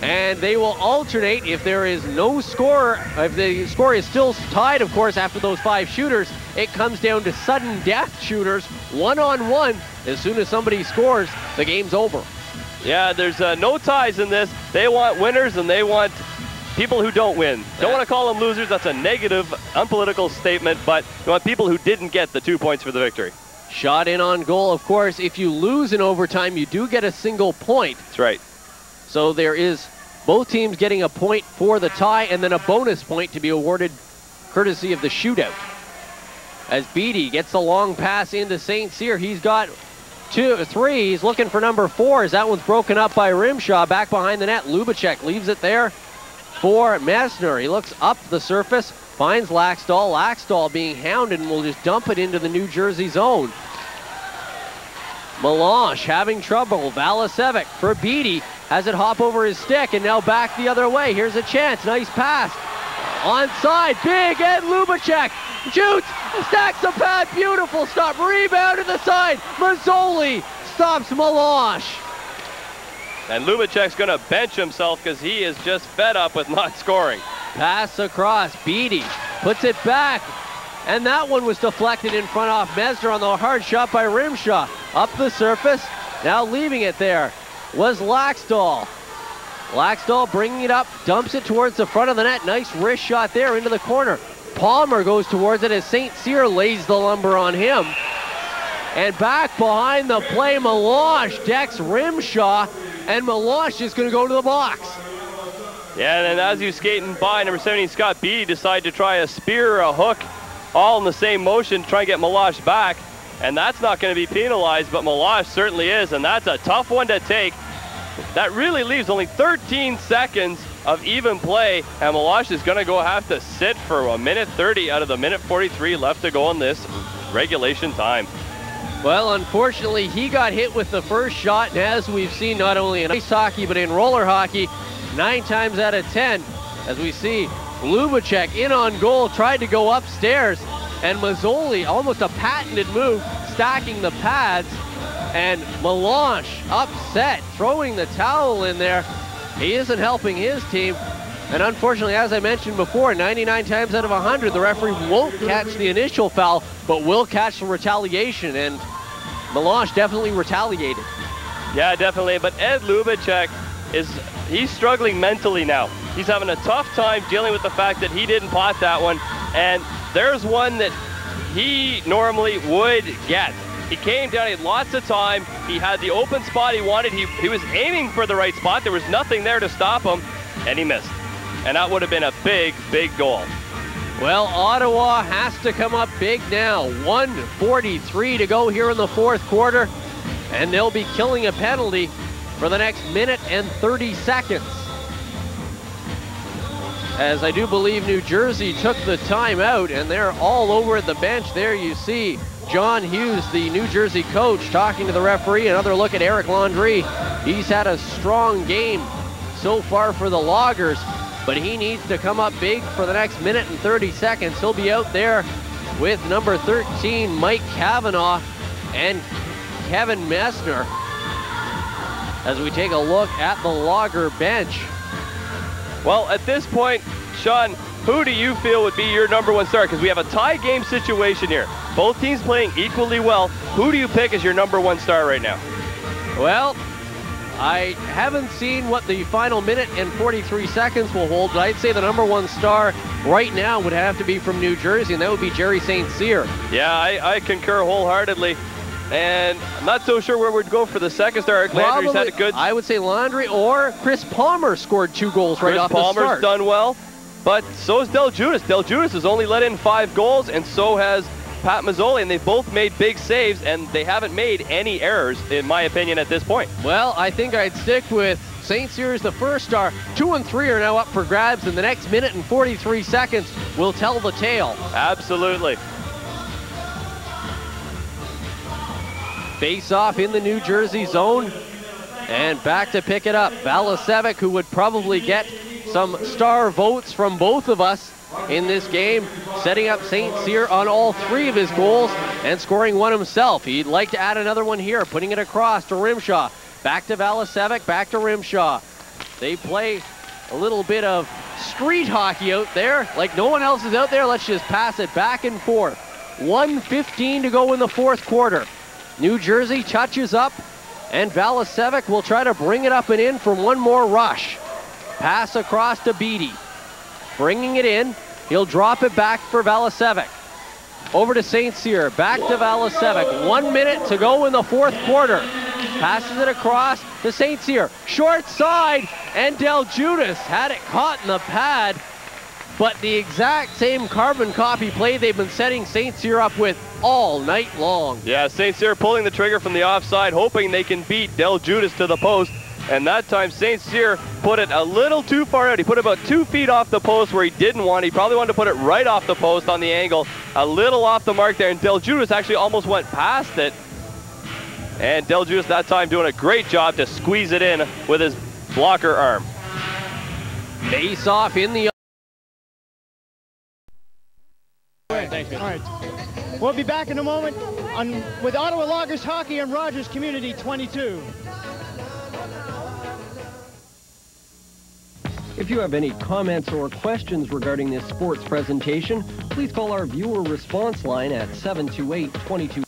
and they will alternate if there is no score. If the score is still tied, of course, after those 5 shooters, it comes down to sudden death shooters, 1-on-1. As soon as somebody scores, the game's over. Yeah, there's no ties in this. They want winners, and they want people who don't win. Don't want to call them losers. That's a negative, unpolitical statement, but you want people who didn't get the 2 points for the victory. Shot in on goal, of course. If you lose in overtime, you do get a single point. That's right. So there is both teams getting a point for the tie and then a bonus point to be awarded courtesy of the shootout. As Beattie gets the long pass into St. Cyr, he's got 3. He's looking for number 4 as that one's broken up by Rimshaw. Back behind the net, Lubacek leaves it there for Messner. He looks up the surface, finds Laxdal. Laxdal being hounded and will just dump it into the New Jersey zone. Melange having trouble. Valasevic for Beattie. Has it hop over his stick and now back the other way. Here's a chance. Nice pass. Onside. Big Ed Lubacek. Shoots. Stacks the pad. Beautiful stop. Rebound to the side. Mazzoli stops Melange. And Lubacek's going to bench himself because he is just fed up with not scoring. Pass across. Beattie puts it back. And that one was deflected in front off Messner on the hard shot by Rimshaw. Up the surface. Now leaving it there was Laxdal. Laxdal bringing it up. Dumps it towards the front of the net. Nice wrist shot there into the corner. Palmer goes towards it as St. Cyr lays the lumber on him. And back behind the play, Melange decks Rimshaw. And Melange is going to go to the box. Yeah, and then as he's skating by, number 17, Scott Beattie, decided to try a spear or a hook, all in the same motion to try and get Melange back. And that's not going to be penalized, but Melange certainly is, and that's a tough one to take. That really leaves only 13 seconds of even play, and Melange is going to have to sit for 1:30 out of the 1:43 left to go in this regulation time. Well, unfortunately, he got hit with the first shot, and as we've seen not only in ice hockey, but in roller hockey, 9 times out of 10, as we see, Lubacek in on goal, tried to go upstairs, and Mazzoli, almost a patented move, stacking the pads, and Melange upset, throwing the towel in there. He isn't helping his team, and unfortunately, as I mentioned before, 99 times out of 100, the referee won't catch the initial foul, but will catch the retaliation, and Melange definitely retaliated. Yeah, definitely, but Ed Lubacek he's struggling mentally now. He's having a tough time dealing with the fact that he didn't pot that one, and there's one that he normally would get. He came down, he had lots of time, he had the open spot he wanted, he was aiming for the right spot, there was nothing there to stop him, and he missed. And that would have been a big, big goal. Well, Ottawa has to come up big now. 1:43 to go here in the fourth quarter, and they'll be killing a penalty for the next minute and 30 seconds. As I do believe New Jersey took the timeout, and they're all over at the bench. There you see John Hughes, the New Jersey coach, talking to the referee. Another look at Eric Landry. He's had a strong game so far for the Loggers, but he needs to come up big for the next minute and 30 seconds. He'll be out there with number 13, Mike Kavanaugh, and Kevin Messner, as we take a look at the Logger bench. Well, at this point, Sean, who do you feel would be your number one star? Because we have a tie game situation here. Both teams playing equally well. Who do you pick as your number one star right now? Well, I haven't seen what the final minute and 43 seconds will hold, but I'd say the number one star right now would have to be from New Jersey, and that would be Jerry St. Cyr. Yeah, I concur wholeheartedly. And I'm not so sure where we'd go for the second star. Eric Landry's had a good... I would say Landry, or Chris Palmer scored 2 goals right off the start. Chris Palmer's done well, but so has Del Judas. Del Judas has only let in 5 goals, and so has Pat Mazzoli, and they both made big saves, and they haven't made any errors, in my opinion, at this point. Well, I think I'd stick with St. Cyr as the first star. 2 and 3 are now up for grabs, and the next minute and 43 seconds will tell the tale. Absolutely. Face off in the New Jersey zone, and back to pick it up. Valasevic, who would probably get some star votes from both of us in this game, setting up St. Cyr on all 3 of his goals and scoring 1 himself. He'd like to add another one here, putting it across to Rimshaw. Back to Valasevic, back to Rimshaw. They play a little bit of street hockey out there. Like no one else is out there, let's just pass it back and forth. 1:15 to go in the fourth quarter. New Jersey touches up, and Valasevic will try to bring it up and in for one more rush. Pass across to Beattie. Bringing it in, he'll drop it back for Valasevic. Over to St. Cyr, back to Valasevic. 1 minute to go in the fourth quarter. Passes it across to St. Cyr. Short side, and Del Judas had it caught in the pad, but the exact same carbon copy play they've been setting St. Cyr up with all night long. Yeah, St. Cyr pulling the trigger from the offside, hoping they can beat Del Judas to the post. And that time, St. Cyr put it a little too far out. He put it about 2 feet off the post where he didn't want. He probably wanted to put it right off the post on the angle. A little off the mark there, and Del Judas actually almost went past it. And Del Judas that time doing a great job to squeeze it in with his blocker arm. Face off in the... Thanks, all right. We'll be back in a moment with Ottawa Loggers Hockey and Rogers Community 22. If you have any comments or questions regarding this sports presentation, please call our viewer response line at 728-22...